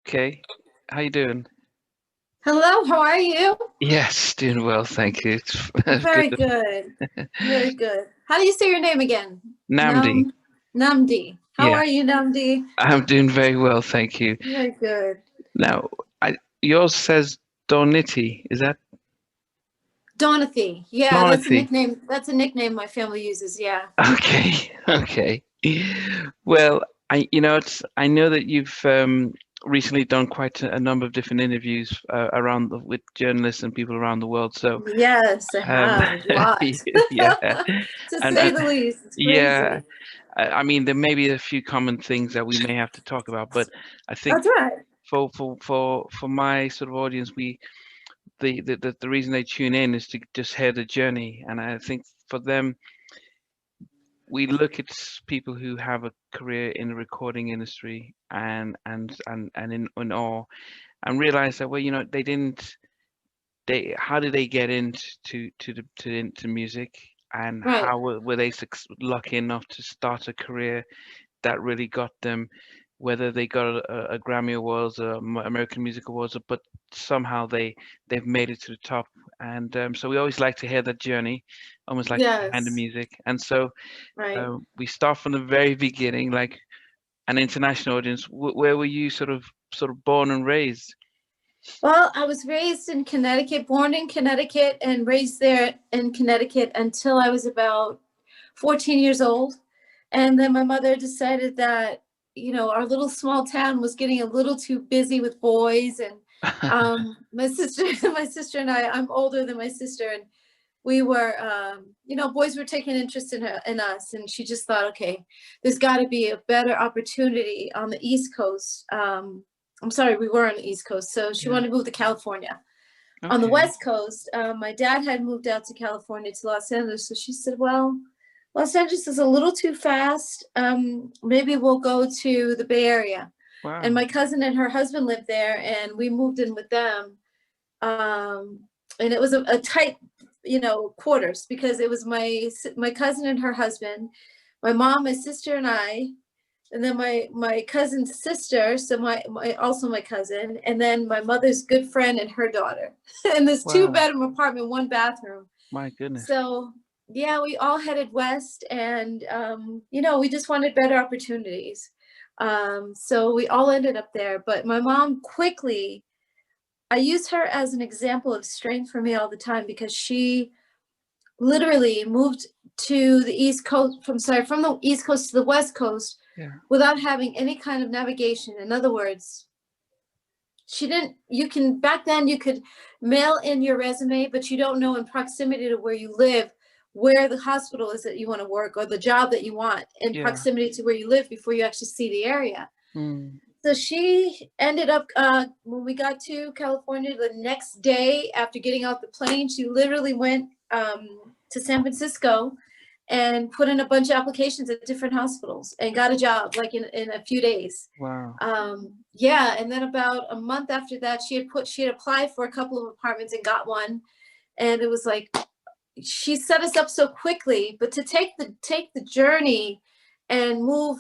Okay. How you doing? Hello, how are you? Yes, doing well, thank you. It's good. Very good. Very good. How do you say your name again? Namdi. Nam Namdi. How Yeah, are you, Namdi? I'm doing very well, thank you. Very good. Now, yours says Donity. Is that Donathy. Yeah, that's a Donity? nickname. That's a nickname my family uses. Yeah. Okay, okay. Well, I know that you've recently done quite a number of different interviews with journalists and people around the world. So, Yes, I um, have a lot. yeah, To and say the least. It's yeah. crazy. I mean, there may be a few common things that we may have to talk about, but I think That's right. for my sort of audience, the reason they tune in is to just hear the journey, and I think for them, we look at people who have a career in the recording industry and in awe, and realize that, well, they didn't they how did they get into music, and Right. how were they lucky enough to start a career that really got them, whether they got a Grammy Awards or American Music Awards, but somehow they've made it to the top. And so we always like to hear that journey, almost like behind the Yes. music. And so Right. we start from the very beginning, like an international audience. Where were you sort of born and raised? Well, I was raised in Connecticut, born in Connecticut, and raised there in Connecticut until I was about 14 years old. And then my mother decided that, our little small town was getting a little too busy with boys. And my sister, my sister and I'm older than my sister. And we were, boys were taking interest in us. And she just thought, okay, there's got to be a better opportunity on the East Coast. I'm sorry, we were on the East Coast. So she Yeah. wanted to move to California. On the Okay. West Coast, my dad had moved out to California, to Los Angeles. So she said, well, Los Angeles is a little too fast. Maybe we'll go to the Bay Area. And Wow. my cousin and her husband lived there, and we moved in with them. Um, and it was a tight, quarters, because it was my cousin and her husband, my mom, my sister, and I, and then my cousin's sister, so my also my cousin, and then my mother's good friend and her daughter. And this two Wow. bedroom apartment, one bathroom. My goodness. So yeah, we all headed west, and we just wanted better opportunities. So we all ended up there. But my mom quickly, I use her as an example of strength for me all the time, because she literally moved to the East Coast from the East Coast to the West Coast Yeah. without having any kind of navigation. In other words, she didn't, you can, back then you could mail in your resume, but you don't know in proximity to where you live, where the hospital is that you want to work, or the job that you want in Yeah. proximity to where you live, before you actually see the area. Mm. So she ended up, when we got to California the next day after getting off the plane, she literally went to San Francisco and put in a bunch of applications at different hospitals and got a job, like in a few days. Wow. Yeah, and then about a month after that, she had applied for a couple of apartments and got one. And it was like, she set us up so quickly. But to take the journey and move,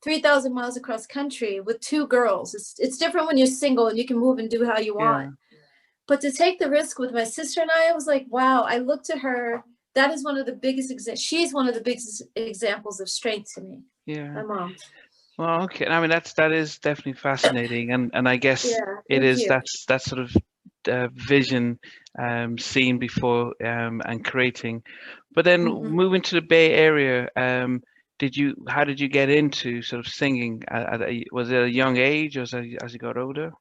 3,000 miles across country with two girls, it's different when you're single and you can move and do how you want. Yeah. But to take the risk with my sister and I was like, wow. I looked at her. That is one of the biggest she's one of the biggest examples of strength to me, Yeah. my mom. Well, okay. I mean, that is definitely fascinating, and I guess Yeah, it thank is you. that's that sort of vision, seen before, and creating. But then Hmm. moving to the Bay Area, how did you get into sort of singing? Was it at a young age, or as you got older?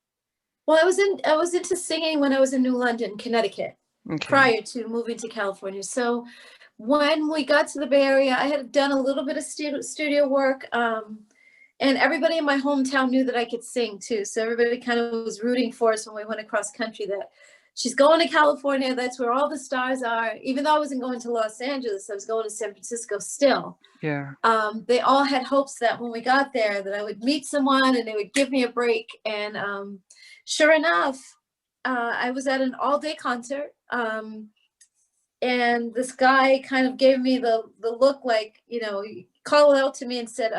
Well, I was into singing when I was in New London, Connecticut, Okay. prior to moving to California. So when we got to the Bay Area, I had done a little bit of studio work, and everybody in my hometown knew that I could sing too. So everybody kind of was rooting for us when we went across country, that she's going to California. That's where all the stars are. Even though I wasn't going to Los Angeles, I was going to San Francisco still. Yeah. They all had hopes that when we got there that I would meet someone and they would give me a break. And sure enough, I was at an all-day concert, and this guy kind of gave me the look, like, he called out to me and said,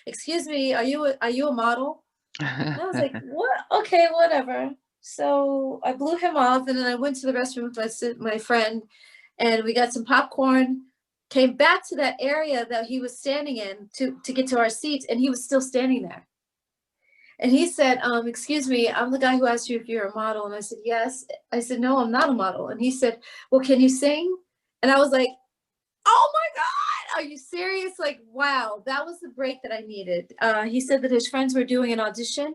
excuse me, are you a model? And I was like, what? Okay, whatever. So I blew him off, and then I went to the restroom with my friend, and we got some popcorn, came back to that area that he was standing in to get to our seats, and he was still standing there. And he said, excuse me, I'm the guy who asked you if you're a model. And I said, yes. I said, no, I'm not a model. And he said, well, can you sing? And I was like, oh my God, are you serious? Like, wow, that was the break that I needed. He said that his friends were doing an audition,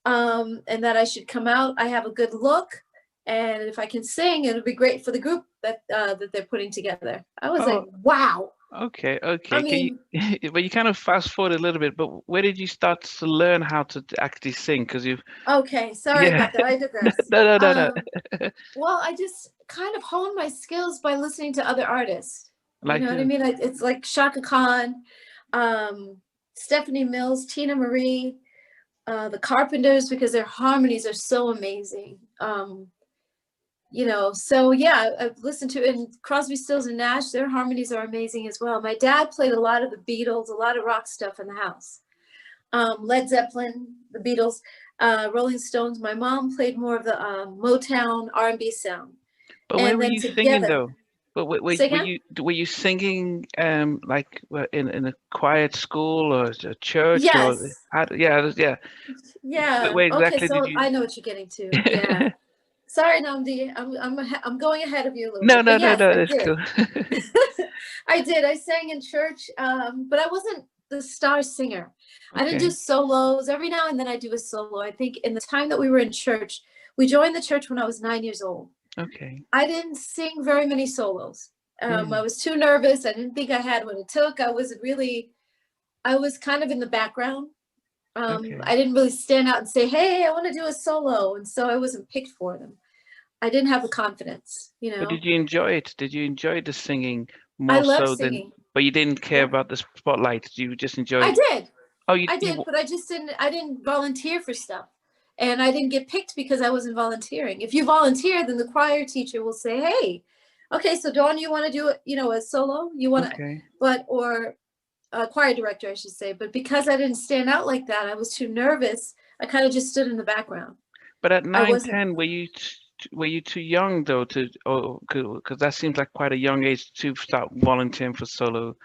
and that I should come out. I have a good look, and if I can sing, it'll be great for the group that they're putting together. I was like, Oh, wow. okay, I okay. Can mean, you, but you kind of fast forward a little bit, but where did you start to learn how to actually sing? Because you've, okay, sorry yeah, about that. I digress. no, no, no, no. Well, I just kind of honed my skills by listening to other artists. You Like know what I who? mean? It's like Shaka Khan, um, Stephanie Mills, Tina Marie, the Carpenters, because their harmonies are so amazing. So yeah, I've listened to, and Crosby, Stills and Nash, their harmonies are amazing as well. My dad played a lot of the Beatles, a lot of rock stuff in the house. Led Zeppelin, the Beatles, Rolling Stones. My mom played more of the Motown R&B sound. But where And were then you singing together, though? But say again? were you singing like in a quiet school or a church or Yes. how, yeah, yeah. Yeah. Where Okay. exactly did So you? I know what you're getting to. Yeah. Sorry, Nnamdi. I'm going ahead of you a little No, bit, but no, no, yes, no. I That's did. cool. I did. I sang in church, but I wasn't the star singer. I didn't do Okay, solos. Every now and then I do a solo. I think in the time that we were in church, we joined the church when I was 9 years old. okay. I didn't sing very many solos. I Mm, was too nervous. I didn't think I had what it took. I was kind of in the background. okay. I didn't really stand out and say, hey, I want to do a solo. And so I wasn't picked for them. I didn't have the confidence, you But know. did you enjoy it? Did you enjoy the singing I more love so than? singing. But you didn't care Yeah, about the spotlight. You just I enjoyed. did. Oh, I did, but I didn't volunteer for stuff. And I didn't get picked because I wasn't volunteering. If you volunteer, then the choir teacher will say, hey, okay, so Dawn, you want to do it, a solo? You want to, Okay. or a choir director, I should say. But because I didn't stand out like that, I was too nervous. I kind of just stood in the background. But at I nine, wasn't, 10, were you too young though to? Oh, because that seems like quite a young age to start volunteering for solo.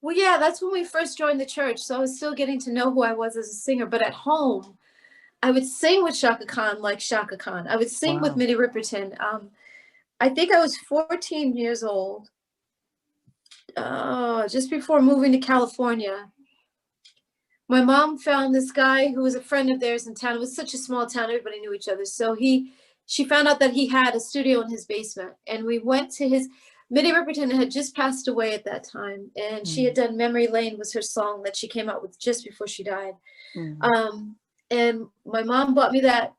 well, yeah, that's when we first joined the church. So I was still getting to know who I was as a singer. But at home, I would sing with Shaka Khan like Shaka Khan. I would sing with Wow. Minnie Riperton. I think I was 14 years old, just before moving to California. My mom found this guy who was a friend of theirs in town. It was such a small town, everybody knew each other. So she found out that he had a studio in his basement, and we went to his. Minnie Riperton had just passed away at that time, and she had Mm, done "Memory Lane" was her song that she came out with just before she died. mm. Um, and my mom bought me that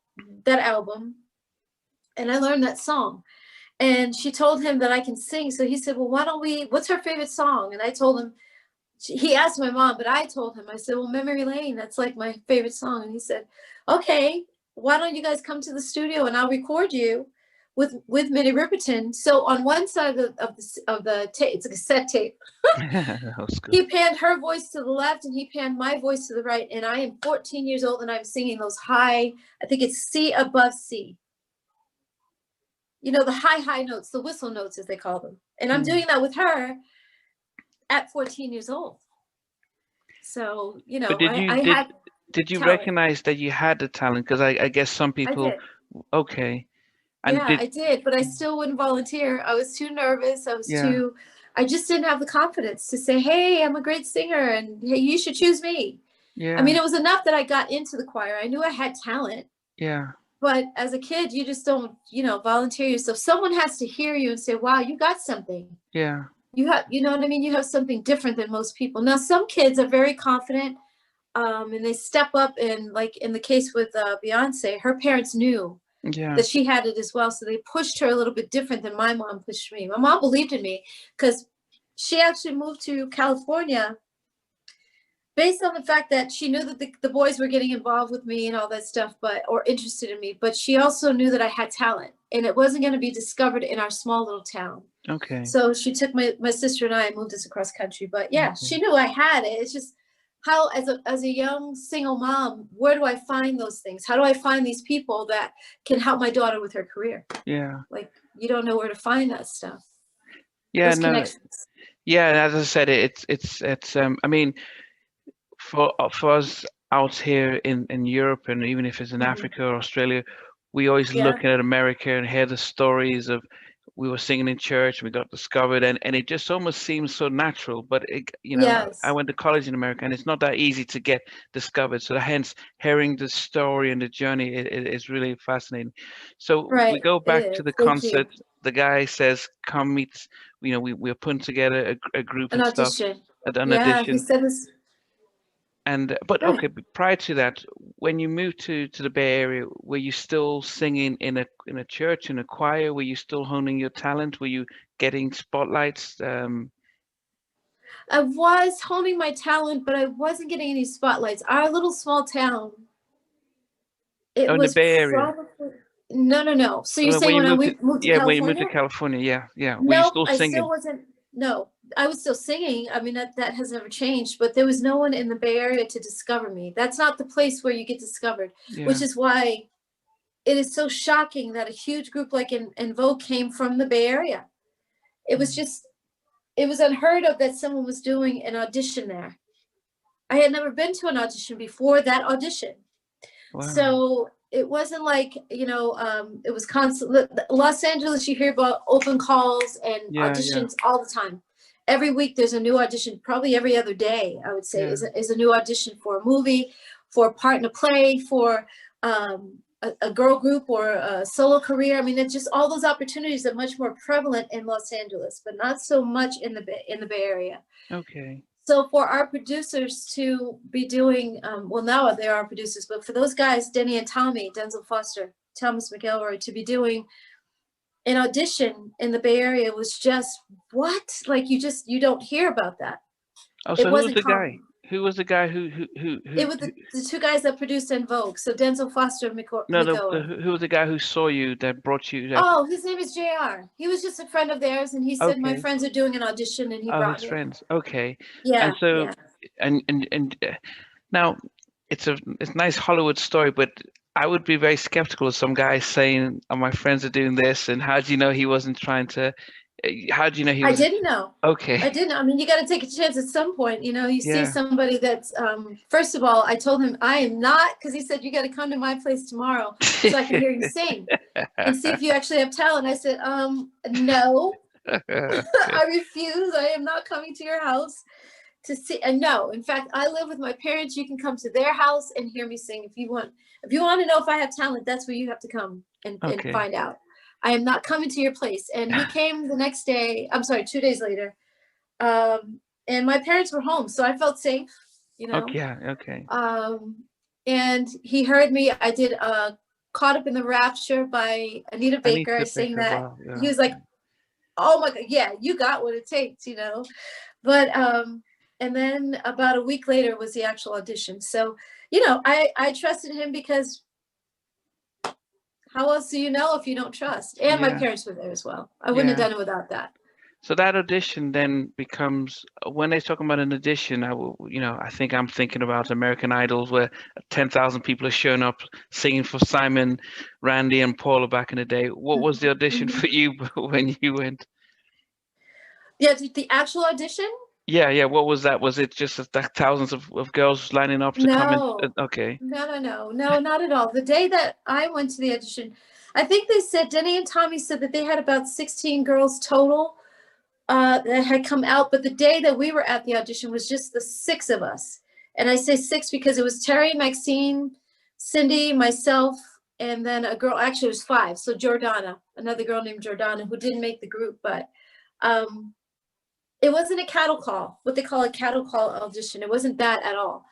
album, and I learned that song. And she told him that I can sing. So he said, well, what's her favorite song? And I told him, he asked my mom, but I told him, I said, well, Memory Lane, that's like my favorite song. And he said, okay, why don't you guys come to the studio and I'll record you with Minnie Riperton. So on one side of the tape, it's a cassette tape. That was cool. He panned her voice to the left and he panned my voice to the right. And I am 14 years old and I'm singing those high, I think it's C above C. The high notes, the whistle notes, as they call them. And I'm Mm. doing that with her at 14 years old. So, But I had did you talent. recognize that you had the talent? Because I guess some I people, did. okay, and Yeah, did I did, but I still wouldn't volunteer. I was too nervous. yeah, I just didn't have the confidence to say, hey, I'm a great singer and hey, you should choose me. I yeah, mean, it was enough that I got into the choir. I knew I had talent, yeah, but as a kid, you just don't, volunteer yourself. Someone has to hear you and say, wow, you got something. yeah, You know what I mean? You have something different than most people. Now, some kids are very confident, and they step up, and like in the case with Beyonce, her parents knew yeah. that she had it as well. So they pushed her a little bit different than my mom pushed me. My mom believed in me because she actually moved to California based on the fact that she knew that the boys were getting involved with me and all that stuff, or interested in me, but she also knew that I had talent and it wasn't going to be discovered in our small little town. Okay, So she took my sister and I and moved us across country. But yeah, okay. she knew I had it. It's just how, as a young single mom, where do I find those things? How do I find these people that can help my daughter with her career? Yeah. Like, you don't know where to find that stuff. Yeah, Those no. connections. Yeah, as I said, it's I mean, for us out here in Europe, and even if it's in Mhm. Africa or Australia, we always Yeah. look at America and hear the stories of we were singing in church, we got discovered, and it just almost seems so natural. But it, you know, I Yes. went to college in America, and it's not that easy to get discovered. So hence, hearing the story and the journey is really fascinating. So we Right. go It back to is. the Thank you. concert. The guy says, "Come meet." You know, we're putting together a group An and stuff, audition. an Yeah. He audition. said this. And but Right. okay, but prior to that, when you moved to the Bay Area, were you still singing in a church, in a choir? Were you still honing your talent? Were you getting spotlights? I was honing my talent, but I wasn't getting any spotlights. Our little small town, Oh, it in the was Bay Area. probably no, no, no. So you're When saying you when moved to, moved to yeah, when you moved to California? California, yeah, yeah. Were you Nope, still I still singing? wasn't. No, I was still singing. I mean, that has never changed, but there was no one in the Bay Area to discover me. That's not the place where you get discovered, which Yeah. is why it is so shocking that a huge group like in Vogue came from the Bay Area. It was Mm. just, it was unheard of that someone was doing an audition there. I had never been to an audition before that audition. Wow. So it wasn't like, it was constant. Los Angeles, you hear about open calls and Yeah, yeah, auditions all the time. Every week there's a new audition, probably every other day, I would say, yeah, is a new audition for a movie, for a part in a play, for a girl group or a solo career. I mean, it's just all those opportunities are much more prevalent in Los Angeles, but not so much in the Bay Area. okay. So for our producers to be doing, well, now they are producers, but for those guys, Denny and Tommy, Denzel Foster, Thomas McElroy, to be doing an audition in the Bay Area was just what? Like you don't hear about that. Oh, It so who was wasn't the guy? common. Who was the guy It was the two guys that produced En Vogue. So Denzel Foster and no, McElroy. who was the guy who saw you that brought you that? Oh, his name is JR. He was just a friend of theirs, and he said my Okay. friends are doing an audition, and he Oh, brought his me. friends. Okay. And Yeah, so, yeah. and now it's a nice Hollywood story, but I would be very skeptical of some guy saying, "Oh, my friends are doing this," and how do you know he wasn't trying to? How do you know he I was? didn't know. I Okay. didn't. I mean, you got to take a chance at some point. You see Yeah. somebody that's, first of all, I told him I am not, because he said, you got to come to my place tomorrow so I can hear you sing and see if you actually have talent. I said, no, I refuse. I am not coming to your house to see. And no, in fact, I live with my parents. You can come to their house and hear me sing if you want. If you want to know if I have talent, that's where you have to come and Okay. find out. I am not coming to your place. And he came the next day. I'm sorry, 2 days later. And my parents were home, so I felt safe, you know. Okay. Yeah. Okay. Um, and he heard me. I did "Caught Up in the Rapture" by Anita I need Baker. I to sang pick her. that. Wow. He Yeah. was like, "Oh my God, yeah, you got what it takes." But and then about a week later was the actual audition. So I trusted him because how else do you know if you don't trust? And my Yeah. parents were there as well. I wouldn't have Yeah. done it without that. So that audition then becomes when they're talking about an audition, I think I'm thinking about American Idols where 10,000 people are showing up singing for Simon, Randy, and Paula back in the day. What was the audition Mhm. for you when you went? Yeah, the actual audition. Yeah, yeah. What was that? Was it just that thousands of girls lining up to come in? No, Okay. no, no, no, no, not at all. The day that I went to the audition, I think they said Denny and Tommy said that they had about 16 girls total that had come out, but the day that we were at the audition was just the six of us. And I say six because it was Terry, Maxine, Cindy, myself, and then a girl. Actually, it was five. So Jordana, another girl named Jordana, who didn't make the group, but um, it wasn't a cattle call, what they call a cattle call audition. It wasn't that at all.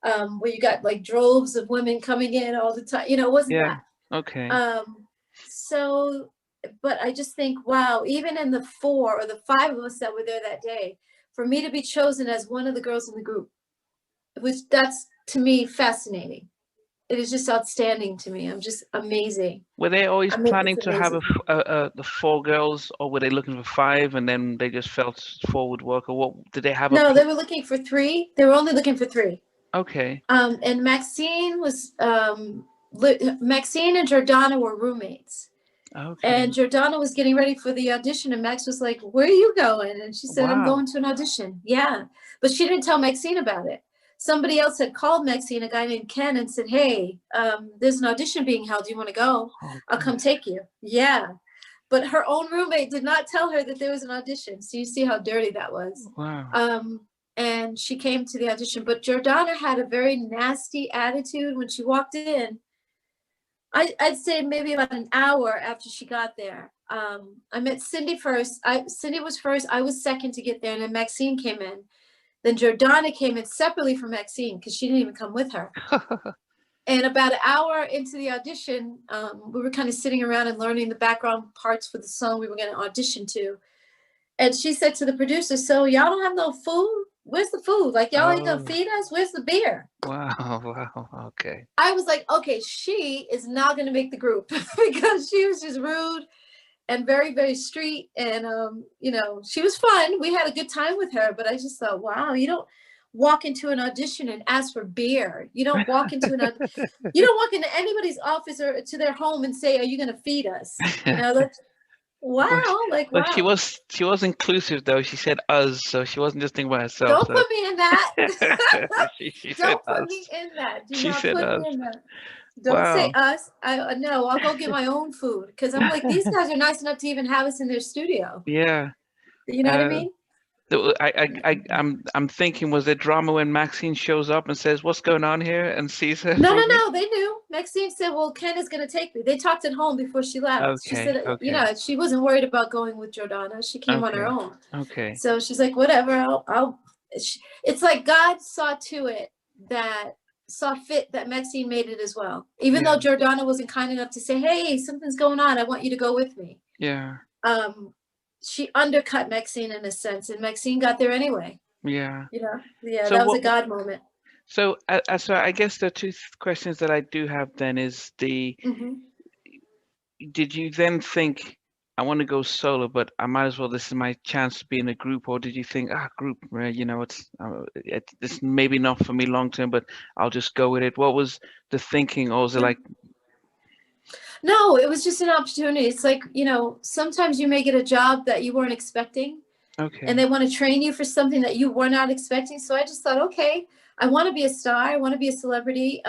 Where you got like droves of women coming in all the time. It wasn't Yeah. that. Okay. So, but I just think, wow, even in the four or the five of us that were there that day, for me to be chosen as one of the girls in the group, which that's to me fascinating. it is just outstanding to me. I'm just amazing. Were they always I mean, planning it's to have amazing. the 4 girls, or were they looking for 5 and then they just felt 4 would work, or what? Did they have a No, they were looking for 3. They were only looking for 3. Okay. And Maxine was Maxine and Jordana were roommates. Okay. And Jordana was getting ready for the audition, and Max was like, "Where are you going?" And she said, "I'm Wow. going to an audition." Yeah, but she didn't tell Maxine about it. Somebody else had called Maxine, a guy named Ken, and said, "Hey, there's an audition being held. Do you want to go? I'll come take you." Yeah, but her own roommate did not tell her that there was an audition. So you see how dirty that was. Wow. And she came to the audition, but Jordana had a very nasty attitude when she walked in. I'd say maybe about an hour after she got there. I met Cindy first. Cindy was first. I was second to get there, and then Maxine came in. Then Jordana came in separately from Maxine because she didn't even come with her. And about an hour into the audition, we were kind of sitting around and learning the background parts for the song we were going to audition to. And she said to the producer, "So y'all don't have no food? Where's the food? Like, y'all ain't gonna feed us? Where's the beer?" Wow. Wow. Okay. I was like, okay, she is not gonna make the group because she was just rude and very, very street. And you know, she was fun. We had a good time with her, but I just thought, wow, you don't walk into an audition and ask for beer. You don't walk into you don't walk into anybody's office or to their home and say, "Are you gonna feed us?" You know, that's wow, like Well, wow. she was inclusive though. She said us, so she wasn't just thinking about herself. Don't So put me in that. she said Don't put us. me in that. Do She not said put us. me in that. Don't say Wow. us. I no, I'll go get my own food because I'm like, these guys are nice enough to even have us in their studio. Yeah. You know what I Uh, mean? I'm thinking, was there drama when Maxine shows up and says, "What's going on here?" and sees her No, no, roommate? no. They knew. Maxine said, "Well, Ken is going to take me." They talked at home before she left. She Okay. said, you Okay. know, she wasn't worried about going with Jordana. She came on her Okay. own. Okay. So she's like, whatever. It's like God saw to it that saw fit that Maxine made it as well. Even Yeah. though Jordana wasn't kind enough to say, "Hey, something's going on. I want you to go with me." Yeah. She undercut Maxine in a sense, and Maxine got there anyway. Yeah. You know, yeah, So that was a what? God moment. So so I guess the two questions that I do have then is Hmm. did you then think, I want to go solo, but I might as well, this is my chance to be in a group, or did you think, group, you know, it's maybe not for me long term, but I'll just go with it? What was the thinking, or was it like, No, it was just an opportunity. It's like, you know, sometimes you may get a job that you weren't expecting, and okay, they want to train you for something that you were not expecting. So I just thought, okay, I want to be a star. I want to be a celebrity.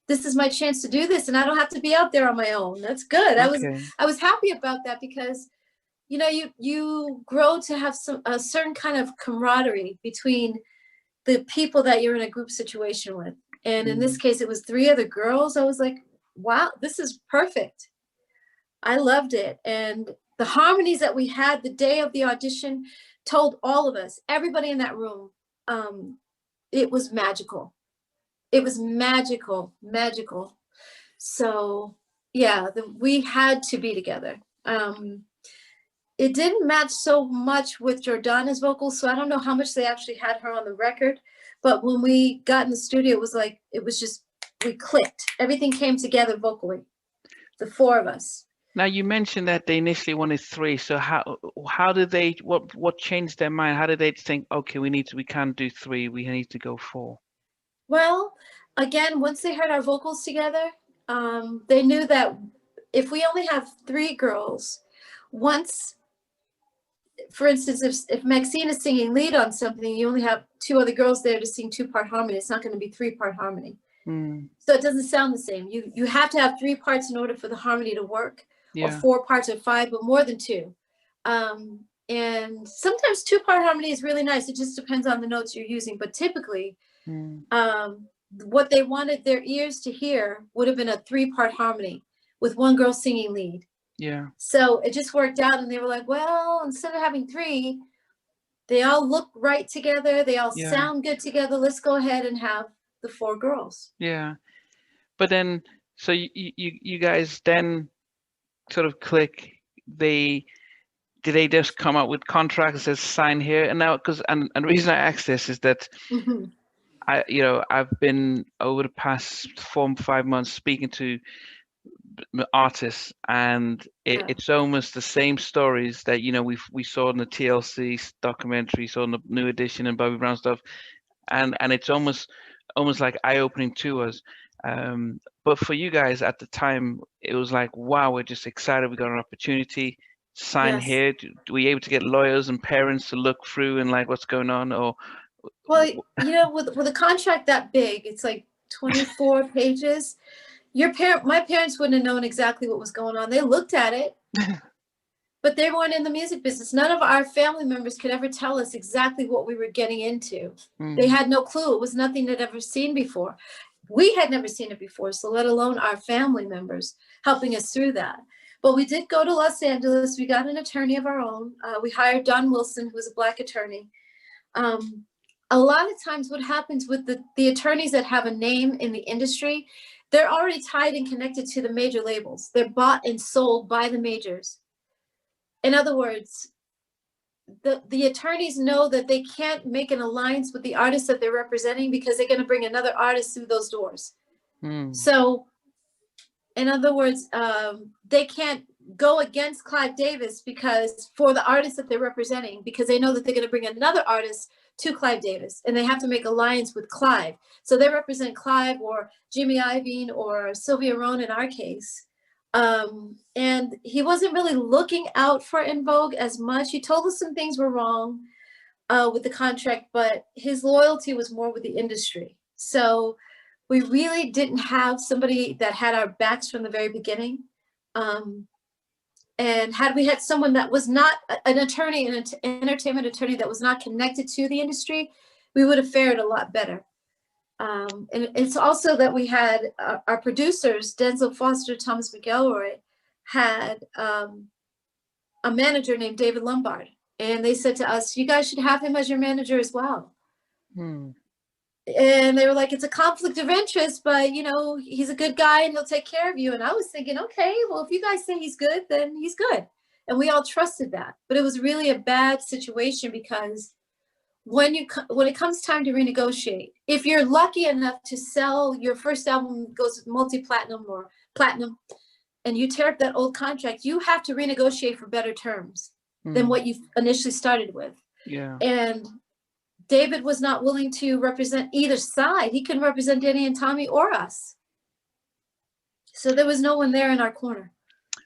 This is my chance to do this, and I don't have to be out there on my own. That's good. okay, I was happy about that because, you know, you grow to have a certain kind of camaraderie between the people that you're in a group situation with. And in this mm, case, it was 3 other girls. I was like, wow, this is perfect. I loved it. And the harmonies that we had the day of the audition told all of us, everybody in that room, it was magical. It was magical, magical. So yeah, we had to be together. It didn't match so much with Jordana's vocals, so I don't know how much they actually had her on the record. But when we got in the studio, it was like, it was just, we clicked. Everything came together vocally, the 4 of us. now you mentioned that they initially wanted 3, so how did they, what changed their mind? How did they think, okay, we can't do 3, we need to go 4? Well, again, once they heard our vocals together, they knew that if we only have 3 girls, once, for instance, if Maxine is singing lead on something, you only have 2 other girls there to sing 2-part harmony. It's not going to be 3-part harmony. Mm, So it doesn't sound the same. You have to have 3 parts in order for the harmony to work, or yeah, 4 parts or 5, but more than 2. And sometimes 2-part harmony is really nice. It just depends on the notes you're using. But typically, mm, what they wanted their ears to hear would have been a 3-part harmony with 1 girl singing lead. yeah, So it just worked out, and they were like, well, instead of having 3, they all look right together. They all yeah, sound good together. Let's go ahead and have the 4 girls. yeah. But then, so you guys then sort of click. Did they just come up with contracts that says sign here? And now, and the reason I ask this is that Mhm. I've been over the past 4 or 5 months speaking to artists, and Yeah. it's almost the same stories that we saw in the TLC documentary, saw in the New Edition and Bobby Brown stuff, and it's almost like eye-opening to us. But for you guys at the time, it was like, wow, we're just excited. We got an opportunity. Sign Yes. here. Were we able to get lawyers and parents to look through and like what's going on? Or Well, with a contract that big, it's like 24 pages. My parents wouldn't have known exactly what was going on. They looked at it, but they weren't in the music business. None of our family members could ever tell us exactly what we were getting into. They had no clue. It was nothing they'd ever seen before. We had never seen it before, so let alone our family members helping us through that. But we did go to Los Angeles. We got an attorney of our own. We hired Don Wilson, who was a Black attorney. A lot of times what happens with the attorneys that have a name in the industry, they're already tied and connected to the major labels. They're bought and sold by the majors. In other words, the attorneys know that they can't make an alliance with the artist that they're representing because they're going to bring another artist through those doors. So in other words, they can't go against Clive Davis because for the artist that they're representing, because they know that they're going to bring another artist to Clive Davis, and they have to make alliance with Clive. So they represent Clive or Jimmy Iovine or Sylvia Rhone in our case. And he wasn't really looking out for En Vogue as much. He told us some things were wrong with the contract, but his loyalty was more with the industry. So we really didn't have somebody that had our backs from the very beginning. And had we had someone that was not an attorney, an entertainment attorney that was not connected to the industry, we would have fared a lot better. And it's also that we had our producers, Denzel Foster, Thomas McElroy, had a manager named David Lombard. And they said to us, you guys should have him as your manager as well. And they were like, it's a conflict of interest, but he's a good guy and he'll take care of you. And I was thinking, okay, well, if you guys say he's good, then he's good. And we all trusted that. But it was really a bad situation because when it comes time to renegotiate, if you're lucky enough to sell your first album, goes multi-platinum or platinum, and you tear up that old contract, you have to renegotiate for better terms than what you initially started with. Yeah. And David was not willing to represent either side. He couldn't represent Danny and Tommy or us. So there was no one there in our corner.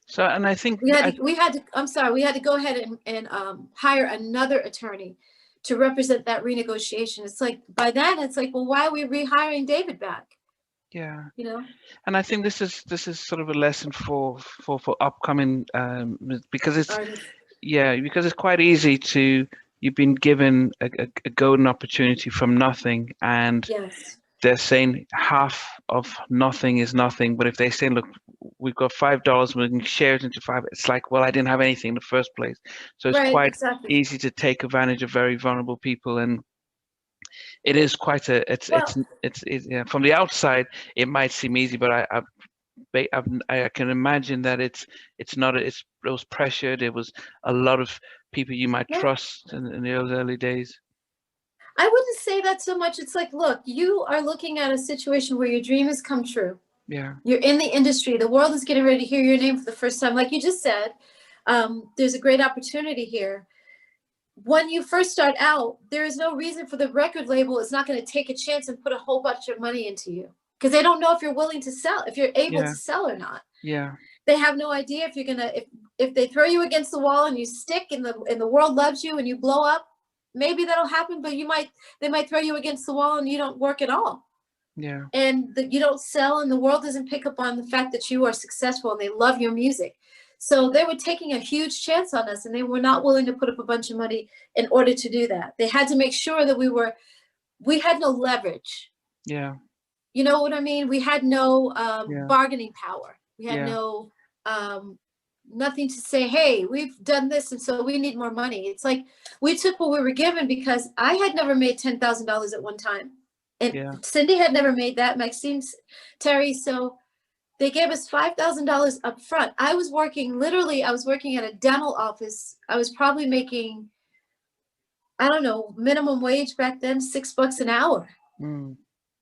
So, and I think we had to go ahead and hire another attorney to represent that renegotiation. It's like, by then it's like, well, why are we rehiring David back? Yeah. And I think this is sort of a lesson for upcoming because it's because it's quite easy to, you've been given a golden opportunity from nothing, and they're saying half of nothing is nothing. But if they say, look, we've got $5, we can share it into five, it's like, well, I didn't have anything in the first place. So it's quite easy to take advantage of very vulnerable people. And it is quite it's from the outside, it might seem easy, but I can imagine that it's not. It was pressured. It was a lot of people you might trust in those early days. I wouldn't say that so much. It's like, look, you are looking at a situation where your dream has come true. Yeah. You're in the industry. The world is getting ready to hear your name for the first time. Like you just said, there's a great opportunity here. When you first start out, there is no reason for the record label is not going to take a chance and put a whole bunch of money into you, because they don't know if you're willing to sell, if you're able to sell or not. Yeah. They have no idea if you're gonna, if they throw you against the wall and you stick and the world loves you and you blow up, maybe that'll happen, but they might throw you against the wall and you don't work at all. Yeah. And you don't sell, and the world doesn't pick up on the fact that you are successful and they love your music. So they were taking a huge chance on us, and they were not willing to put up a bunch of money in order to do that. They had to make sure that we had no leverage. Yeah. You know what I mean? We had no bargaining power. We had no nothing to say, hey, we've done this, and so we need more money. It's like we took what we were given, because I had never made $10,000 at one time. And Cindy had never made that, Maxine, Terry. So they gave us $5,000 up front. I was working at a dental office. I was probably making, I don't know, minimum wage back then, $6 an hour. Mm.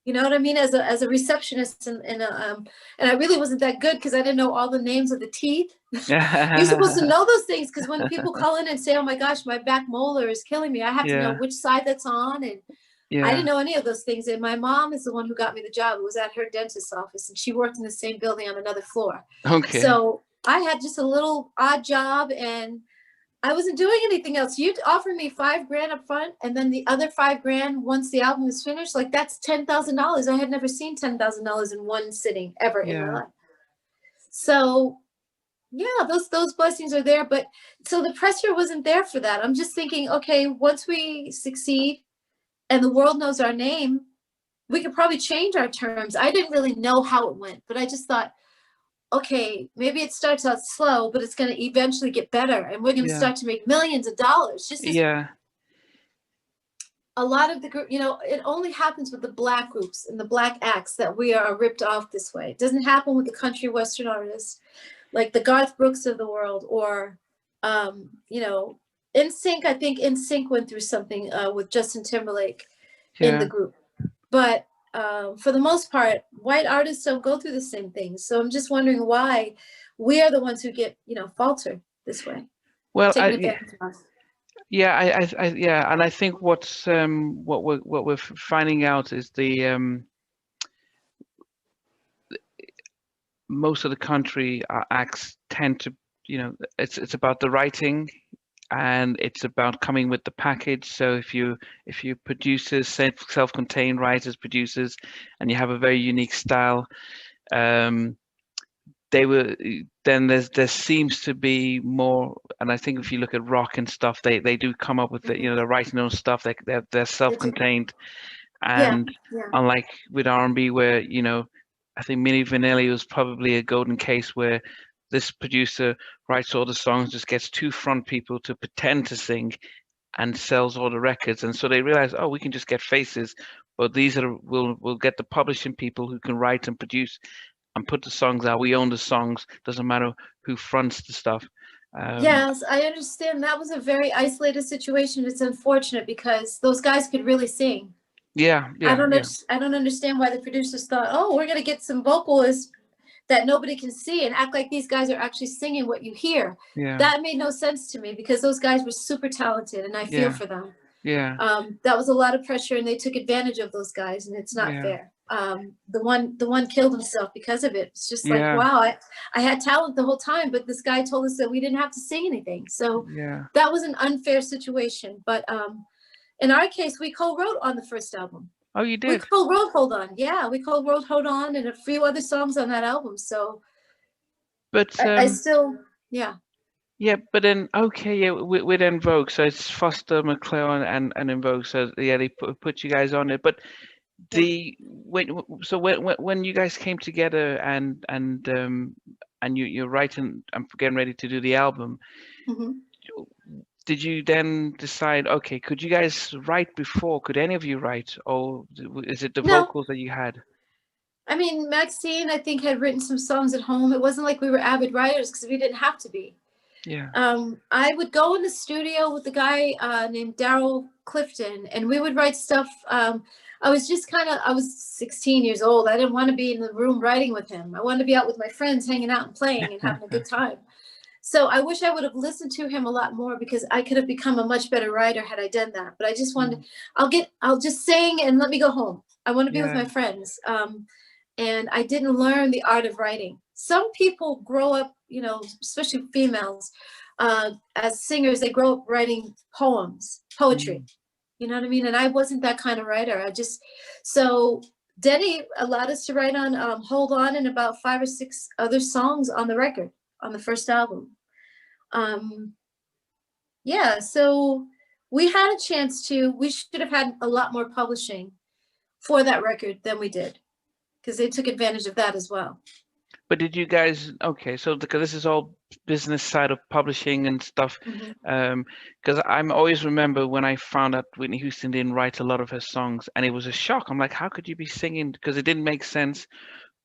You know what I mean? As a receptionist, and I really wasn't that good because I didn't know all the names of the teeth. You're supposed to know those things because when people call in and say, "Oh my gosh, my back molar is killing me," I have to know Yeah. which side that's on, and I Yeah. didn't know any of those things. And my mom is the one who got me the job. It was at her dentist's office, and she worked in the same building on another floor. Okay. So I had just a little odd job, and I wasn't doing anything else. You'd offer me $5,000 up front, and then the other $5,000 once the album is finished. Like that's $10,000. I had never seen $10,000 in one sitting ever in my Yeah. life. So yeah, those blessings are there, but so the pressure wasn't there for that. I'm just thinking, okay, once we succeed and the world knows our name, we could probably change our terms. I didn't really know how it went, but I just thought, okay, maybe it starts out slow, but it's going to eventually get better, and we're going to Yeah. start to make millions of dollars. Just as Yeah. a lot of the group, it only happens with the Black groups and the Black acts that we are ripped off this way. It doesn't happen with the country Western artists like the Garth Brooks of the world, or Nsync. I think Nsync went through something with Justin Timberlake in the Yeah. group, but for the most part, white artists don't go through the same things. So I'm just wondering why we are the ones who get falter this way, Well, taken advantage of. yeah, yeah, and I think what we're finding out is the most of the country acts tend to, it's about the writing, and it's about coming with the package. So if you producers, self-contained writers, producers, and you have a very unique style, um, they were then there seems to be more. And I think if you look at rock and stuff, they do come up with they're writing their own stuff. They're self-contained, Yeah, and yeah. unlike with R&B, where I think Milli Vanilli was probably a golden case where this producer writes all the songs, just gets two front people to pretend to sing, and sells all the records. And so they realize, oh, we can just get faces, but these are we'll get the publishing people who can write and produce and put the songs out. We own the songs. Doesn't matter who fronts the stuff. Yes, I understand. That was a very isolated situation. It's unfortunate because those guys could really sing. Yeah, I yeah, don't yeah, I don't understand why the producers thought, oh, we're gonna get some vocalists that nobody can see and act like these guys are actually singing what you hear. yeah, That made no sense to me because those guys were super talented, and I feel yeah, for them. yeah, That was a lot of pressure, and they took advantage of those guys, and it's not yeah, fair. The one killed himself because of it. It's just like, yeah, wow, I had talent the whole time, but this guy told us that we didn't have to sing anything. So yeah. that was an unfair situation. But in our case, we co-wrote on the first album. Oh, you We did? co-wrote Hold On. Yeah, we co-wrote Hold On and a few other songs on that album. So But I still, yeah. yeah, but then okay, yeah, with En Vogue, so it's Foster, McClellan, and En Vogue. So yeah, they put you guys on it. But Yeah. when you guys came together and you're writing and getting ready to do the album, Mm-hmm. did you then decide, okay, could you guys write before? Could any of you write, or is it the No, vocals that you had? I mean, Maxine, I think, had written some songs at home. It wasn't like we were avid writers because we didn't have to be. Yeah, I would go in the studio with a guy named Daryl Clifton, and we would write stuff. I was 16 years old. I didn't want to be in the room writing with him. I wanted to be out with my friends, hanging out and playing and having a good time. So I wish I would have listened to him a lot more because I could have become a much better writer had I done that. But I just wanted, I'll just sing and let me go home. I want to be with yeah, my friends. And I didn't learn the art of writing. Some people grow up, especially females, as singers, they grow up writing poetry. mm, You know what I mean? And I wasn't that kind of writer. So Denny allowed us to write on Hold On and about 5 or 6 other songs on the record, on the first album. Yeah, so we had a chance we should have had a lot more publishing for that record than we did, because they took advantage of that as well. But did you guys, okay, so because this is all business side of publishing and stuff, Mm-hmm. because I'm always remember when I found out Whitney Houston didn't write a lot of her songs, and it was a shock. I'm like, how could you be singing? Because it didn't make sense.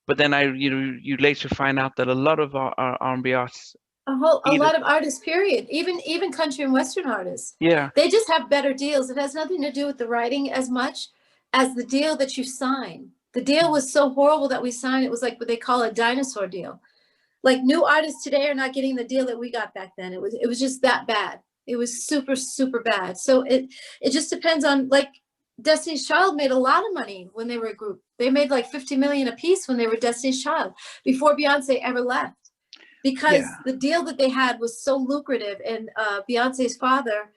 But then you later find out that a lot of our R&B artists A either, lot of artists, period. Even country and Western artists, yeah, they just have better deals. It has nothing to do with the writing as much as the deal that you sign. The deal was so horrible that we signed. It was like what they call a dinosaur deal. Like new artists today are not getting the deal that we got back then. It was just that bad. It was super, super bad. So it just depends on, like, Destiny's Child made a lot of money when they were a group. They made like 50 million a piece when they were Destiny's Child before Beyonce ever left, because the deal that they had was so lucrative. And Beyonce's father,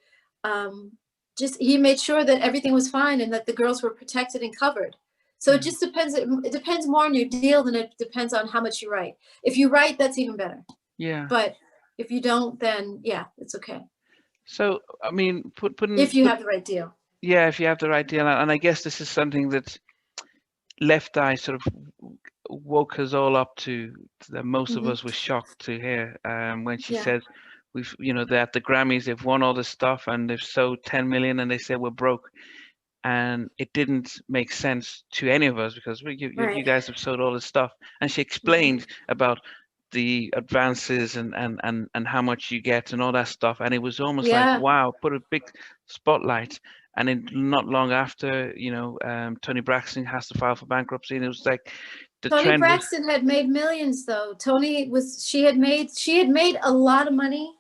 he made sure that everything was fine and that the girls were protected and covered. So it just depends. It depends more on your deal than it depends on how much you write. If you write, that's even better. Yeah. But if you don't, then yeah, it's okay. So, I mean, if you have the right deal. Yeah, if you have the right deal. And I guess this is something that Left Eye sort of woke us all up to, that most of us were shocked to hear when she said, we've, they're at the Grammys, they've won all this stuff and they've sold 10 million and they said we're broke. And it didn't make sense to any of us because you guys have sold all this stuff. And she explained about the advances and how much you get and all that stuff. And it was almost like, wow, put a big spotlight. And then not long after, Toni Braxton has to file for bankruptcy. And it was like Toni Braxton had made millions though. She had made a lot of money,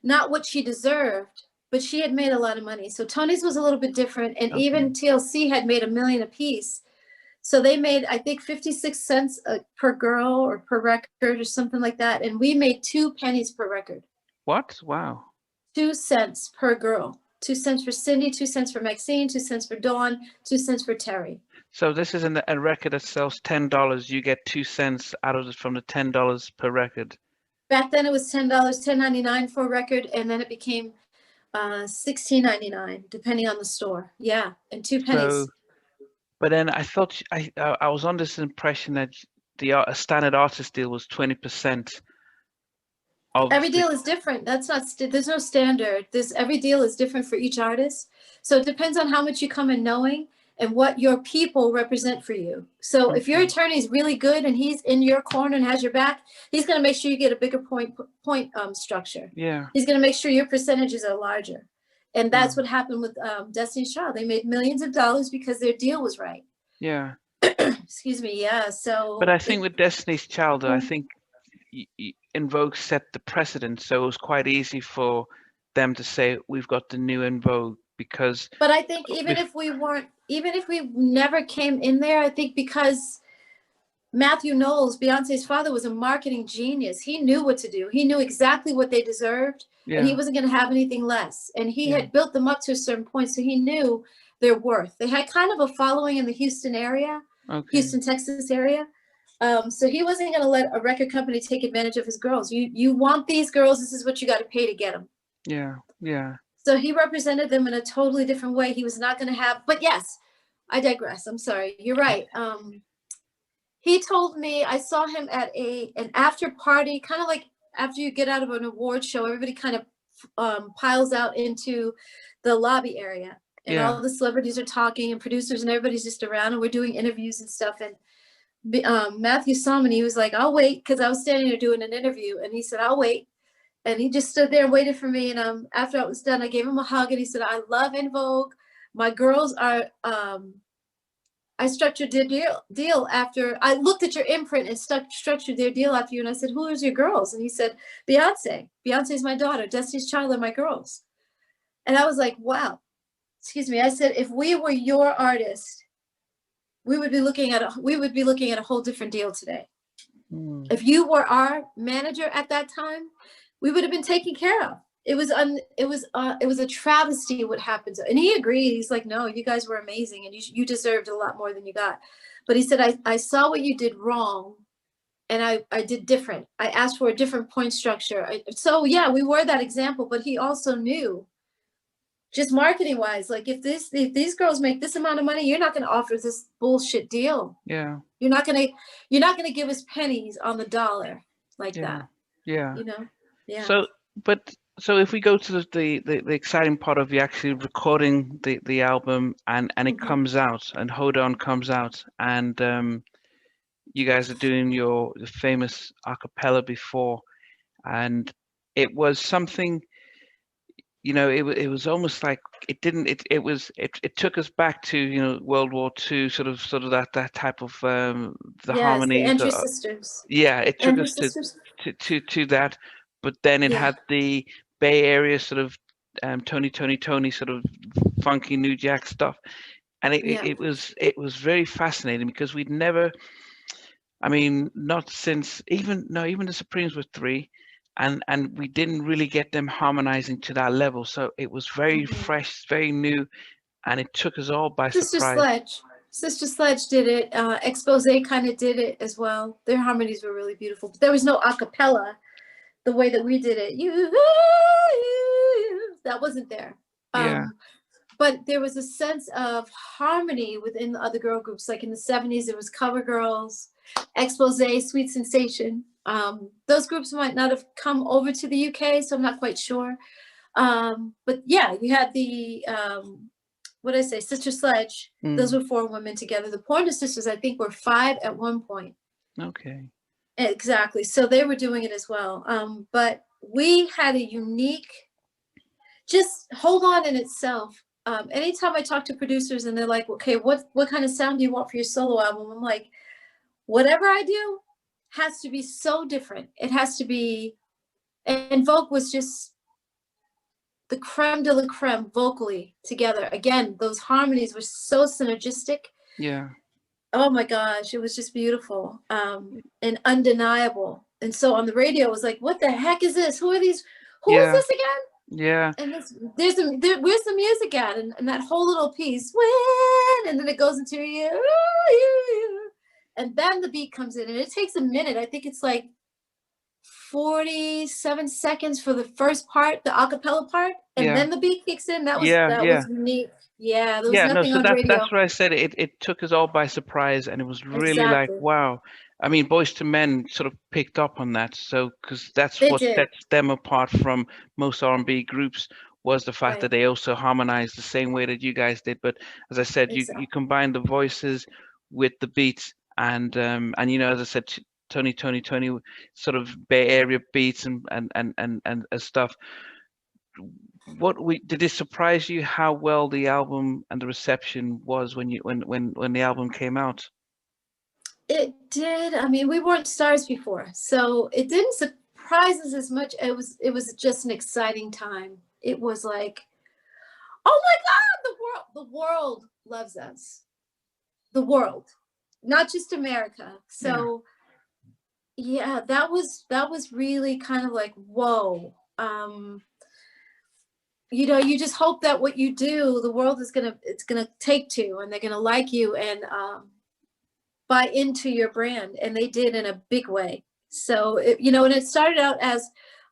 not what she deserved, but she had made a lot of money. So Tony's was a little bit different. And even TLC had made $1 million a piece. So they made, I think, 56 cents per girl or per record or something like that. And we made 2 pennies per record. What? Wow. 2 cents per girl. 2 cents for Cindy, 2 cents for Maxine, 2 cents for Dawn, 2 cents for Terry. So this is a record that sells $10. You get 2 cents out of it from the $10 per record. Back then it was $10, $10.99 for a record. And then it became $16.99 depending on the store. Yeah, and 2 pennies. So, but then I thought I was on this impression that a standard artist deal was 20%. Every deal is different. That's not. There's no standard. Every deal is different for each artist. So it depends on how much you come in knowing and what your people represent for you. So if your attorney is really good and he's in your corner and has your back, he's going to make sure you get a bigger point structure. Yeah. He's going to make sure your percentages are larger. And that's what happened with Destiny's Child. They made millions of dollars because their deal was right. Yeah. Excuse me. Yeah. So. But I think with Destiny's Child, I think En Vogue set the precedent, so it was quite easy for them to say we've got the new En Vogue because. But I think even if we never came in there, I think because Matthew Knowles, Beyonce's father, was a marketing genius. He knew what to do. He knew exactly what they deserved, and he wasn't going to have anything less. And he had built them up to a certain point, so he knew their worth. They had kind of a following in the Houston area, Houston, Texas area. So he wasn't going to let a record company take advantage of his girls. You want these girls, this is what you got to pay to get them. Yeah, yeah. So he represented them in a totally different way. He was not going to have, but yes, I digress. I'm sorry. You're right. He told me, I saw him at an after party, kind of like after you get out of an award show, everybody kind of piles out into the lobby area. And all the celebrities are talking and producers and everybody's just around and we're doing interviews and stuff. And Matthew saw me and he was like, I'll wait, because I was standing there doing an interview. And he said, I'll wait. And he just stood there and waited for me. And after I was done, I gave him a hug and he said, I love En Vogue. My girls are, I structured their deal after, I looked at your imprint and structured their deal after you. And I said, who is your girls? And he said, Beyonce. Beyonce's my daughter. Destiny's Child are my girls. And I was like, wow. Excuse me. I said, if we were your artist, we would be looking at a whole different deal today. If you were our manager at that time, we would have been taken care of. It was a travesty what happened. And he agreed. He's like, no, you guys were amazing and you deserved a lot more than you got. But he said, I saw what you did wrong and I did different. I asked for a different point structure. So yeah, we were that example, but he also knew, just marketing wise, like if these girls make this amount of money, you're not going to offer this bullshit deal. Yeah. You're not going to give us pennies on the dollar like that. Yeah. You know? Yeah. So if we go to the exciting part of you actually recording the album and it comes out and Hold On comes out and you guys are doing the famous a cappella before, and it was something you know, it was almost like it didn't it took us back to, you know, World War II, sort of that type of the Yes, the harmonies. Entry Sisters. Yeah, it took Entry us Sisters. to that, but then it Yeah, had the Bay Area sort of Tony sort of funky New Jack stuff, and yeah. it was very fascinating because we'd never, I mean, not since even no, even the Supremes were three, and we didn't really get them harmonizing to that level. So it was very Mhm. fresh, very new, and it took us all by Sister surprise. Sledge. Sister Sledge did it. Expose kind of did it as well. Their harmonies were really beautiful. But there was no a cappella the way that we did it. That wasn't there. Yeah, But there was a sense of harmony within the other girl groups. Like in the 70s, it was Cover Girls, Expose, Sweet Sensation. Those groups might not have come over to the UK, so I'm not quite sure. But yeah, you had the what did I say, Sister Sledge. Those mm, were 4 women together. The Pointer Sisters, I think, were 5 at one point. okay, Exactly. So they were doing it as well. But we had a unique, just hold on in itself. Anytime I talk to producers and they're like, okay, what kind of sound do you want for your solo album? I'm like, whatever I do has to be so different. It has to be, and Vogue was just the creme de la creme vocally together. Again, those harmonies were so synergistic. yeah, Oh my gosh, it was just beautiful, and undeniable. And so on the radio, it was like, what the heck is this? Who are these? Who is yeah, this again? yeah, And where's the music at? And that whole little piece, when, and then it goes into you, and then the beat comes in, and it takes a minute. I think it's like 47 seconds for the first part, the acapella part, and yeah, then the beat kicks in. That was yeah, that yeah. was unique. Yeah, there was Yeah, no, nothing so on radio. that's where I said it took us all by surprise, and it was really like, Exactly. wow. I mean, Boys to Men sort of picked up on that, so because that's They what did. sets them apart from most R&B groups was the fact Right. that they also harmonized the same way that you guys did. But as I said, you Exactly. combine the voices with the beats, and you know, as I said, Tony, sort of Bay Area beats and stuff. What we did it surprise you how well the album and the reception was when when the album came out? It did. I mean, we weren't stars before, so it didn't surprise us as much. It was just an exciting time. It was like, oh my God, the world loves us. The world, not just America. Yeah, So yeah, that was really kind of like, whoa. You just hope that what you do, the world it's gonna take to, and they're gonna like you and buy into your brand, and they did in a big way. So and it started out as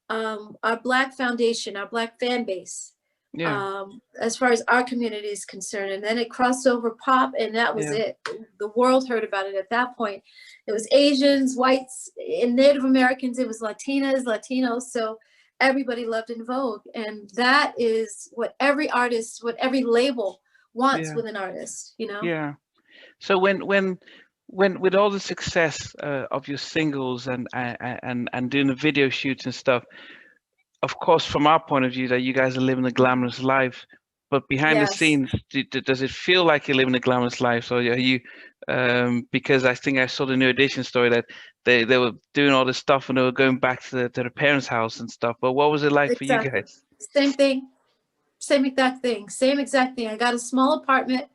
our Black foundation, our Black fan base, yeah, as far as our community is concerned, and then it crossed over pop, and that was yeah, it. The world heard about it at that point. It was Asians, whites, and Native Americans. It was Latinas, Latinos. So everybody loved In Vogue, and that is what every artist, what every label wants yeah, with an artist. yeah. So when with all the success of your singles and doing the video shoots and stuff, of course, from our point of view, that you guys are living a glamorous life. But behind the Yes, scenes, does it feel like you're living a glamorous life? Or are you, because I think I saw the New Edition story that they were doing all this stuff and they were going back to their parents' house and stuff. But what was it like for you exactly. guys? Same thing. Same exact thing. Same exact thing. I got a small apartment.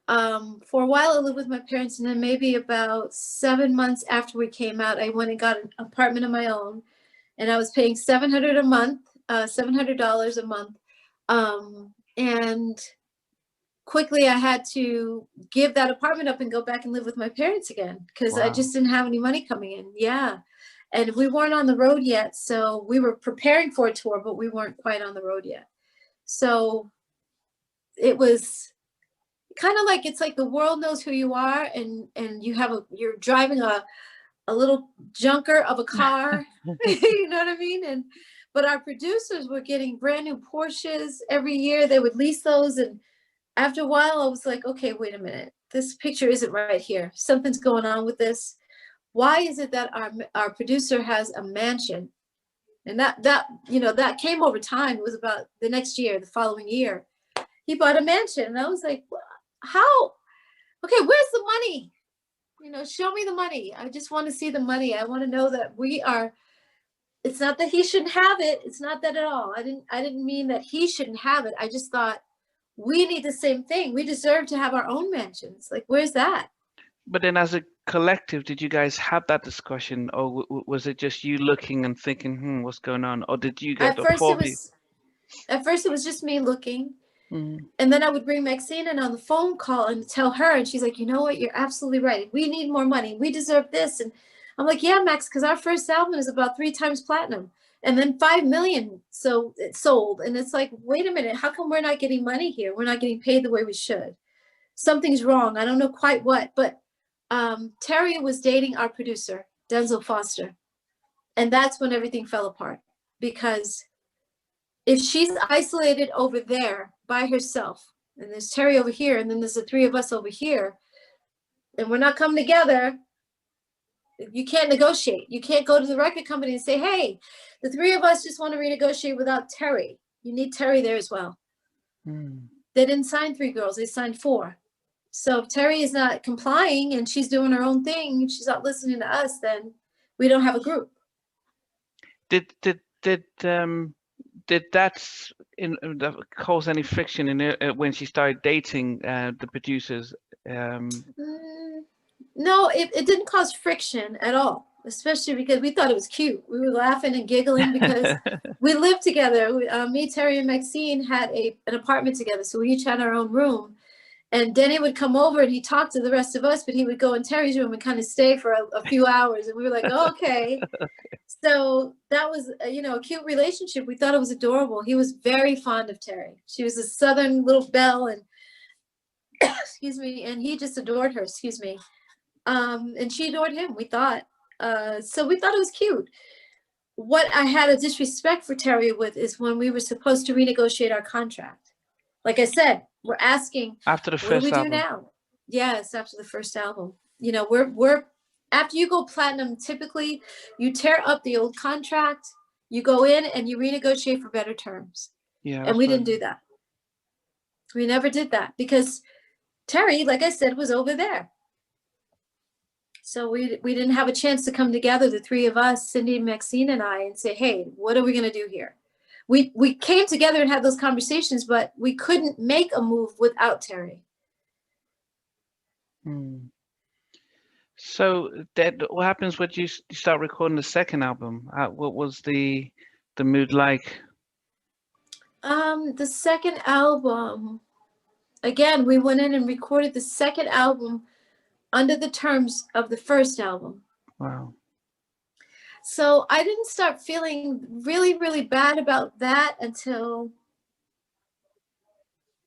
For a while, I lived with my parents, and then maybe about 7 months after we came out, I went and got an apartment of my own, and I was paying $700 a month. And quickly, I had to give that apartment up and go back and live with my parents again because I Wow. just didn't have any money coming in. Yeah. And we weren't on the road yet. So we were preparing for a tour, but we weren't quite on the road yet. So it was kind of like, it's like the world knows who you are, and you're driving a little junker of a car. You know what I mean? But our producers were getting brand new Porsches every year. They would lease those, and after a while, I was like, okay, wait a minute. This picture isn't right here. Something's going on with this. Why is it that our producer has a mansion And that came over time. It was about the next year, the following year, he bought a mansion. And I was like, how? Okay, where's the money? Show me the money. I just want to see the money. I want to know that it's not that he shouldn't have it. It's not that at all. I didn't mean that he shouldn't have it. I just thought we need the same thing. We deserve to have our own mansions. Like, where's that? But then as a collective, did you guys have that discussion, or was it just you looking and thinking, what's going on? Or did you get At the first four it of you? was at first it was just me looking. Mm. And then I would bring Maxine in on the phone call and tell her, and she's like, you know what? You're absolutely right. We need more money. We deserve this. And I'm like, yeah, Max, because our first album is about 3 times platinum and then 5 million. So it sold. And it's like, wait a minute, how come we're not getting money here? We're not getting paid the way we should. Something's wrong. I don't know quite what, but Terry was dating our producer, Denzel Foster. And that's when everything fell apart, because if she's isolated over there by herself, and there's Terry over here, and then there's the 3 of us over here, and we're not coming together, you can't negotiate. You can't go to the record company and say, hey, the 3 of us just want to renegotiate without Terry. You need Terry there as well. They didn't sign 3 girls, they signed 4. So if Terry is not complying and she's doing her own thing, she's not listening to us, then we don't have a group. Did that cause any friction in when she started dating the producers? No, it didn't cause friction at all, especially because we thought it was cute. We were laughing and giggling because we lived together. Me, Terry, and Maxine had an apartment together, so we each had our own room. And Denny would come over and he talked to the rest of us, but he would go in Terry's room and kind of stay for a few hours. And we were like, oh, okay. So that was, a cute relationship. We thought it was adorable. He was very fond of Terry. She was a Southern little belle, and excuse me, and he just adored her, excuse me. And she adored him, we thought. So we thought it was cute. What I had a disrespect for Terry with is when we were supposed to renegotiate our contract. Like I said, we're asking, after the first what do we album. do now? Yes, after the first album. We're after you go platinum, typically you tear up the old contract, you go in and you renegotiate for better terms. Yeah. And we didn't do that. We never did that because Terry, like I said, was over there. So we didn't have a chance to come together, the 3 of us, Cindy, Maxine, and I, and say, hey, what are we going to do here? We came together and had those conversations, but we couldn't make a move without Terry. So what happens when you start recording the second album? What was the mood like? The second album, again, we went in and recorded the second album under the terms of the first album. Wow. So I didn't start feeling really, really bad about that until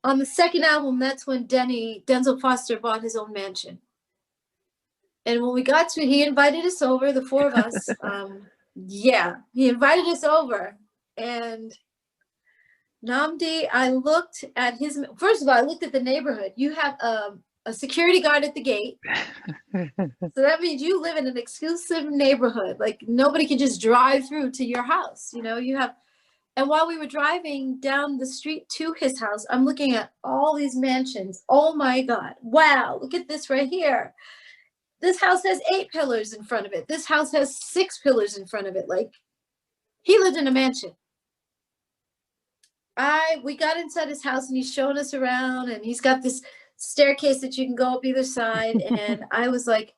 on the second album. That's when Denzel Foster bought his own mansion. And when we got to it, he invited us over, the 4 of us. He invited us over. And Nnamdi, I looked at first of all, I looked at the neighborhood. You have a security guard at the gate. So that means you live in an exclusive neighborhood. Like nobody can just drive through to your house. And while we were driving down the street to his house, I'm looking at all these mansions. Oh my God. Wow. Look at this right here. This house has 8 pillars in front of it. This house has 6 pillars in front of it. Like he lived in a mansion. We got inside his house and he's showing us around and he's got this staircase that you can go up either side. And I was like,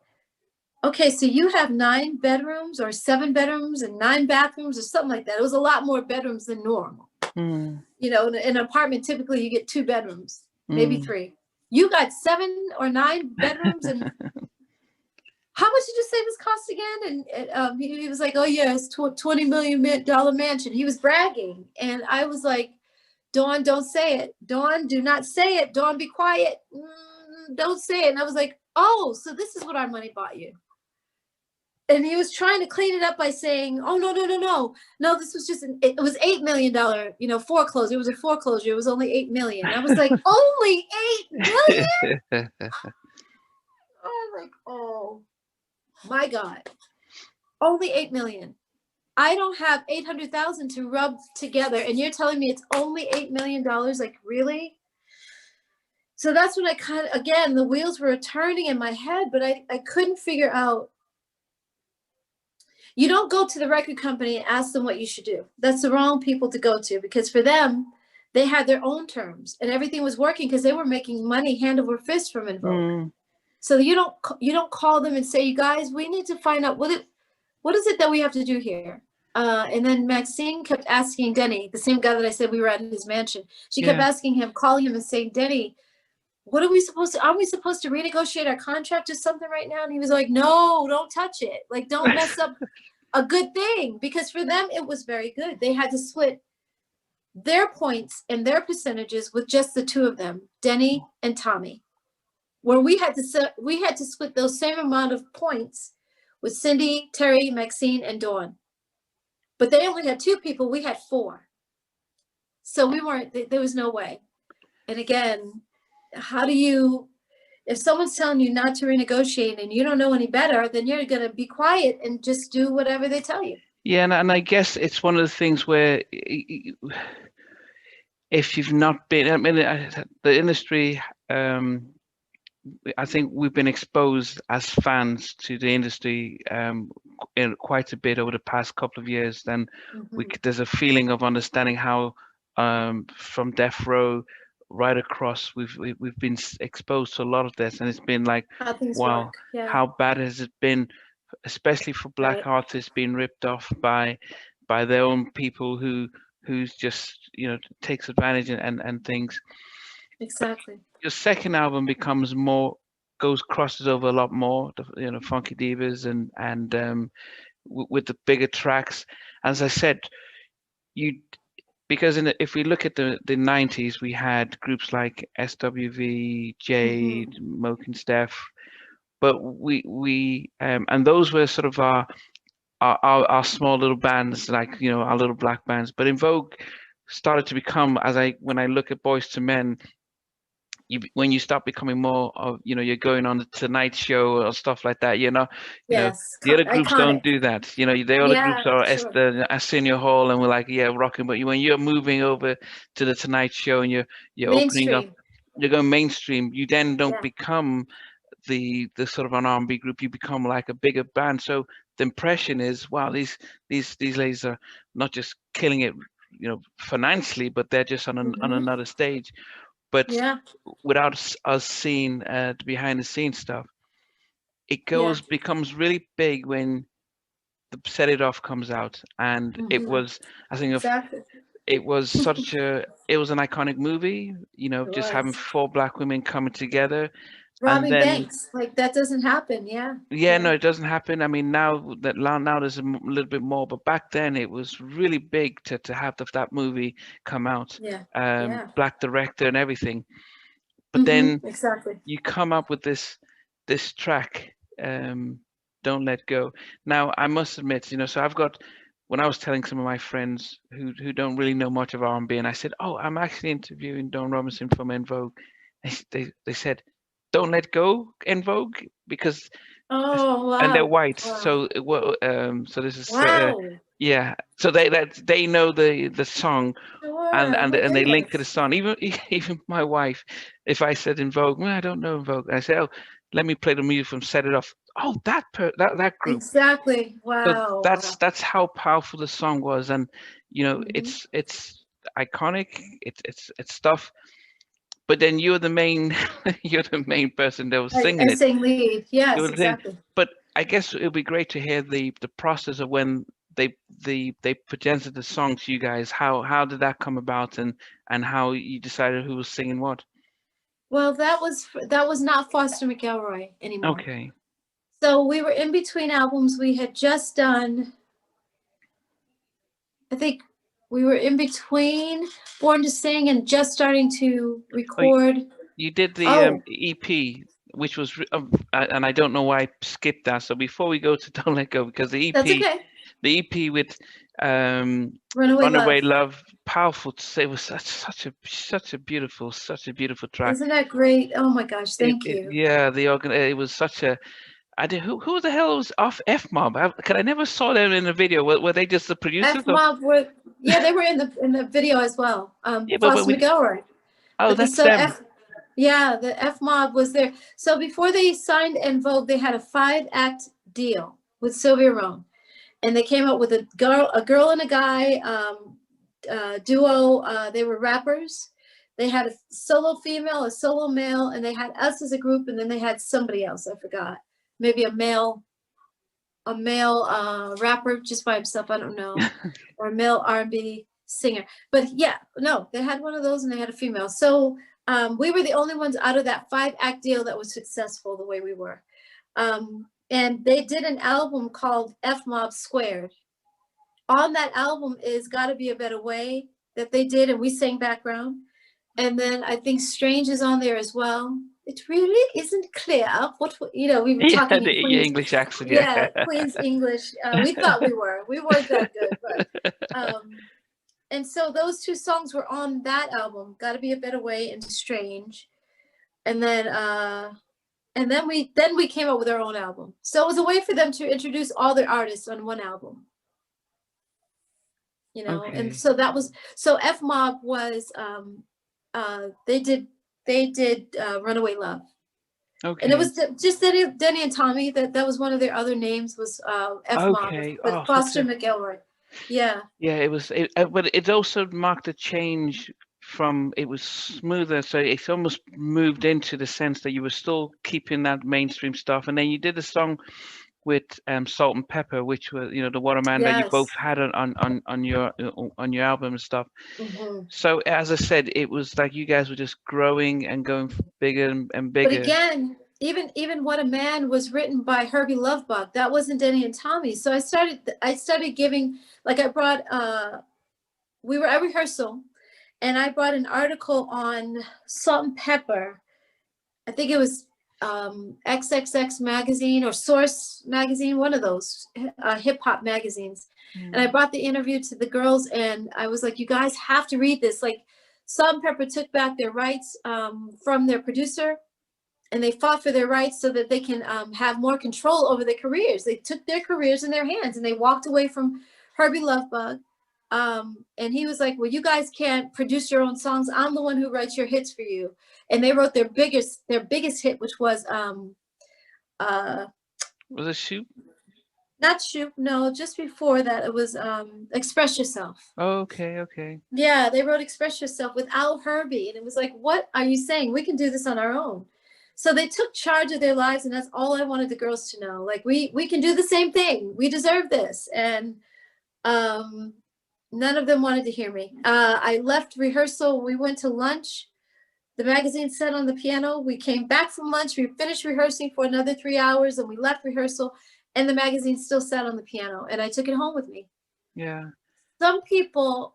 okay, so you have 9 bedrooms or 7 bedrooms and 9 bathrooms or something like that. It was a lot more bedrooms than normal. In an apartment, typically you get 2 bedrooms, maybe 3. You got 7 or 9 bedrooms. And how much did you say this cost again? And he was like, oh yeah, it's $20 million mansion. He was bragging. And I was like, Dawn, don't say it. Dawn, do not say it. Dawn, be quiet. Don't say it. And I was like, oh, so this is what our money bought you. And he was trying to clean it up by saying, oh, no, this was just, it was $8 million, foreclosure. It was a foreclosure. It was only $8 million. I was like, only $8 million? I was like, oh my God, only $8 million. I don't have 800,000 to rub together, and you're telling me it's only $8 million. Like, really? So that's when I kind of, again, the wheels were turning in my head, but I couldn't figure out. You don't go to the record company and ask them what you should do. That's the wrong people to go to, because for them, they had their own terms and everything was working because they were making money hand over fist from Vogue. So you don't call them and say, you guys, we need to find out what is it that we have to do here. And then Maxine kept asking Denny, the same guy that I said we were at his mansion. She kept asking him, calling him and saying, Denny, what are we supposed to, aren't we supposed to renegotiate our contract or something right now? And he was like, no, don't touch it. Like, don't mess up a good thing, because for them, it was very good. They had to split their points and their percentages with just the two of them, Denny and Tommy, where we had to split those same amount of points with Cindy, Terry, Maxine, and Dawn. But they only had 2 people. We had 4. So we weren't, there was no way. And again, how do you, if someone's telling you not to renegotiate and you don't know any better, then you're going to be quiet and just do whatever they tell you. Yeah, and I guess it's one of the things where if you've not been, I mean, the industry, I think we've been exposed as fans to the industry in quite a bit over the past couple of years. Then there's a feeling of understanding how from death row right across, we've been exposed to a lot of this, and it's been like, wow, how bad has it been, especially for Black artists being ripped off by their own people who's just, you know, takes advantage and things. Exactly. Your second album becomes crosses over a lot more, you know, Funky Divas and with the bigger tracks. As I said, because if we look at the 90s, we had groups like SWV, Jade, Moke and Steph, but we and those were sort of our small little bands, like, you know, our little black bands. But In Vogue started to become, when I look at Boys to Men, when you start becoming more of, you know, you're going on the Tonight Show or stuff like that, you know, the other groups don't do that. You know, the other groups are the Arsenio Hall, and we're like, yeah, rocking. But when you're moving over to the Tonight Show and you're opening up, you're going mainstream. You then don't become the sort of an R&B group. You become like a bigger band. So the impression is, wow, these ladies are not just killing it, you know, financially, but they're just on another stage. But without us seeing the behind the scenes stuff, it becomes really big when the Set It Off comes out, and it was, I think, it was it was an iconic movie, you know, just having 4 black women coming together. Robbing banks, like, that doesn't happen. No, it doesn't happen. I mean, now there's a little bit more, but back then it was really big to have that movie come out. Black director and everything. But then you come up with this track, Don't Let Go. Now I must admit, you know, so when I was telling some of my friends who don't really know much of R&B, and I said, oh, I'm actually interviewing Don Robinson from En Vogue, they said, Don't Let Go, En Vogue, because and they're white. So so this is so they know the song, and they link to the song. Even my wife, if I said En Vogue, well, I don't know En Vogue, I say, oh, let me play the music from Set It Off. Oh, that group. Exactly. Wow. So that's how powerful the song was, and you know, it's iconic. It's stuff. But then you're the main person that was singing it. I sing lead. Yes, exactly. But I guess it would be great to hear the process of when they presented the song to you guys. How did that come about, and how you decided who was singing what? Well, that was not Foster McElroy anymore. Okay. So we were in between albums. We had just done, I think we were in between Born to Sing and just starting to record. You did the EP, which was, and I don't know why I skipped that. So before we go to Don't Let Go, because the EP, that's okay. The EP with Runaway Love, powerful to say. It was such a beautiful track. Isn't that great? Oh my gosh, thank you. Yeah, it was such a, I did. Who the hell was off F Mob? I never saw them in the video. Were they just the producers? F Mob were, yeah, they were in the video as well. Yeah, but Foster we. McElroy. Oh, But the that's so them. F Yeah, the F Mob was there. So before they signed En Vogue, they had a 5-act deal with Sylvia Rhone, and they came up with a girl and a guy duo. They were rappers. They had a solo female, a solo male, and they had us as a group, and then they had somebody else. I forgot, maybe a male rapper just by himself. I don't know, or a male R&B singer. But yeah, no, they had one of those, and they had a female. So we were the only ones out of that 5-act deal that was successful the way we were. And they did an album called F Mob Squared. On that album is Gotta Be a Better Way that they did, and we sang background. And then I think Strange is on there as well. It really isn't clear what, we were Yeah, talking in the Queen's, English accent. yeah, Yeah. Queen's English. We thought we weren't that good, but and so those two songs were on that album, Gotta Be a Better Way and Strange. And then we came up with our own album. So it was a way for them to introduce all their artists on one album. Okay. And so that was, so F Mob was they did Runaway Love. Okay. And it was just Denny and Tommy. That was one of their other names was F Mob, Okay. but Oh, Foster McElroy. Yeah. Yeah, it was. But it also marked a change from it was smoother, so it's almost moved into the sense that you were still keeping that mainstream stuff, and then you did a song with Salt and Pepper, which was the Waterman that you both Yes. had on your album and stuff. Mm-hmm. So as I said, it was like you guys were just growing and going bigger and But bigger. again, even What a Man was written by Herbie Lovebug. That wasn't Denny and Tommy. So I started giving, like, I brought we were at rehearsal, and I brought an article on Salt and Pepper. I think it was XXX magazine or Source magazine, one of those hip hop magazines. And I brought the interview to the girls, and I was like, you guys have to read this. Like, Salt and Pepper took back their rights from their producer, and they fought for their rights so that they can have more control over their careers. They took their careers in their hands, and they walked away from Herbie Lovebug. And he was like, well, you guys can't produce your own songs. I'm the one who writes your hits for you. And they wrote their biggest hit, which was it Shoot? Not Shoot, no, just before that it was Express Yourself. Oh, okay. Yeah, they wrote Express Yourself without Herbie, and it was like, what are you saying? We can do this on our own. So they took charge of their lives, and that's all I wanted the girls to know. Like, we can do the same thing. We deserve this. And none of them wanted to hear me. I left rehearsal. We went to lunch. The magazine sat on the piano. We came back from lunch. We finished rehearsing for another 3 hours, and we left rehearsal, and the magazine still sat on the piano, and I took it home with me. Yeah. Some people,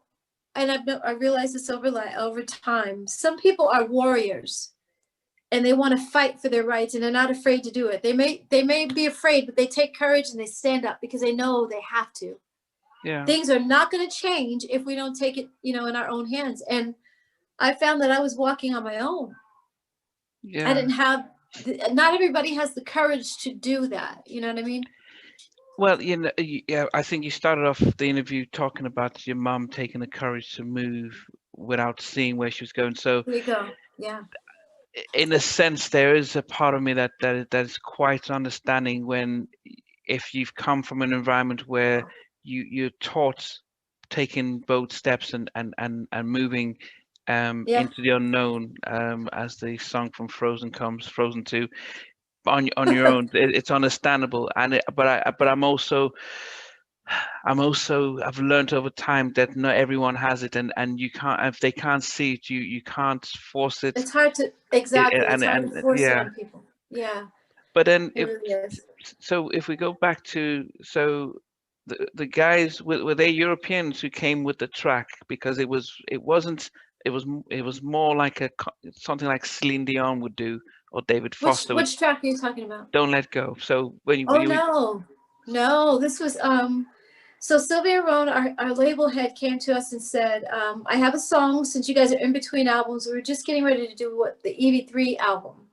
and I realized this over time, some people are warriors, and they want to fight for their rights, and they're not afraid to do it. They may be afraid, but they take courage and they stand up because they know they have to. Yeah. Things are not going to change if we don't take it, in our own hands. And I found that I was walking on my own. Yeah. I didn't have, not everybody has the courage to do that. You know what I mean? Well, yeah, I think you started off the interview talking about your mom taking the courage to move without seeing where she was going. So there you go. Yeah. In a sense, there is a part of me that is quite understanding when, if you've come from an environment where you're taught taking bold steps and moving into the unknown, as the song from Frozen comes, Frozen 2, on your own. It's understandable, but I've learned over time that not everyone has it, and you can't, if they can't see it, you can't force it. It's hard to it's hard to force it on people. Yeah. But then it really is. So if we go back to, so the guys, were they Europeans who came with the track? Because it was more like something like Celine Dion would do, or David Foster. Which track are you talking about? Don't Let Go. So no, this was so Sylvia Rhone, our label head, came to us and said, I have a song, since you guys are in between albums. We were just getting ready to do the EV3 album.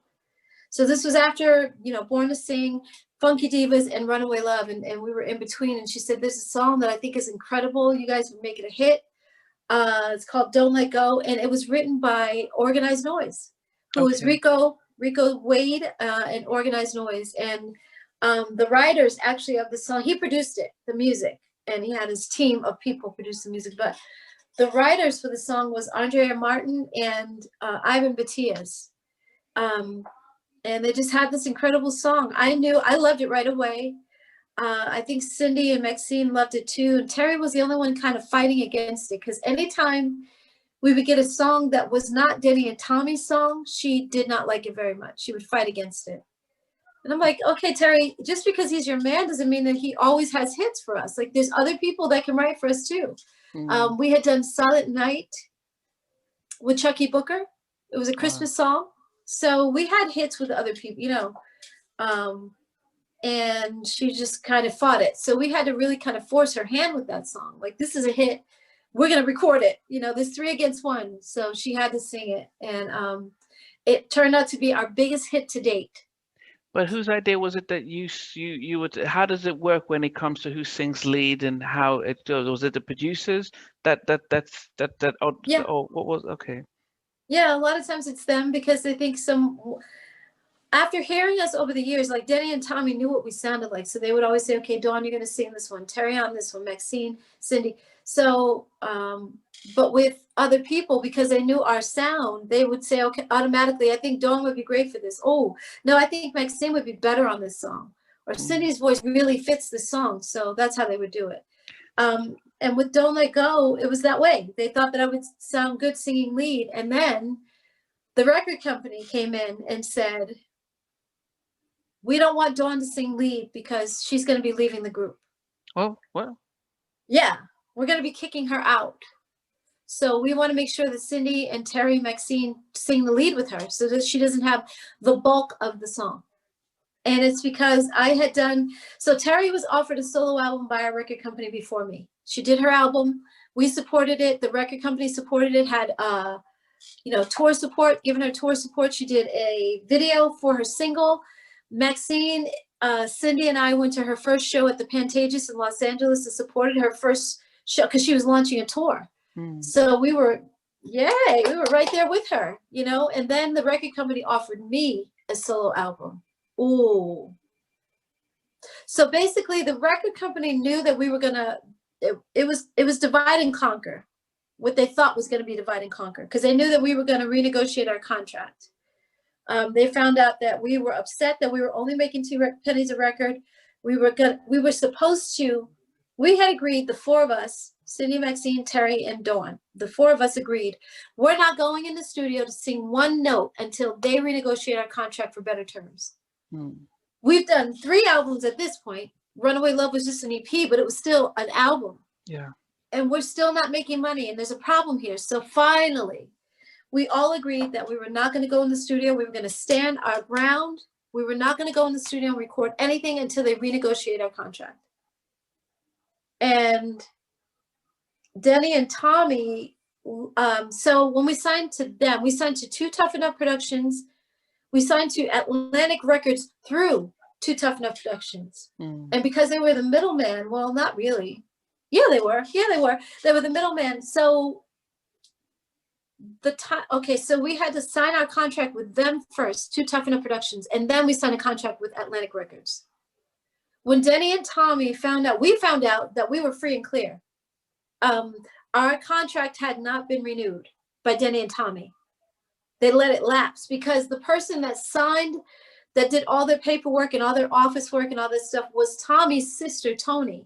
So this was after, Born to Sing. Funky Divas and Runaway Love, and we were in between. And she said, there's a song that I think is incredible. You guys would make it a hit. It's called Don't Let Go. And it was written by Organized Noise, who is Rico Wade and Organized Noise. And the writers actually of the song, he produced it, the music, and he had his team of people produce the music. But the writers for the song was Andrea Martin and Ivan Batias. And they just had this incredible song. I loved it right away. I think Cindy and Maxine loved it too. And Terry was the only one kind of fighting against it, because anytime we would get a song that was not Denny and Tommy's song, she did not like it very much. She would fight against it. And I'm like, okay, Terry, just because he's your man doesn't mean that he always has hits for us. Like, there's other people that can write for us too. We had done Silent Night with Chucky Booker. It was a Christmas song. So we had hits with other people, you know, and she just kind of fought it. So we had to really kind of force her hand with that song. Like, this is a hit. We're going to record it. You know, there's 3 against 1. So she had to sing it. And it turned out to be our biggest hit to date. But whose idea was it that you would, how does it work when it comes to who sings lead and how it goes? Was it the producers that Yeah. Oh, what was, okay. Yeah, a lot of times it's them, because they think after hearing us over the years, like Denny and Tommy knew what we sounded like. So they would always say, okay, Dawn, you're going to sing this one, Terry on this one, Maxine, Cindy. So, but with other people, because they knew our sound, they would say, okay, automatically, I think Dawn would be great for this. Oh, no, I think Maxine would be better on this song. Or Cindy's voice really fits the song. So that's how they would do it. And with Don't Let Go, it was that way. They thought that I would sound good singing lead. And then the record company came in and said, we don't want Dawn to sing lead because she's going to be leaving the group. Oh, well. Yeah, we're going to be kicking her out. So we want to make sure that Cindy and Terry and Maxine sing the lead with her so that she doesn't have the bulk of the song. And it's because I had done, so Terry was offered a solo album by our record company before me. She did her album. We supported it. The record company supported it, had, tour support, given her tour support. She did a video for her single. Maxine, Cindy and I went to her first show at the Pantages in Los Angeles and supported her first show because she was launching a tour. So we were right there with her, you know, and then the record company offered me a solo album. Ooh. So basically the record company knew that we were gonna, it was divide and conquer, what they thought was gonna be divide and conquer, because they knew that we were gonna renegotiate our contract. They found out that we were upset that we were only making 2 pennies a record. We had agreed, the 4 of us, Cindy, Maxine, Terry, and Dawn, the 4 of us agreed, we're not going in the studio to sing 1 note until they renegotiate our contract for better terms. We've done 3 albums at this point. Runaway Love was just an EP, but it was still an album. Yeah. And we're still not making money, and there's a problem here. So finally, we all agreed that we were not going to go in the studio. We were going to stand our ground. We were not going to go in the studio and record anything until they renegotiate our contract. And Denny and Tommy, so when we signed to them, we signed to 2 Tough Enough Productions. We signed to Atlantic Records through 2 Tough Enough Productions. And because they were the middleman, well, not really. Yeah, they were. They were the middleman. So so we had to sign our contract with them first, 2 Tough Enough Productions, and then we signed a contract with Atlantic Records. When Denny and Tommy found out that we were free and clear. Our contract had not been renewed by Denny and Tommy. They let it lapse because the person that signed, that did all their paperwork and all their office work and all this stuff was Tommy's sister, Tony.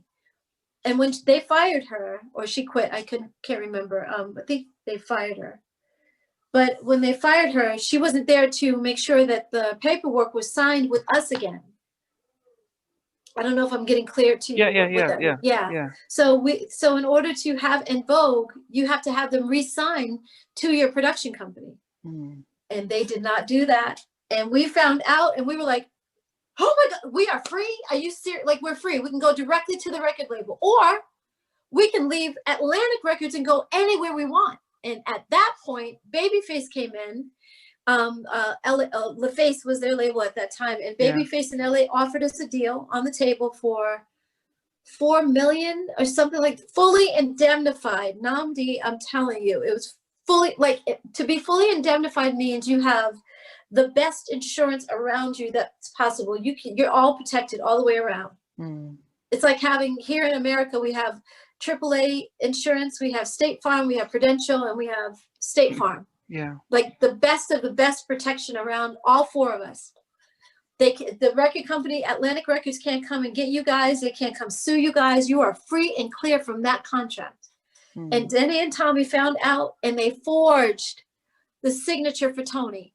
And when they fired her, or she quit, I can't remember. I think they fired her. But when they fired her, she wasn't there to make sure that the paperwork was signed with us again. I don't know if I'm getting clear to you. Yeah. So in order to have in Vogue, you have to have them re-sign to your production company. And they did not do that. And we found out and we were like, oh my God, we are free? Are you serious? Like, we're free. We can go directly to the record label, or we can leave Atlantic Records and go anywhere we want. And at that point, Babyface came in. LaFace was their label at that time, and Yeah. Babyface in LA offered us a deal on the table for 4 million or something, like fully indemnified. Nnamdi, I'm telling you, it was fully, like, to be fully indemnified means you have the best insurance around you that's possible. You're all protected all the way around. It's like having, here in America, we have AAA insurance, we have State Farm, we have Prudential, and we have State Farm. Yeah. Like the best of the best protection around all four of us. The record company, Atlantic Records, can't come and get you guys. They can't come sue you guys. You are free and clear from that contract. And Denny and Tommy found out, and they forged the signature for Tony.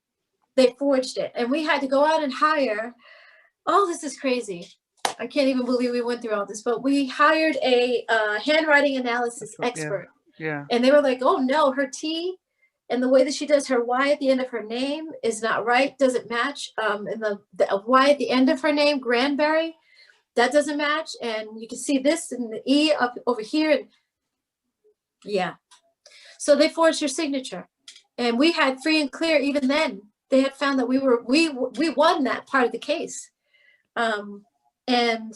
They forged it. And we had to go out and hire, oh, this is crazy. I can't even believe we went through all this, but we hired a handwriting analysis expert. Yeah. And they were like, oh no, her T and the way that she does her Y at the end of her name is not right, doesn't match. And the Y at the end of her name, Granberry, that doesn't match. And you can see this and the E up over here. And yeah. So they forged her signature. And we had free and clear even then. They had found that we won that part of the case. And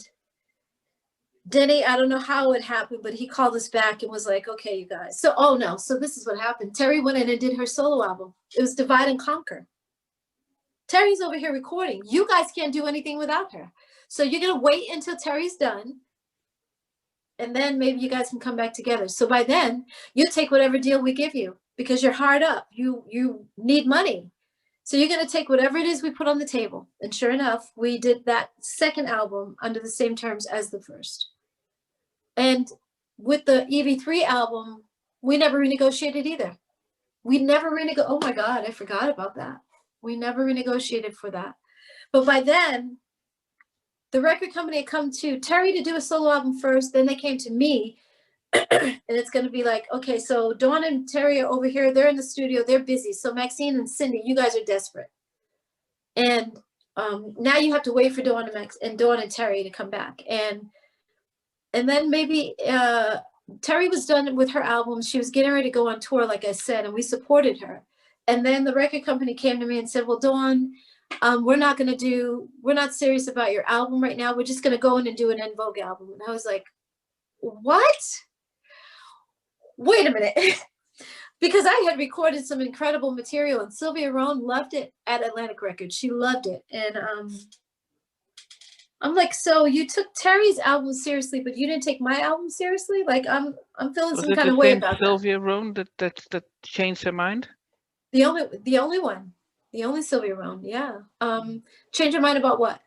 Denny, I don't know how it happened, but he called us back and was like, okay, you guys. So, oh no, so this is what happened. Terry went in and did her solo album. It was Divide and Conquer. Terry's over here recording. You guys can't do anything without her. So you're going to wait until Terry's done. And then maybe you guys can come back together. So by then, you take whatever deal we give you because you're hard up. You need money. So you're going to take whatever it is we put on the table. And sure enough, we did that second album under the same terms as the first. And with the EV3 album, we never renegotiated either. We never renegotiated. Oh my God, I forgot about that. We never renegotiated for that. But by then, the record company had come to Terry to do a solo album first. Then they came to me. And it's going to be like, okay, so Dawn and Terry are over here. They're in the studio. They're busy. So Maxine and Cindy, you guys are desperate. And now you have to wait for Dawn and Terry to come back. And then maybe Terry was done with her album. She was getting ready to go on tour, like I said, and we supported her. And then the record company came to me and said, well, Dawn, we're not serious about your album right now. We're just going to go in and do an En Vogue album. And I was like, what? Wait a minute. Because I had recorded some incredible material and Sylvia Rohn loved it at Atlantic Records. She loved it. And I'm like, so you took Terry's album seriously, but you didn't take my album seriously? Like I'm feeling some kind of way about that. Sylvia Rohn that changed her mind? The only one. The only Sylvia Rohn, yeah. Change her mind about what?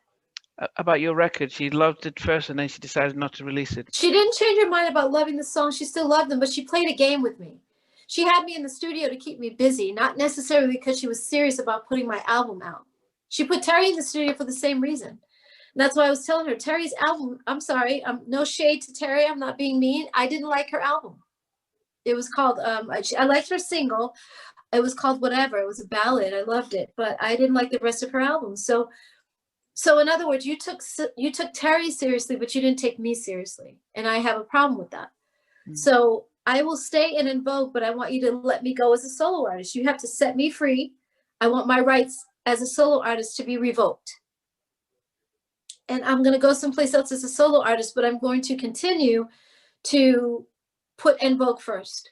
About your record. She loved it first and then she decided not to release it. She didn't change her mind about loving the song. She still loved them, but she played a game with me. She had me in the studio to keep me busy, not necessarily because she was serious about putting my album out. She put Terry in the studio for the same reason. And that's why I was telling her, Terry's album, I'm sorry, no shade to Terry, I'm not being mean. I didn't like her album. It was called, I liked her single. It was called Whatever. It was a ballad. I loved it, but I didn't like the rest of her album. So in other words, you took Terry seriously, but you didn't take me seriously. And I have a problem with that. So I will stay in En Vogue, but I want you to let me go as a solo artist. You have to set me free. I want my rights as a solo artist to be revoked. And I'm going to go someplace else as a solo artist, but I'm going to continue to put En Vogue first.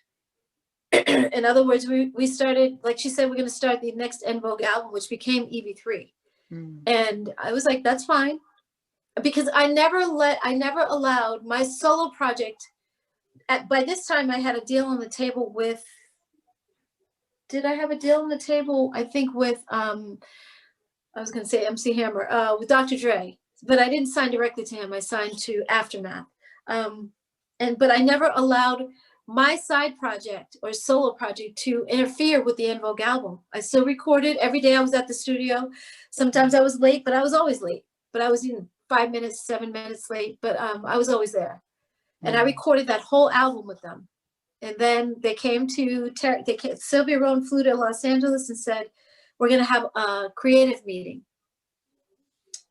In other words, we started, like she said, we're going to start the next En Vogue album, which became EV3. And I was like, that's fine. Because I never allowed my solo project. By this time, I had a deal on the table with, did I have a deal on the table? I think with, I was going to say MC Hammer, with Dr. Dre. But I didn't sign directly to him. I signed to Aftermath. But I never allowed my side project or solo project to interfere with the En Vogue album. I still recorded. Every day I was at the studio. Sometimes I was late, but I was always late. But I was in 5 minutes, 7 minutes late, but I was always there. And I recorded that whole album with them. And then they came to, Sylvia Rohn flew to Los Angeles and said, we're going to have a creative meeting.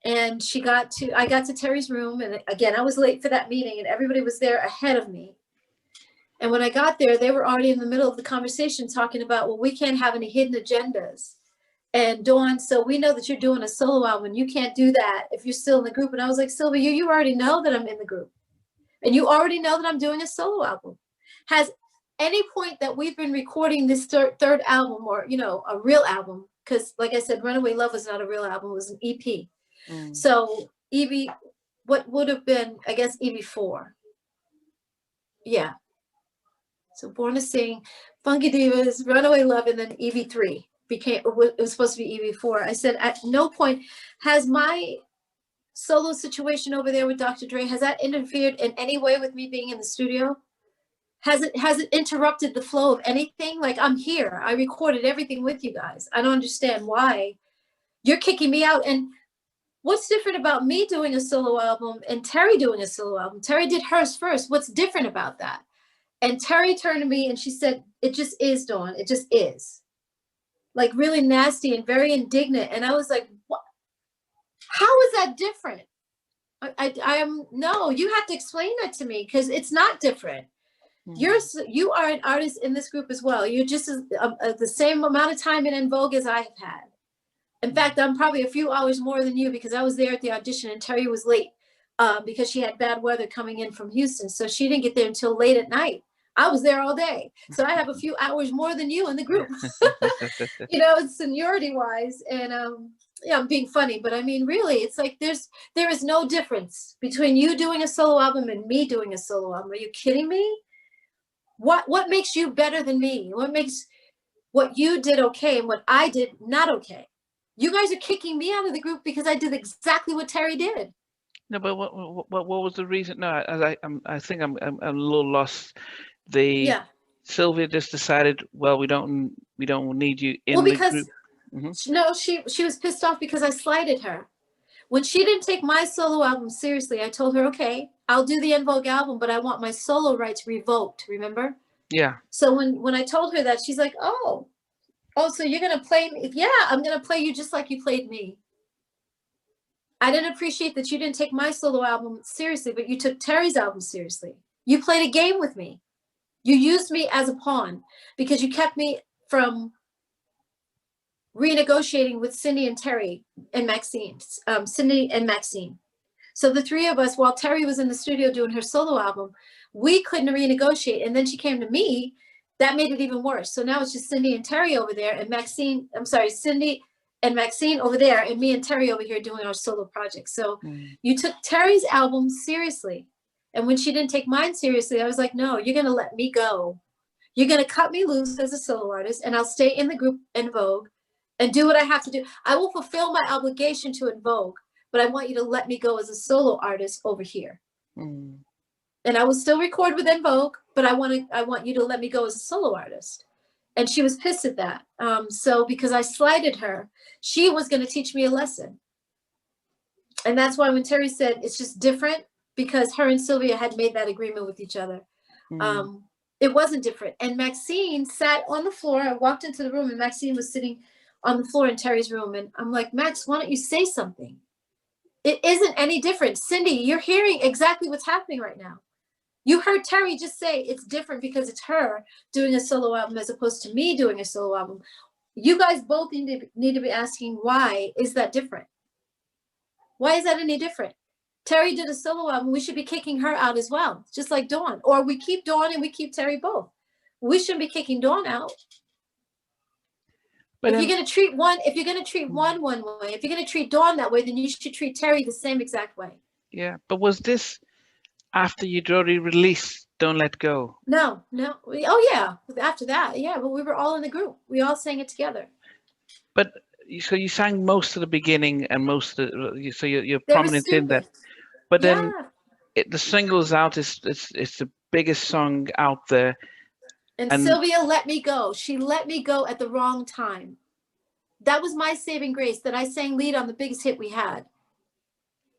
And I got to Terry's room. And again, I was late for that meeting and everybody was there ahead of me. And when I got there, they were already in the middle of the conversation talking about, well, we can't have any hidden agendas. And Dawn, so we know that you're doing a solo album. You can't do that if you're still in the group. And I was like, Sylvia, you already know that I'm in the group. And you already know that I'm doing a solo album. Has any point that we've been recording this third album, or, you know, a real album, because like I said, Runaway Love was not a real album, it was an EP. So EV, what would have been, I guess, EV4. Yeah. So Born to Sing, Funky Divas, Runaway Love, and then EV3 became, it was supposed to be EV4. I said, at no point has my solo situation over there with Dr. Dre, has that interfered in any way with me being in the studio? Has it interrupted the flow of anything? Like, I'm here, I recorded everything with you guys. I don't understand why you're kicking me out. And what's different about me doing a solo album and Terry doing a solo album? Terry did hers first. What's different about that? And Terry turned to me and she said, it just is, Dawn. It just is. Like, really nasty and very indignant. And I was like, what? How is that different? I am, no, you have to explain that to me, because it's not different. You are an artist in this group as well. You're just the same amount of time in Vogue as I have had. In fact, I'm probably a few hours more than you, because I was there at the audition and Terry was late because she had bad weather coming in from Houston. So she didn't get there until late at night. I was there all day. So I have a few hours more than you in the group, you know, seniority wise. And yeah, I'm being funny, but I mean, really, it's like there is no difference between you doing a solo album and me doing a solo album. Are you kidding me? What makes you better than me? What makes what you did okay and what I did not okay? You guys are kicking me out of the group because I did exactly what Terry did. No, but what was the reason? No, I think I'm a little lost. Sylvia just decided, well, we don't need you in the group. No, she was pissed off because I slighted her. When she didn't take my solo album seriously, I told her, okay, I'll do the En Vogue album, but I want my solo rights revoked, remember? Yeah. So when I told her that, she's like, oh, so you're going to play me? Yeah, I'm going to play you just like you played me. I didn't appreciate that you didn't take my solo album seriously, but you took Terry's album seriously. You played a game with me. You used me as a pawn because you kept me from renegotiating with Cindy and Terry and Maxine, Cindy and Maxine. So the three of us, while Terry was in the studio doing her solo album, we couldn't renegotiate. And then she came to me. That made it even worse. So now it's just Cindy and Terry over there and Maxine, I'm sorry, Cindy and Maxine over there and me and Terry over here doing our solo project. So you took Terry's album seriously. And when she didn't take mine seriously, I was like, no, you're going to let me go. You're going to cut me loose as a solo artist and I'll stay in the group En Vogue and do what I have to do. I will fulfill my obligation to En Vogue, but I want you to let me go as a solo artist over here. And I will still record with En Vogue, but I want you to let me go as a solo artist. And she was pissed at that. So because I slighted her, she was going to teach me a lesson. And that's why when Terry said it's just different, because her and Sylvia had made that agreement with each other. It wasn't different. And Maxine sat on the floor. I walked into the room and Maxine was sitting on the floor in Terry's room. And I'm like, Max, why don't you say something? It isn't any different. Cindy, you're hearing exactly what's happening right now. You heard Terry just say it's different because it's her doing a solo album as opposed to me doing a solo album. You guys both need to be asking, why is that different? Why is that any different? Terry did a solo album. We should be kicking her out as well, just like Dawn. Or we keep Dawn and we keep Terry both. We shouldn't be kicking Dawn out. But if you're going to treat one, if you're going to treat one way, if you're going to treat Dawn that way, then you should treat Terry the same exact way. Yeah, but was this after you'd already released Don't Let Go? No. Oh yeah, after that, yeah. But we were all in the group. We all sang it together. But so you sang most of the beginning and most of the, so you're prominent in that. But then the single's out. It's the biggest song out there. And Sylvia let me go. She let me go at the wrong time. That was my saving grace, that I sang lead on the biggest hit we had.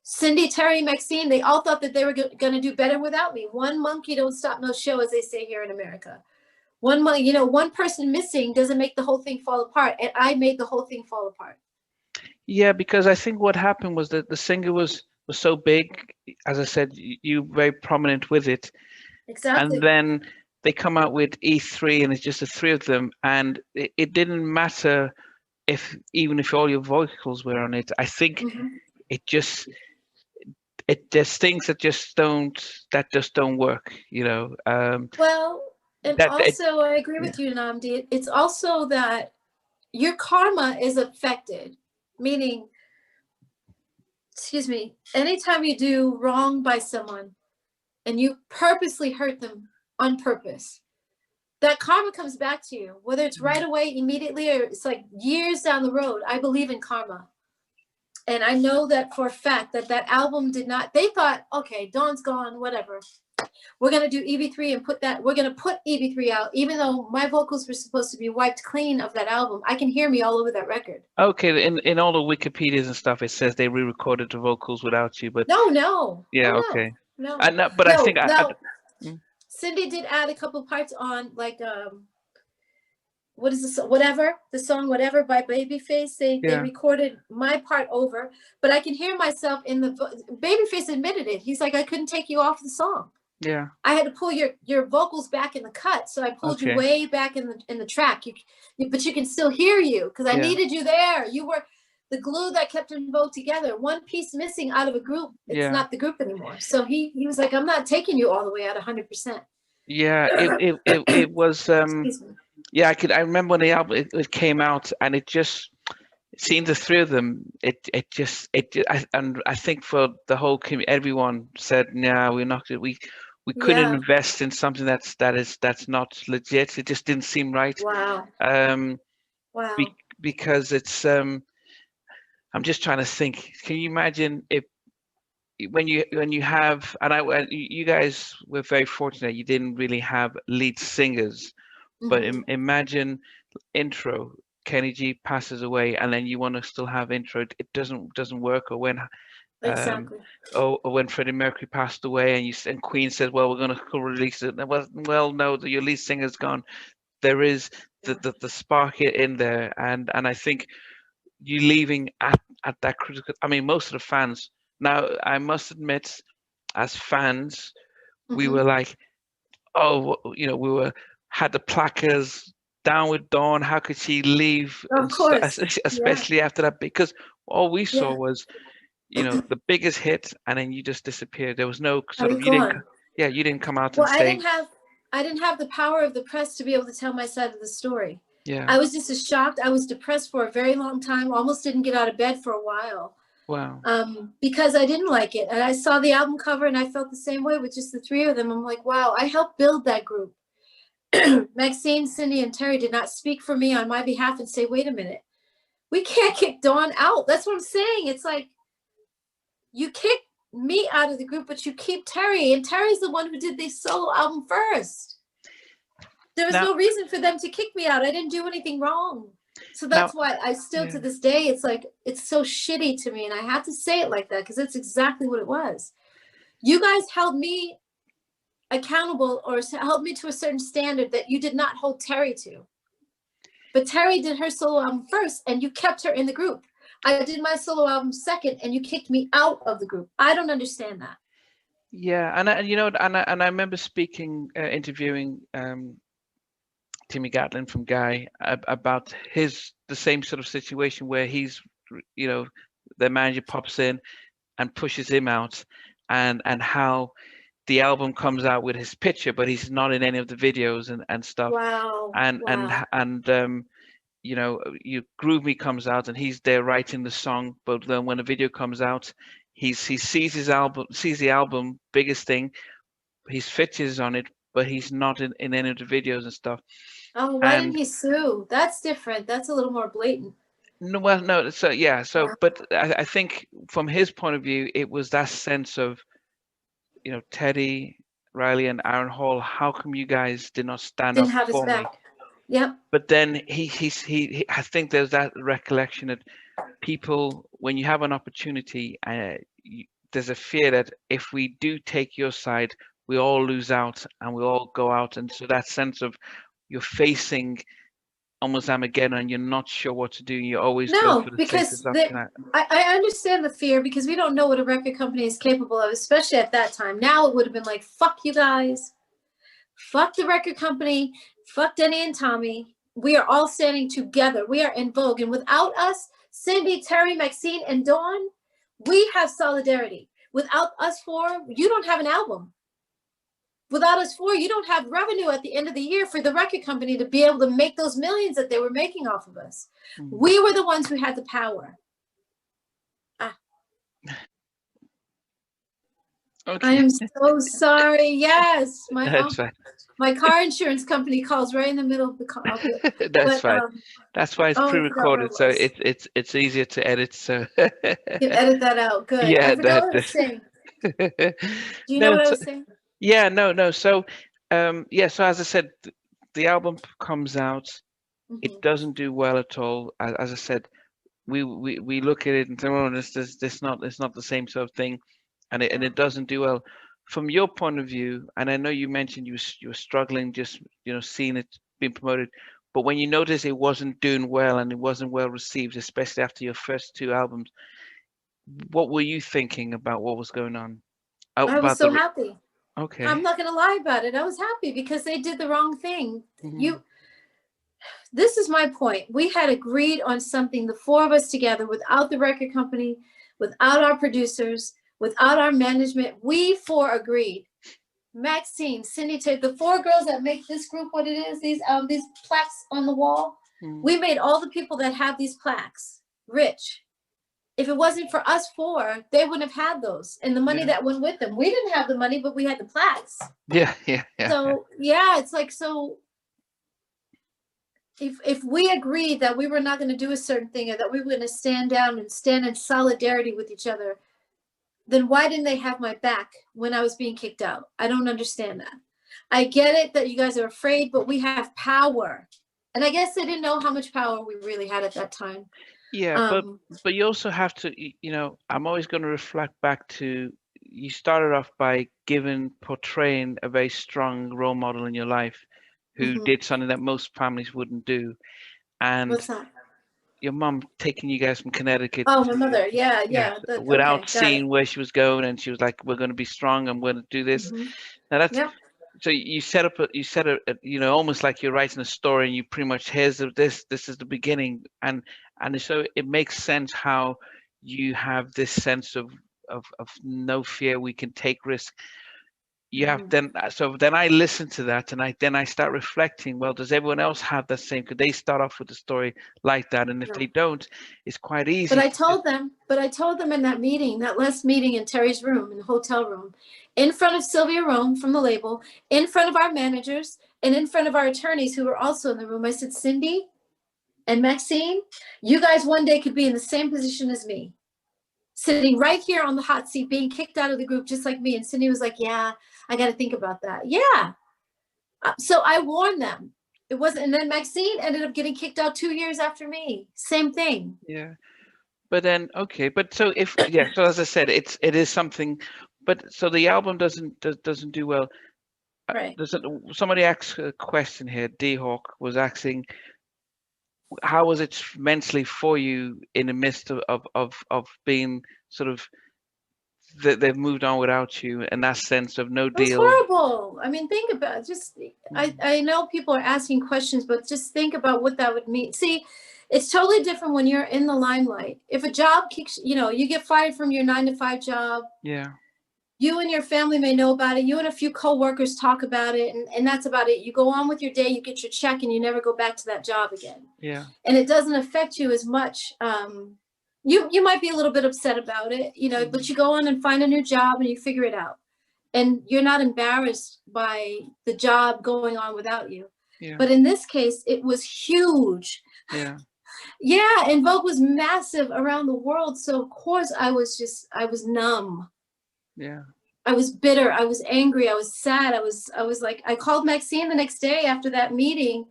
Cindy, Terry, Maxine, they all thought that they were going to do better without me. One monkey don't stop no show, as they say here in America. One person missing doesn't make the whole thing fall apart. And I made the whole thing fall apart. Yeah, because I think what happened was that the singer was so big. As I said, you were very prominent with it. Exactly. And then they come out with E3 and it's just the three of them. And it didn't matter if even if all your vocals were on it, I think it just there's things that just don't work, you know. Well, and That it, also I agree yeah, with you, Nnamdi. It's also that your karma is affected, meaning, excuse me, anytime you do wrong by someone and you purposely hurt them on purpose, that karma comes back to you, whether it's right away, immediately, or it's like years down the road. I believe in karma. And I know that for a fact that that album did not, they thought, okay, Dawn's gone, whatever. We're going to do EV3 and we're going to put EV3 out, even though my vocals were supposed to be wiped clean of that album. I can hear me all over that record. okay. In all the Wikipedias and stuff, it says they re-recorded the vocals without you, but No. yeah, Oh, okay. no. I know, but I think mm, Cindy did add a couple parts on, like, what is this? Whatever, the song Whatever by Babyface. They recorded my part over, but I can hear myself in the Babyface admitted it. He's like, I couldn't take you off the song. yeah. I had to pull your vocals back in the cut, so I pulled you way back in the track. But you can still hear you because I needed you there. You were the glue that kept them both together. One piece missing out of a group, it's not the group anymore. So he was like, I'm not taking you all the way out 100%. Yeah, it was yeah, I remember when the album it came out, and it just seeing the three of them, and I think for the whole community, everyone said, no, we're not, we couldn't invest in something that's not legit. It just didn't seem right. Wow. Because it's I'm just trying to think. Can you imagine if when you have, and you guys were very fortunate, you didn't really have lead singers, but imagine intro, Kenny G passes away, and then you want to still have intro. It doesn't work. Or when or when Freddie Mercury passed away, and Queen said, well, we're going to release it. Well, no, your lead singer's gone. There is the spark in there, and I think you leaving at that critical. I mean, most of the fans. Now, I must admit, as fans, we were like, oh, you know, we had the placards down with Dawn. How could she leave? Of course. Especially after that, because all we saw was, you know, the biggest hit, and then you just disappeared. There was no sort of, you didn't come out and say. I didn't have the power of the press to be able to tell my side of the story. Yeah. I was just as shocked. I was depressed for a very long time. Almost didn't get out of bed for a while. Wow. Because I didn't like it. And I saw the album cover and I felt the same way with just the three of them. I'm like, wow, I helped build that group. Maxine, Cindy, and Terry did not speak for me on my behalf and say, wait a minute, we can't kick Dawn out. That's what I'm saying. It's like, you kick me out of the group, but you keep Terry. And Terry's the one who did the solo album first. There was no reason for them to kick me out. I didn't do anything wrong. So that's why I still, to this day, it's like, it's so shitty to me. And I have to say it like that because it's exactly what it was. You guys held me accountable or held me to a certain standard that you did not hold Terry to. But Terry did her solo album first and you kept her in the group. I did my solo album second and you kicked me out of the group. I don't understand that. Yeah. And I remember interviewing Timmy Gatlin from Guy about the same sort of situation where he's, you know, the manager pops in and pushes him out, and how the album comes out with his picture, but he's not in any of the videos and stuff. Wow. And you know, Groove Me comes out and he's there writing the song, but then when the video comes out, he sees the album, biggest thing, his pictures on it, but he's not in any of the videos and stuff. Oh, why didn't he sue? That's different. That's a little more blatant. No, well, no. So yeah. So, but I think from his point of view, it was that sense of, you know, Teddy, Riley, and Aaron Hall. How come you guys did not stand up for me? Yep. But then he I think there's that recollection that people, when you have an opportunity, there's a fear that if we do take your side, we all lose out and we all go out. And so that sense of you're facing almost Armageddon and you're not sure what to do. You always go for the safest option. I understand the fear because we don't know what a record company is capable of, especially at that time. Now it would have been like, fuck you guys. Fuck the record company. Fuck Denny and Tommy. we are all standing together. We are in Vogue. And without us, Cindy, Terry, Maxine, and Dawn, we have solidarity. Without us four, you don't have an album. Without us four, you don't have revenue at the end of the year for the record company to be able to make those millions that they were making off of us. We were the ones who had the power. Okay. I am so sorry. Yes, That's fine. my car insurance company calls right in the middle of the call. That's fine. That's why it's pre-recorded, so it's easier to edit. So you can edit that out. Good. yeah, I forgot what I was saying. Do you know what I was saying? Yeah, no. So, yeah. So as I said, the album comes out. It doesn't do well at all. As I said, we look at it and say, "Oh, this not the same sort of thing," and it doesn't do well. From your point of view, and I know you mentioned you were struggling, just seeing it being promoted, but when you noticed it wasn't doing well and it wasn't well received, especially after your first two albums, what were you thinking about what was going on? I was so happy. Okay. I'm not going to lie about it. I was happy because they did the wrong thing. This is my point. We had agreed on something, the four of us together, without the record company, without our producers, without our management. We four agreed. Maxine, Cindy, the four girls that make this group what it is, these plaques on the wall. We made all the people that have these plaques rich. If it wasn't for us four, they wouldn't have had those and the money that went with them. We didn't have the money, but we had the plaques. Yeah. So yeah, it's like, so if we agreed that we were not going to do a certain thing or that we were going to stand down and stand in solidarity with each other, then why didn't they have my back when I was being kicked out? I don't understand that. I get it that you guys are afraid, but we have power. And I guess they didn't know how much power we really had at that time. Yeah, but you also have to, I'm always going to reflect back to, you started off by portraying a very strong role model in your life who did something that most families wouldn't do. And what's that? Your mom taking you guys from Connecticut. Oh, my mother. Yeah. Without seeing where she was going, and she was like, "We're going to be strong. I'm going to do this." Now that's so you set up almost like you're writing a story, and you pretty much here's this is the beginning, and so it makes sense how you have this sense of no fear. We can take risks. You have then I listen to that and I start reflecting, well, does everyone else have that same, could they start off with a story like that? And if they don't, it's quite easy. But I told them in that meeting, that last meeting in Terry's room, in the hotel room, in front of Sylvia Rome from the label, in front of our managers, and in front of our attorneys who were also in the room, I said, Cindy and Maxine, you guys one day could be in the same position as me, sitting right here on the hot seat, being kicked out of the group just like me. And Cindy was like, yeah, I got to think about that. Yeah. So I warned them. It wasn't, and then Maxine ended up getting kicked out 2 years after me. Same thing. Yeah. But then, okay. But so so as I said, it is something, but so the album doesn't do well. Right. Somebody asked a question here. D-Hawk was asking, how was it mentally for you in the midst of being sort of, they've moved on without you, and that sense of no deal? It's horrible. I mean, think about it. Just, I know people are asking questions, but just think about what that would mean. See, it's totally different when you're in the limelight. If a job kicks, you get fired from your 9-to-5 job. Yeah. You and your family may know about it. You and a few coworkers talk about it, and that's about it. You go on with your day, you get your check, and you never go back to that job again. Yeah. And it doesn't affect you as much. You might be a little bit upset about it, but you go on and find a new job and you figure it out. And you're not embarrassed by the job going on without you. Yeah. But in this case, it was huge. Yeah. Yeah, and Vogue was massive around the world. So of course I was numb. Yeah. I was bitter. I was angry. I was sad. I was like, I called Maxine the next day after that meeting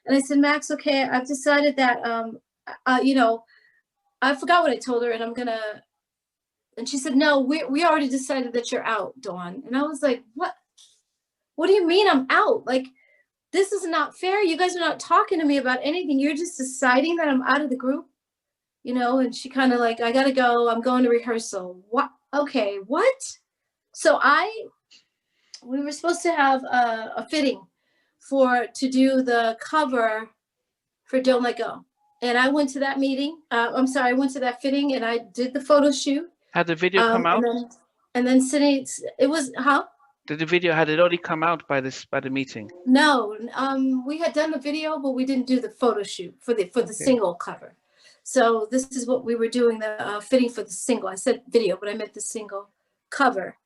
and I said, Max, okay, I've decided that, I forgot what I told her, and she said, no, we already decided that you're out, Dawn. And I was like, what do you mean I'm out? Like, this is not fair. You guys are not talking to me about anything. You're just deciding that I'm out of the group, and she kind of like, I gotta go. I'm going to rehearsal. What? Okay, what? So we were supposed to have a fitting to do the cover for Don't Let Go. And I went to that meeting. I went to that fitting and I did the photo shoot. Had the video come out? And then Cindy, it was, Did the video, had it already come out by the meeting? No, we had done the video, but we didn't do the photo shoot for the single cover. So this is what we were doing, the fitting for the single. I said video, but I meant the single cover.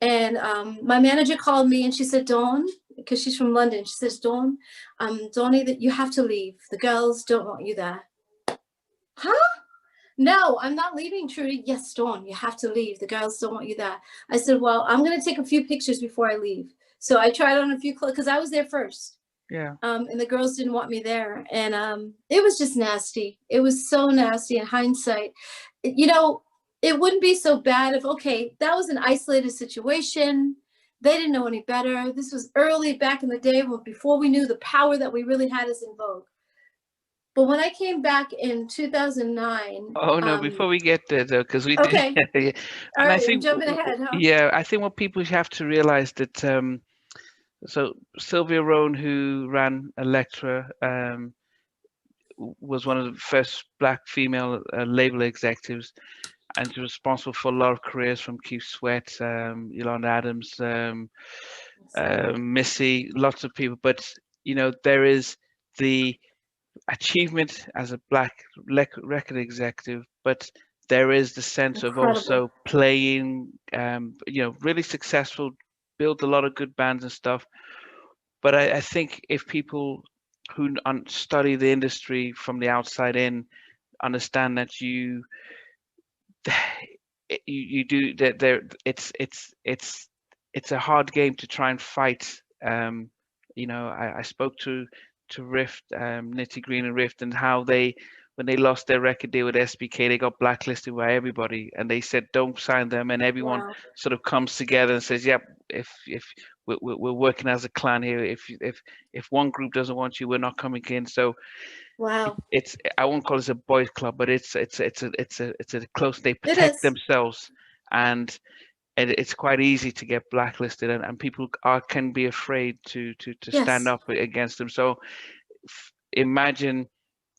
And my manager called me and she said, Dawn, because she's from London, she says, Dawn, Dawnie, that you have to leave. The girls don't want you there. Huh? No, I'm not leaving, Trudy. Yes, Dawn, you have to leave. The girls don't want you there. I said, well, I'm going to take a few pictures before I leave. So I tried on a few clothes because I was there first. Yeah. And the girls didn't want me there. And it was just nasty. It was so nasty in hindsight. You know, it wouldn't be so bad if, okay, that was an isolated situation. They didn't know any better. This was early back in the day before we knew the power that we really had as in Vogue. But when I came back in 2009. Oh no! Before we get there, though, because we okay. did. All right, I'm jumping ahead, huh? Yeah, I think what people have to realize that. So Sylvia Rohn, who ran Elektra, was one of the first Black female label executives, and was responsible for a lot of careers from Keith Sweat, Yolanda Adams, Missy, lots of people. But you know, there is the achievement as a Black record executive, but there is the sense of also playing, you know, really successful, built a lot of good bands and stuff. But I think if people who study the industry from the outside in understand that you do that, there it's a hard game to try and fight. You know, I spoke to Rift, Nitty Green and Rift, and how when they lost their record deal with SBK, they got blacklisted by everybody, and they said don't sign them, and everyone sort of comes together and says, yep, if we're working as a clan here. If one group doesn't want you, we're not coming in. So it's I won't call it a boys club, but it's a close. They protect themselves, and it's quite easy to get blacklisted, and people can be afraid to stand up against them. So imagine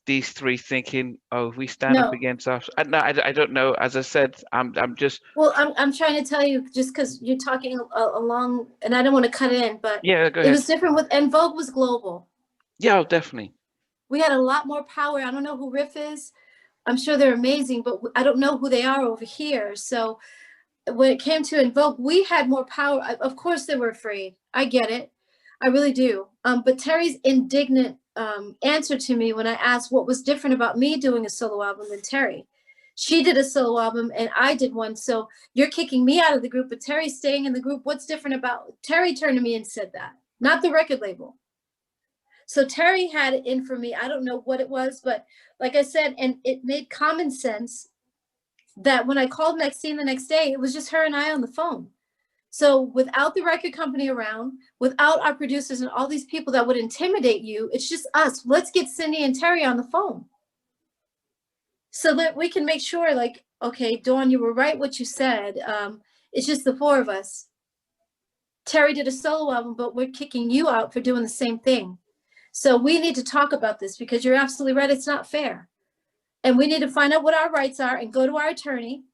these three thinking, oh, if we stand up against us, I don't know. As I said, I'm just. Well, I'm trying to tell you, just because you're talking along, and I don't want to cut in, but yeah, go ahead. It was different and Vogue was global. Yeah, definitely. We had a lot more power. I don't know who Riff is. I'm sure they're amazing, but I don't know who they are over here. So when it came to En Vogue, we had more power. Of course they were afraid. I get it. I really do. But Terry's indignant answer to me when I asked what was different about me doing a solo album than Terry. She did a solo album and I did one. So you're kicking me out of the group, but Terry's staying in the group. What's different about Terry? Turned to me and said that, not the record label. So Terry had it in for me. I don't know what it was, but like I said, and it made common sense that when I called Maxine the next day, it was just her and I on the phone. So without the record company around, without our producers and all these people that would intimidate you, it's just us. Let's get Cindy and Terry on the phone so that we can make sure, like, okay, Dawn, you were right what you said. It's just the four of us. Terry did a solo album, but we're kicking you out for doing the same thing. So we need to talk about this because you're absolutely right. It's not fair. And we need to find out what our rights are and go to our attorney.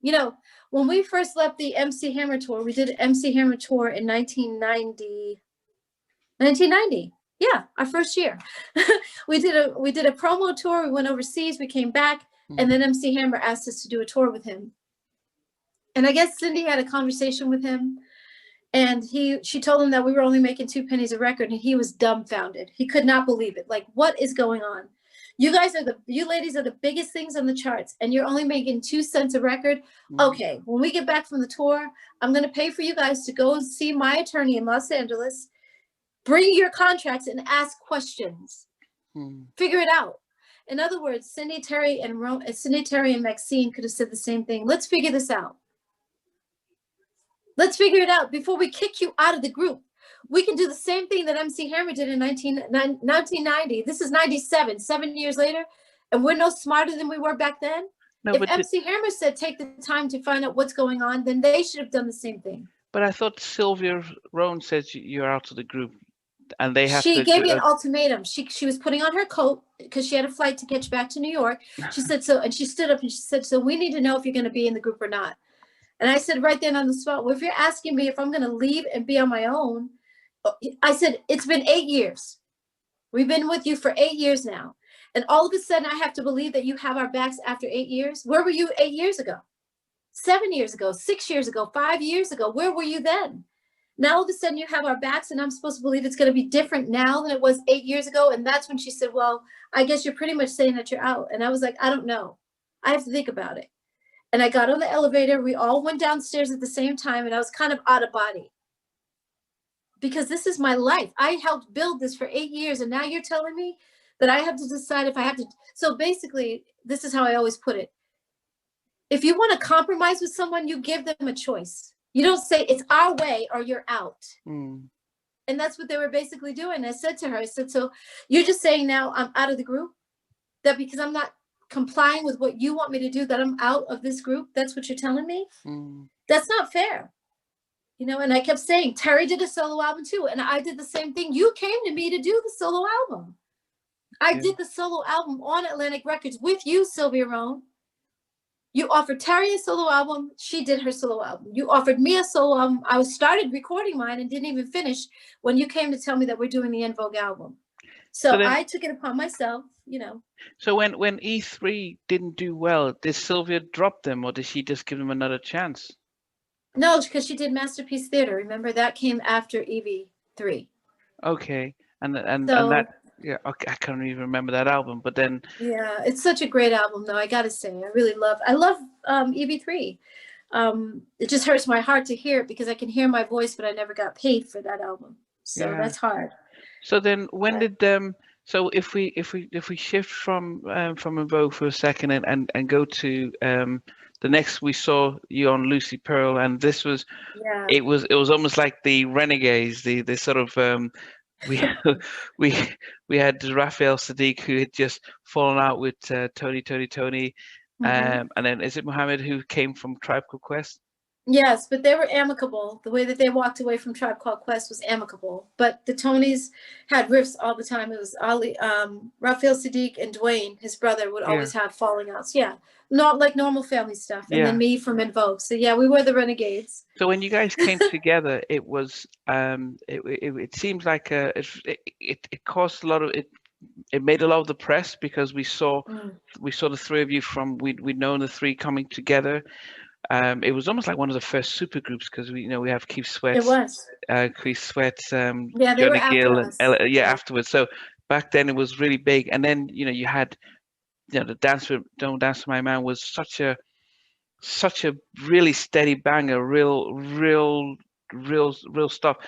You know, when we first left the MC Hammer tour, we did an MC Hammer tour in 1990. Yeah, our first year. we did a promo tour. We went overseas. We came back, and then MC Hammer asked us to do a tour with him. And I guess Cindy had a conversation with him, and she told him that we were only making 2 pennies a record, and he was dumbfounded. He could not believe it. Like, what is going on? You ladies are the biggest things on the charts, and you're only making 2 cents a record. Okay, when we get back from the tour, I'm going to pay for you guys to go see my attorney in Los Angeles, bring your contracts and ask questions. Figure it out. In other words, Cindy, Terry, and Maxine could have said the same thing. Let's figure this out. Let's figure it out before we kick you out of the group. We can do the same thing that MC Hammer did in 1990. This is 97, 7 years later, and we're no smarter than we were back then. No, if MC Hammer said take the time to find out what's going on, then they should have done the same thing. But I thought Sylvia Rohn said you're out of the group. and they have She to gave do me an ultimatum. She was putting on her coat because she had a flight to catch back to New York. She said, so, and she stood up and she said, so we need to know if you're going to be in the group or not. And I said right then on the spot, well, if you're asking me if I'm going to leave and be on my own, I said, it's been 8 years. We've been with you for 8 years now. And all of a sudden I have to believe that you have our backs after 8 years. Where were you 8 years ago? 7 years ago, 6 years ago, 5 years ago? Where were you then? Now all of a sudden you have our backs and I'm supposed to believe it's going to be different now than it was 8 years ago. And that's when she said, well, I guess you're pretty much saying that you're out. And I was like, I don't know. I have to think about it. And I got on the elevator. We all went downstairs at the same time. And I was kind of out of body because this is my life. I helped build this for 8 years. And now you're telling me that I have to decide if I have to. So basically, this is how I always put it. If you want to compromise with someone, you give them a choice. You don't say it's our way or you're out. And that's what they were basically doing. I said to her, I said, so you're just saying now I'm out of the group? That because I'm not complying with what you want me to do, that I'm out of this group? That's what you're telling me? That's not fair. You know, and I kept saying, Terry did a solo album too. And I did the same thing. You came to me to do the solo album. I did the solo album on Atlantic Records with you, Sylvia Rohn. You offered Terry a solo album. She did her solo album. You offered me a solo album. I started recording mine and didn't even finish when you came to tell me that we're doing the En Vogue album. So then, I took it upon myself, you know. So when E3 didn't do well, did Sylvia drop them or did she just give them another chance? No, because she did Masterpiece Theater. Remember, that came after EV3. Okay. And that, yeah, okay, I can't even remember that album, but then. Yeah, it's such a great album, though. I got to say, I love EV3. It just hurts my heart to hear it because I can hear my voice, but I never got paid for that album. So that's hard. So then when did so if we shift from En Vogue for a second and go to the next, we saw you on Lucy Pearl, and this was it was almost like the Renegades, the sort of we had Raphael Sadiq, who had just fallen out with Tony, and then is it Mohammed who came from Tribe Called Quest? Yes, but they were amicable. The way that they walked away from Tribe Called Quest was amicable. But the Tonys had riffs all the time. It was Ali, Raphael Sadiq and Dwayne, his brother, would always have falling outs. Yeah, not like normal family stuff. And then me from En Vogue. So yeah, we were the Renegades. So when you guys came together, it was it seems like it caused a lot of it. It made a lot of the press because we saw the three of you from we'd known the three coming together. It was almost like one of the first super groups because we have Keith Sweat. It was. Keith Sweat, Johnny Gill, and afterwards. So back then it was really big, and then you had the Don't Dance with My Man was such a really steady banger, real stuff.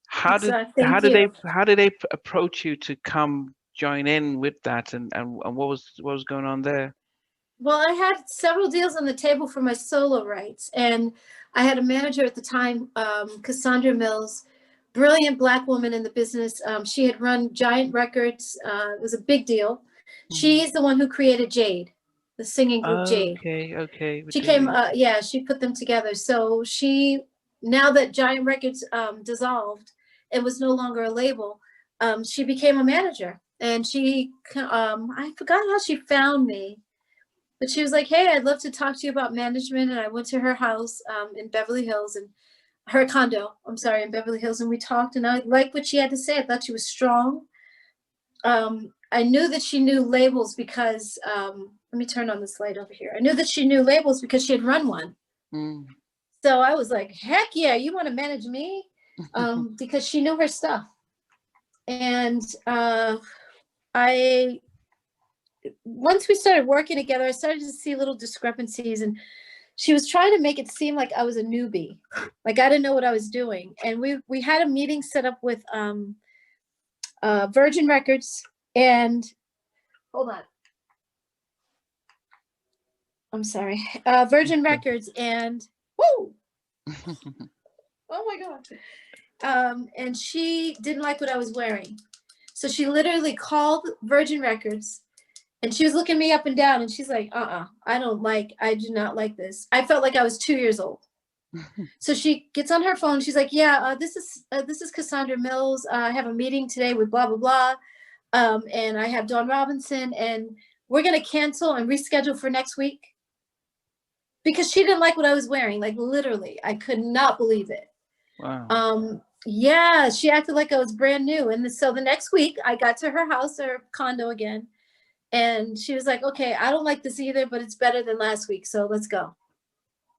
How did they approach you to come join in with that, and what was going on there? Well, I had several deals on the table for my solo rights, and I had a manager at the time, Cassandra Mills, brilliant Black woman in the business. She had run Giant Records. It was a big deal. She's the one who created Jade, the singing group Jade. Okay. She came, she put them together. So now that Giant Records dissolved and was no longer a label, she became a manager. And I forgot how she found me. But she was like, hey, I'd love to talk to you about management. And I went to her house in Beverly Hills, and her condo, in Beverly Hills. And we talked, and I liked what she had to say. I thought she was strong. I knew that she knew labels because, let me turn on this light over here. I knew that she knew labels because she had run one. So I was like, heck yeah, you want to manage me? Because she knew her stuff. And once we started working together, I started to see little discrepancies, and she was trying to make it seem like I was a newbie, like I didn't know what I was doing. And we had a meeting set up with Virgin Records, and hold on, I'm sorry, Virgin Records, and woo, oh my God, and she didn't like what I was wearing, so she literally called Virgin Records. And she was looking me up and down, and she's like, I do not like this. I felt like I was 2 years old. So she gets on her phone. She's like, yeah, this is Cassandra Mills. I have a meeting today with blah, blah, blah. And I have Dawn Robinson, and we're going to cancel and reschedule for next week. Because she didn't like what I was wearing. Like, literally, I could not believe it. Wow. Yeah, she acted like I was brand new. And so the next week I got to her house or condo again. And she was like, okay, I don't like this either, but it's better than last week. So let's go.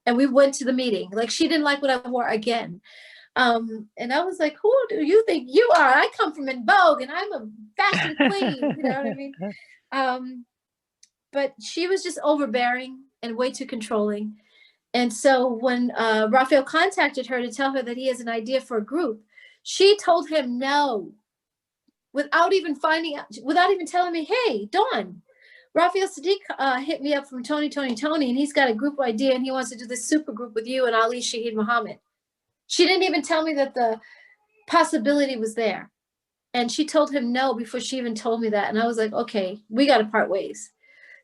And we went to the meeting. Like, she didn't like what I wore again. And I was like, who do you think you are? I come from In Vogue and I'm a fashion queen. You know what I mean? But she was just overbearing and way too controlling. And so when Raphael contacted her to tell her that he has an idea for a group, she told him no, without even telling me, hey, Dawn, Raphael Sadiq hit me up from Tony, and he's got a group idea and he wants to do this super group with you and Ali Shaheed Muhammad. She didn't even tell me that the possibility was there. And she told him no before she even told me that. And I was like, okay, we got to part ways.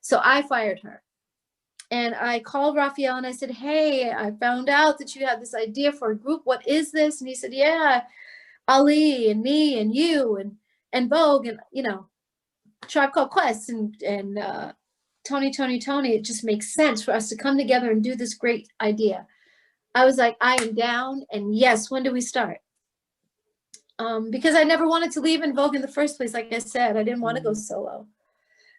So I fired her. And I called Raphael and I said, hey, I found out that you have this idea for a group. What is this? And he said, yeah, Ali and me and you and Vogue and, you know, Tribe Called Quest and Tony. It just makes sense for us to come together and do this great idea. I was like, I am down. And yes, when do we start? Because I never wanted to leave In Vogue in the first place. Like I said, I didn't want to go solo.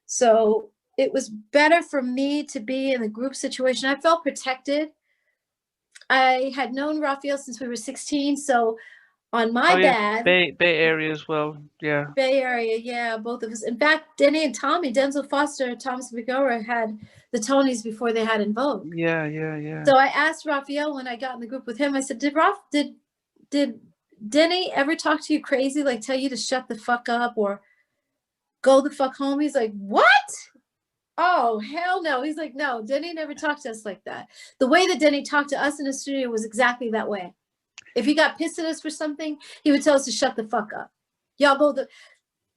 So it was better for me to be in the group situation. I felt protected. I had known Raphael since we were 16. So on my dad. Bay Area as well. Yeah. Bay Area. Yeah, both of us. In fact, Denny and Tommy, Denzel Foster, Thomas McGora had the Tonys before they had In Vogue. Yeah. So I asked Raphael when I got in the group with him, I said, did Denny ever talk to you crazy? Like tell you to shut the fuck up or go the fuck home? He's like, what? Oh, hell no. He's like, no, Denny never talked to us like that. The way that Denny talked to us in the studio was exactly that way. If he got pissed at us for something, he would tell us to shut the fuck up. Y'all both.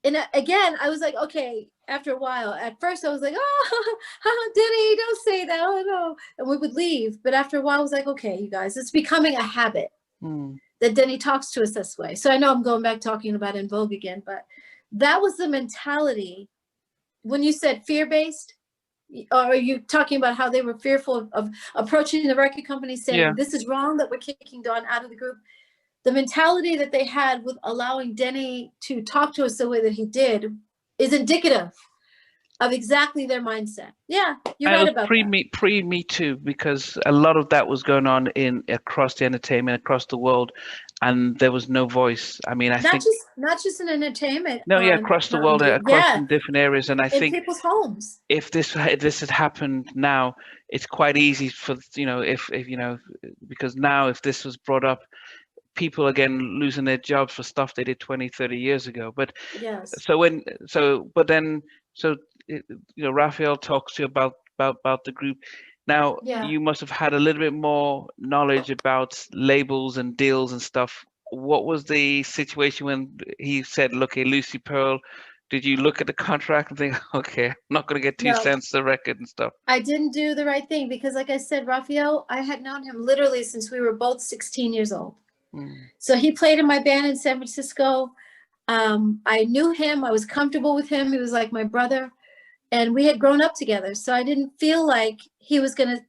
And again, I was like, okay, after a while, at first I was like, oh, Denny, don't say that. Oh, no. And we would leave. But after a while, I was like, okay, you guys, it's becoming a habit that Denny talks to us this way. So I know I'm going back talking about In Vogue again, but that was the mentality. When you said fear-based, or are you talking about how they were fearful of approaching the record company saying, this is wrong that we're kicking Dawn out of the group? The mentality that they had with allowing Denny to talk to us the way that he did is indicative of exactly their mindset. Yeah, you're right about that. Pre-Me Too, because a lot of that was going on across the entertainment, across the world, and there was no voice. I mean, I think not just in entertainment. No, yeah, across the world, across in different areas, and I think in people's homes. If this had happened now, it's quite easy for if because now if this was brought up, people again losing their jobs for stuff they did 20, 30 years ago. But yes. Raphael talks to you about the group. Now you must have had a little bit more knowledge about labels and deals and stuff. What was the situation when he said, "Look, hey, Lucy Pearl"? Did you look at the contract and think, okay, I'm not going to get 2 cents a record and stuff? I didn't do the right thing because, like I said, Raphael, I had known him literally since we were both 16 years old. So he played in my band in San Francisco. I knew him. I was comfortable with him. He was like my brother. And we had grown up together. So I didn't feel like he was going to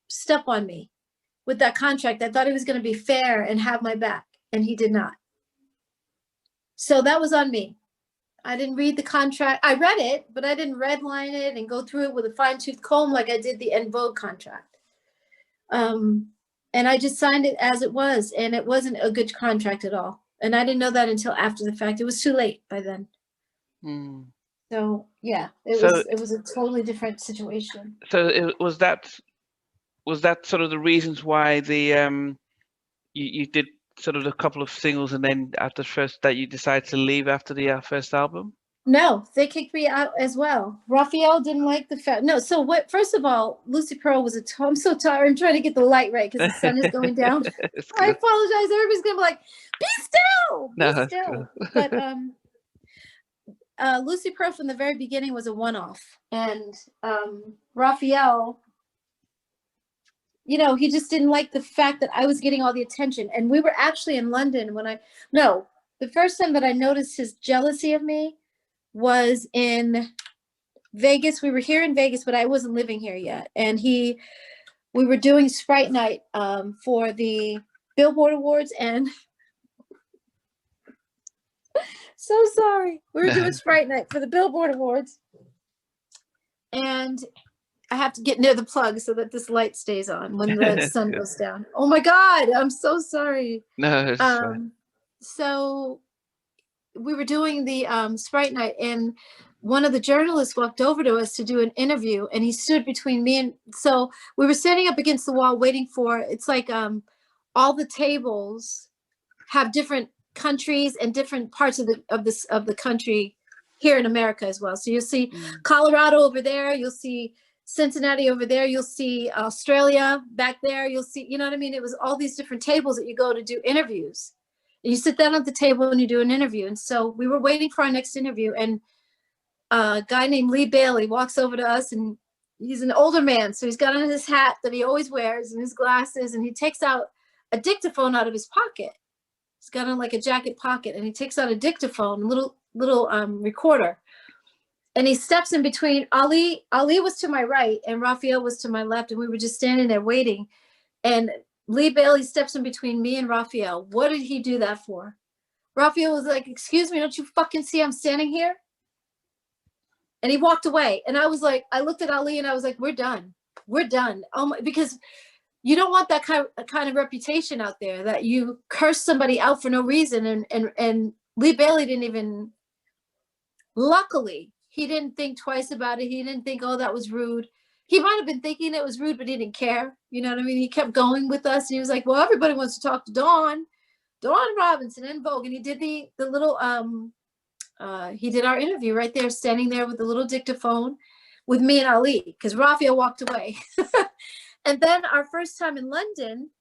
step on me with that contract. I thought he was going to be fair and have my back. And he did not. So that was on me. I didn't read the contract. I read it, but I didn't redline it and go through it with a fine-tooth comb like I did the En Vogue contract. And I just signed it as it was. And it wasn't a good contract at all. And I didn't know that until after the fact. It was too late by then. So yeah, it was a totally different situation. So was that sort of the reasons why the you did sort of a couple of singles and then after first that you decided to leave after the first album? No, they kicked me out as well. Raphael didn't like the fact. No, so what? First of all, Lucy Pearl was I'm so tired. I'm trying to get the light right because the sun is going down. I apologize. Everybody's gonna be like, "Be still, be still." But Lucy Pearl from the very beginning was a one-off, and Raphael you know, he just didn't like the fact that I was getting all the attention. And we were actually in London when no, the first time that I noticed his jealousy of me was in Vegas. We were here in Vegas, but I wasn't living here yet. And we were doing Sprite Night for the Billboard Awards, and so sorry. We were doing Sprite Night for the Billboard Awards. And I have to get near the plug so that this light stays on when the sun goes down. Oh my God, I'm so sorry. No, it's fine. So we were doing the Sprite Night, and one of the journalists walked over to us to do an interview, and he stood between me and, so we were standing up against the wall waiting for, it's like all the tables have different countries and different parts of the country here in America as well. So you'll see Colorado over there, you'll see Cincinnati over there, you'll see Australia back there, you'll see, you know what I mean? It was all these different tables that you go to do interviews. And you sit down at the table and you do an interview. And so we were waiting for our next interview, and a guy named Lee Bailey walks over to us, and he's an older man. So he's got on his hat that he always wears and his glasses, and he takes out a dictaphone out of his pocket. He's got on like a jacket pocket, and he takes out a dictaphone, little recorder. And he steps in between Ali. Ali was to my right and Raphael was to my left. And we were just standing there waiting. And Lee Bailey steps in between me and Raphael. What did he do that for? Raphael was like, excuse me, don't you fucking see I'm standing here? And he walked away. And I was like, I looked at Ali and I was like, we're done. We're done. Oh my, because you don't want that kind of reputation out there that you curse somebody out for no reason. And Lee Bailey didn't even, luckily, he didn't think twice about it. He didn't think, oh, that was rude. He might have been thinking it was rude, but he didn't care. You know what I mean? He kept going with us. And he was like, well, everybody wants to talk to Dawn Robinson and Vogue. And he did the little, he did our interview right there, standing there with the little dictaphone with me and Ali, because Raphael walked away. And then our first time in London,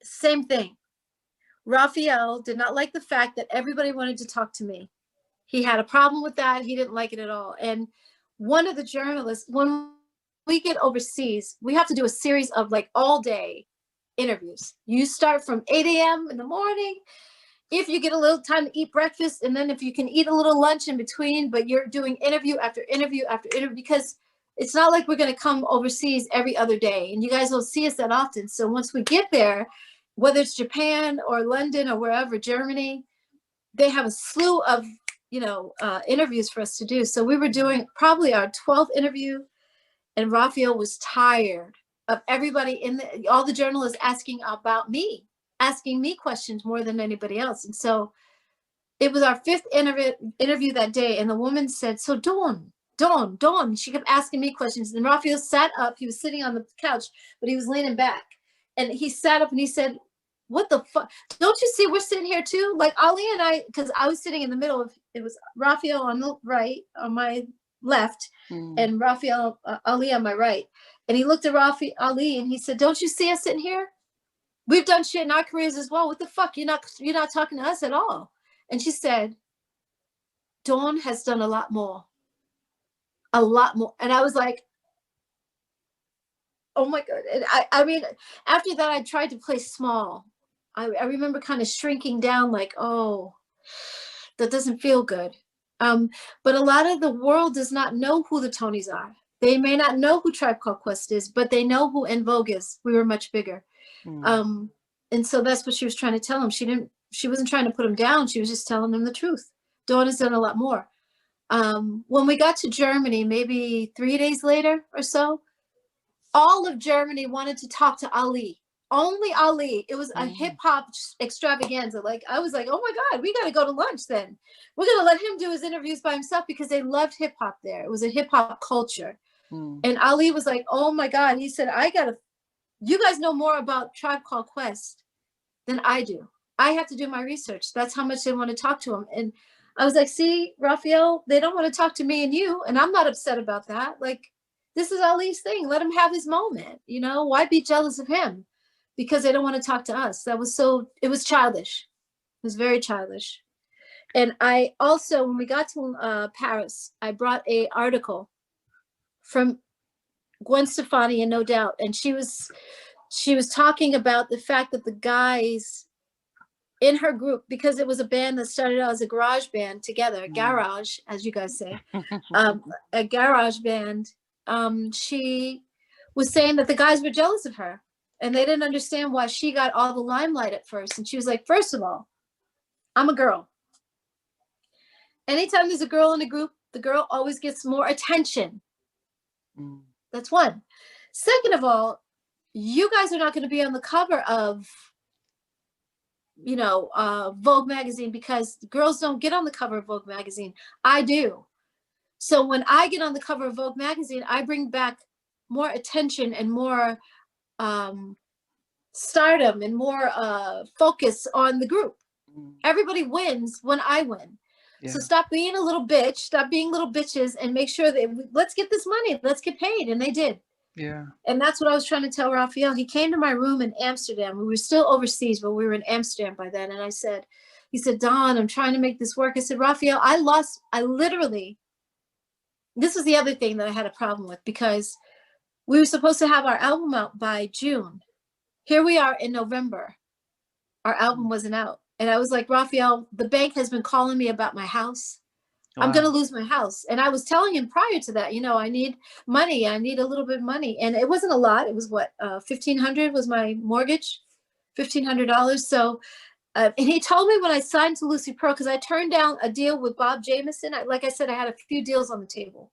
same thing. Raphael did not like the fact that everybody wanted to talk to me. He had a problem with that. He didn't like it at all. And one of the journalists, when we get overseas, we have to do a series of like all day interviews. You start from 8 a.m. in the morning. If you get a little time to eat breakfast, and then if you can eat a little lunch in between, but you're doing interview after interview after interview, because it's not like we're going to come overseas every other day. And you guys don't see us that often. So once we get there, whether it's Japan or London or wherever, Germany, they have a slew of interviews for us to do. So we were doing probably our 12th interview, and Raphael was tired of everybody all the journalists asking about me, asking me questions more than anybody else. And so it was our 5th interview that day. And the woman said, so Dawn, she kept asking me questions. And Raphael sat up, he was sitting on the couch, but he was leaning back. And he sat up and he said, what the fuck? Don't you see we're sitting here too? Like Ali and I, because I was sitting in the middle of, it was Raphael on the right, on my left, and Raphael, Ali on my right. And he looked at Ali and he said, don't you see us sitting here? We've done shit in our careers as well. What the fuck? You're not talking to us at all. And she said, Dawn has done a lot more. A lot more. And I was like, oh my God. And I mean, after that, I tried to play small. I remember kind of shrinking down like, oh, that doesn't feel good. But a lot of the world does not know who the Tonys are. They may not know who Tribe Called Quest is, but they know who En Vogue is. We were much bigger. And so that's what she was trying to tell him. She wasn't trying to put him down. She was just telling him the truth. Dawn has done a lot more. When we got to Germany, maybe 3 days later or so, all of Germany wanted to talk to Ali. Only Ali. It was a hip hop extravaganza. Like, I was like, oh my God, we got to go to lunch then. We're going to let him do his interviews by himself, because they loved hip hop there. It was a hip hop culture. And Ali was like, oh my God. He said, you guys know more about Tribe Called Quest than I do. I have to do my research. That's how much they want to talk to him. And I was like, see, Raphael, they don't want to talk to me and you. And I'm not upset about that. Like, this is Ali's thing. Let him have his moment. Why be jealous of him? Because they don't want to talk to us. It was childish. It was very childish. And I also, when we got to Paris, I brought an article from Gwen Stefani and No Doubt, and she was talking about the fact that the guys in her group, because it was a band that started out as a garage band together, garage, as you guys say, a garage band. She was saying that the guys were jealous of her and they didn't understand why she got all the limelight at first. And she was like, first of all, I'm a girl. Anytime there's a girl in a group, the girl always gets more attention. That's one. Second of all, you guys are not going to be on the cover of, you know, Vogue magazine, because girls don't get on the cover of Vogue magazine. I do. So when I get on the cover of Vogue magazine, I bring back more attention and more stardom and more focus on the group. Everybody wins when I win. So stop being a little bitch, stop being little bitches, and make sure that let's get this money, let's get paid. And they did. Yeah. And that's what I was trying to tell Raphael. He came to my room in Amsterdam. We were still overseas, but we were in Amsterdam by then. And he said, Dawn, I'm trying to make this work. I said, Raphael, this was the other thing that I had a problem with, because we were supposed to have our album out by June. Here we are in November. Our album wasn't out. And I was like, Raphael, the bank has been calling me about my house. Wow. I'm going to lose my house. And I was telling him prior to that, you know, I need money. I need a little bit of money. And it wasn't a lot. It was what, $1,500 was my mortgage, $1,500. So, and he told me when I signed to Lucy Pearl, because I turned down a deal with Bob Jameson. Like I said, I had a few deals on the table.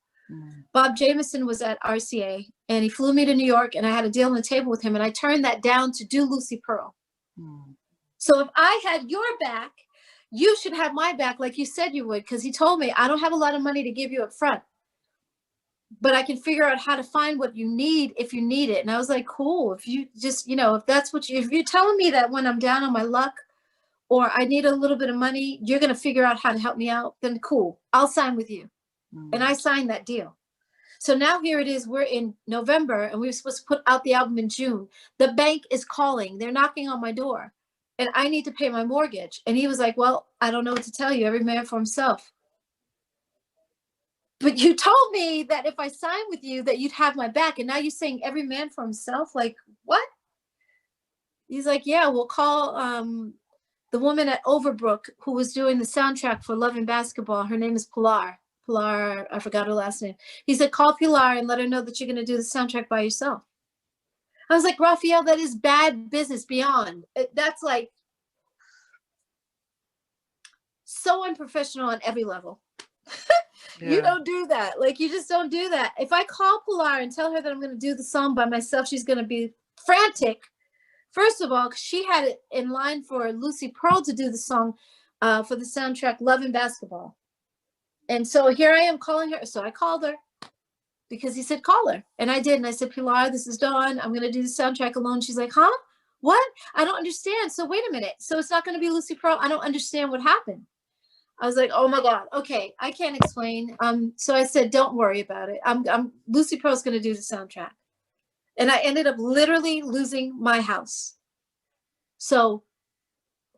Bob Jameson was at RCA and he flew me to New York, and I had a deal on the table with him, and I turned that down to do Lucy Pearl. So if I had your back, you should have my back like you said you would, because he told me, I don't have a lot of money to give you up front, but I can figure out how to find what you need if you need it. And I was like, cool. If you just, you know, if that's what if you're telling me that when I'm down on my luck or I need a little bit of money, you're going to figure out how to help me out, then cool, I'll sign with you. And I signed that deal. So now here it is, we're in November and we were supposed to put out the album in June. The bank is calling, they're knocking on my door. And I need to pay my mortgage. And he was like, well, I don't know what to tell you. Every man for himself. But you told me that if I sign with you, that you'd have my back. And now you're saying every man for himself? Like, what? He's like, yeah, we'll call the woman at Overbrook who was doing the soundtrack for Love and Basketball. Her name is Pilar. Pilar, I forgot her last name. He said, call Pilar and let her know that you're going to do the soundtrack by yourself. I was like, Raphael, that is bad business beyond. That's like so unprofessional on every level. You don't do that. Like, you just don't do that. If I call Pilar and tell her that I'm going to do the song by myself, she's going to be frantic. First of all, she had it in line for Lucy Pearl to do the song for the soundtrack Love and Basketball. And so here I am calling her. So I called her, because he said, call her. And I did. And I said, Pilar, this is Dawn. I'm going to do the soundtrack alone. She's like, huh? What? I don't understand. So wait a minute. So it's not going to be Lucy Pearl. I don't understand what happened. I was like, oh my God. Okay. I can't explain. So I said, don't worry about it. Lucy Pearl's going to do the soundtrack. And I ended up literally losing my house. So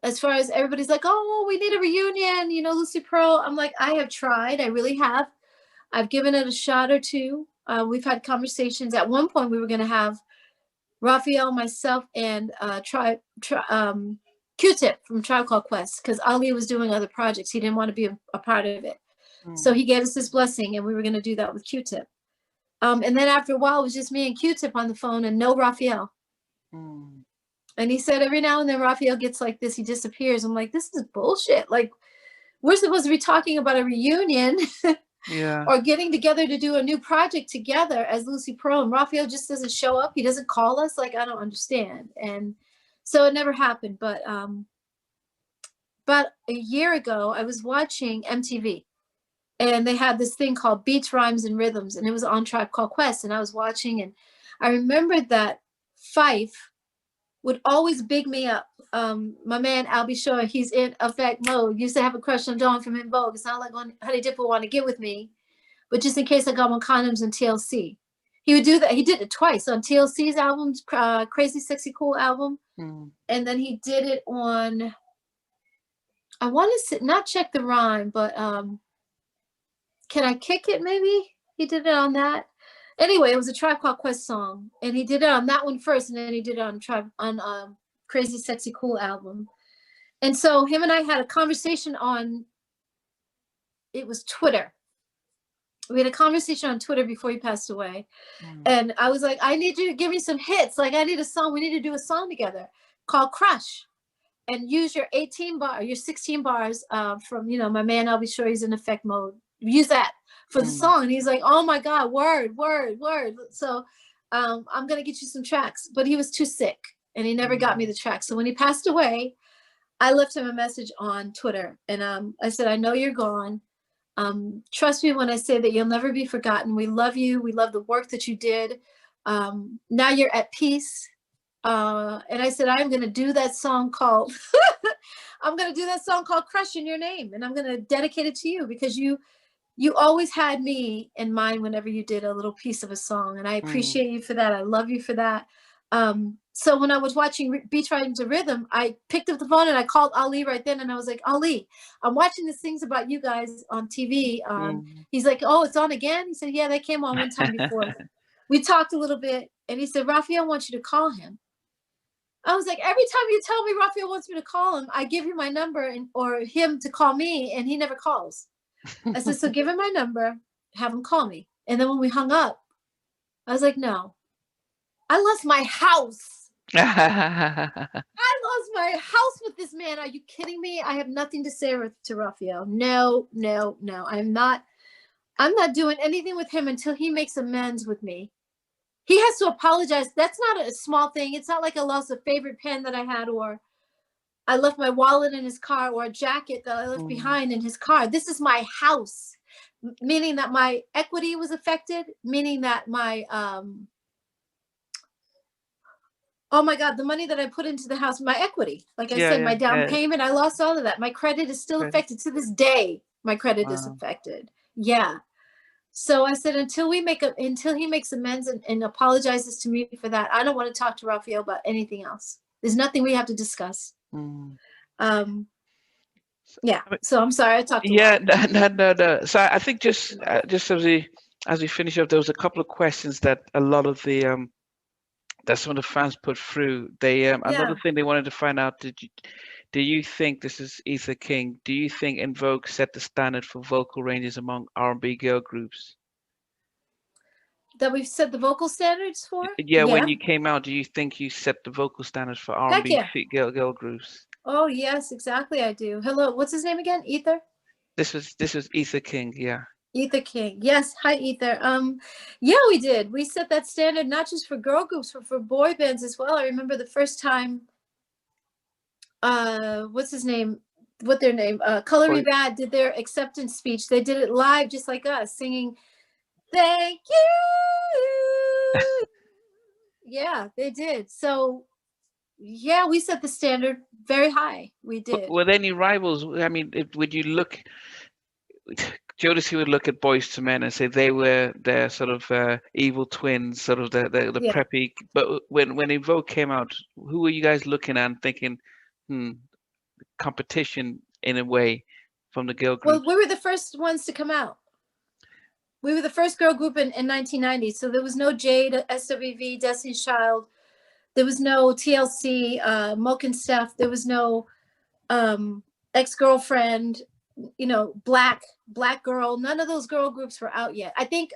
as far as everybody's like, oh, we need a reunion, you know, Lucy Pearl. I'm like, I have tried. I really have. I've given it a shot or two. We've had conversations. At one point, we were going to have Raphael, myself, and Q-Tip from Tribe Called Quest, because Ali was doing other projects. He didn't want to be a part of it. So he gave us his blessing, and we were going to do that with Q-Tip. And then after a while, it was just me and Q-Tip on the phone and no Raphael. And he said every now and then Raphael gets like this. He disappears. I'm like, this is bullshit. Like, we're supposed to be talking about a reunion. Or getting together to do a new project together as Lucy Pearl, and Raphael just doesn't show up. He doesn't call us. Like, I don't understand. And so it never happened. But a year ago, I was watching MTV, and they had this thing called Beats, Rhymes, and Rhythms, and it was on Tribe Called Quest. And I was watching, and I remembered that Fife would always big me up. My man, I'll be sure he's in effect mode. Used to have a crush on Dawn from In Vogue. It's not like when Honey Dip would want to get with me, but just in case I got on condoms and TLC. He would do that. He did it twice on TLC's album, Crazy Sexy Cool album. And then he did it on, I want to not check the rhyme, but Can I Kick It maybe? He did it on that. Anyway, it was a Tribe Called Quest song, and he did it on that one first, and then he did it on Crazy Sexy Cool album. And so him and I had a conversation on, it was Twitter. We had a conversation on Twitter before he passed away. And I was like, I need you to give me some hits. Like, I need a song. We need to do a song together called Crush. And use your 16 bars from, you know, my man, I'll be sure he's in effect mode. Use that for the song. And he's like, oh my God, word. So I'm going to get you some tracks. But he was too sick and he never got me the tracks. So when he passed away, I left him a message on Twitter. And I said, I know you're gone. Trust me when I say that you'll never be forgotten. We love you. We love the work that you did. Now you're at peace. And I said, I'm going to do that song called, Crush in Your Name. And I'm going to dedicate it to you because you always had me in mind whenever you did a little piece of a song. And I appreciate you for that. I love you for that. So when I was watching Beach Riding to Rhythm, I picked up the phone and I called Ali right then. And I was like, Ali, I'm watching these things about you guys on TV. He's like, oh, it's on again? He said, yeah, they came on one time before. We talked a little bit. And he said, Raphael wants you to call him. I was like, every time you tell me Raphael wants me to call him, I give you my number or him to call me, and he never calls. I said, so give him my number, have him call me. And then when we hung up, I was like, no, I lost my house. I lost my house with this man. Are you kidding me? I have nothing to say to Raphael. No. I'm not doing anything with him until he makes amends with me. He has to apologize. That's not a small thing. It's not like I lost a favorite pen that I had, or I left my wallet in his car, or a jacket that I left behind in his car. This is my house, meaning that my equity was affected, meaning that my, oh my God, the money that I put into the house, my equity, like I said, my down payment, I lost all of that. My credit is still affected to this day. My credit is affected. Yeah. So I said, until he makes amends and apologizes to me for that, I don't want to talk to Raphael about anything else. There's nothing we have to discuss. Yeah. So I'm sorry I talked a lot. No. So I think just as we finish up, there was a couple of questions that a lot of the that some of the fans put through. They another thing they wanted to find out: do you think, this is Ether King? Do you think In Vogue set the standard for vocal ranges among R&B girl groups? That we've set the vocal standards for? Yeah, when you came out, do you think you set the vocal standards for R&B girl groups? Oh yes, exactly. I do. Hello, what's his name again? Ether? This was Ether King. Yeah. Ether King. Yes. Hi, Ether. Yeah, we did. We set that standard not just for girl groups, but for boy bands as well. I remember the first time. What's his name? What their name? Color Me Bad did their acceptance speech. They did it live, just like us, singing "Thank You." Yeah, they did. So, yeah, we set the standard very high. We did. Were there any rivals? I mean, would you look? Jodeci would look at Boyz II Men and say they were their sort of evil twins, sort of the preppy. But when In Vogue came out, who were you guys looking at and thinking, competition in a way from the girl group? Well, we were the first ones to come out. We were the first girl group in 1990. So there was no Jade, SWV, Destiny's Child. There was no TLC, Moke and Steph. There was no Ex-Girlfriend, you know, Black Girl. None of those girl groups were out yet. I think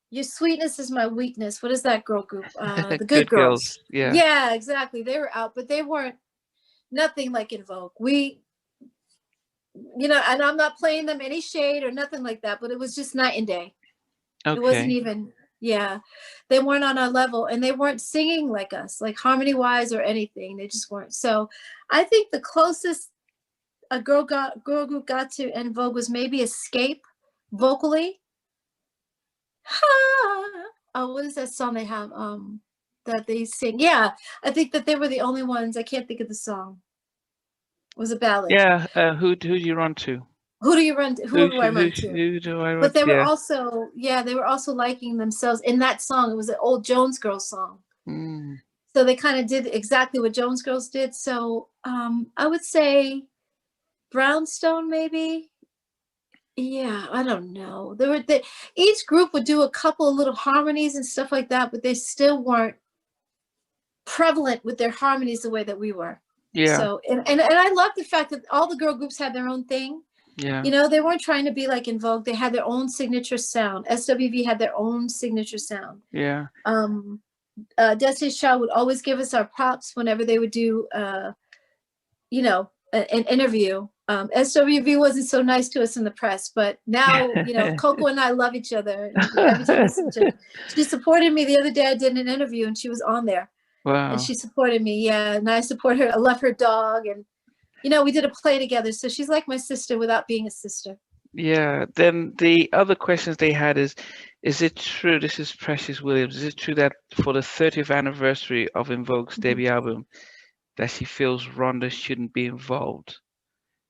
Your Sweetness Is My Weakness. What is that girl group? The Good Girls. Yeah, exactly. They were out, but they weren't nothing like In Vogue. We, you know, and I'm not playing them any shade or nothing like that, but it was just night and day. Okay. It wasn't even, they weren't on our level, and they weren't singing like us, like harmony wise or anything. They just weren't. So I think the closest a girl group got to En Vogue was maybe Escape vocally. Oh, what is that song they have that they sing? Yeah, I think that they were the only ones. I can't think of the song. It was a ballad. Yeah, who do you run to? Who do you run to? Who do I run to? Who do I run But they to? were also, they were also liking themselves in that song. It was an old Jones Girls song. So they kind of did exactly what Jones Girls did. So I would say Brownstone, maybe. Yeah, I don't know. Each group would do a couple of little harmonies and stuff like that, but they still weren't prevalent with their harmonies the way that we were. Yeah, So, and I love the fact that all the girl groups had their own thing. yeah, You know, they weren't trying to be like In Vogue. They had their own signature sound. SWV had their own signature sound. yeah, Destiny's Child would always give us our props whenever they would do, you know, an interview. SWV wasn't so nice to us in the press, but now, you know, Coco and I love each other. And every time we see each other, she supported me the other day. I did an interview and she was on there and wow. she supported me. Yeah. And I support her. I love her dog. And, you know, we did a play together. So she's like my sister without being a sister. Yeah, then the other questions they had is it true, this is Precious Williams, is it true that for the 30th anniversary of In Vogue's Mhm. debut album, that she feels Rhonda shouldn't be involved?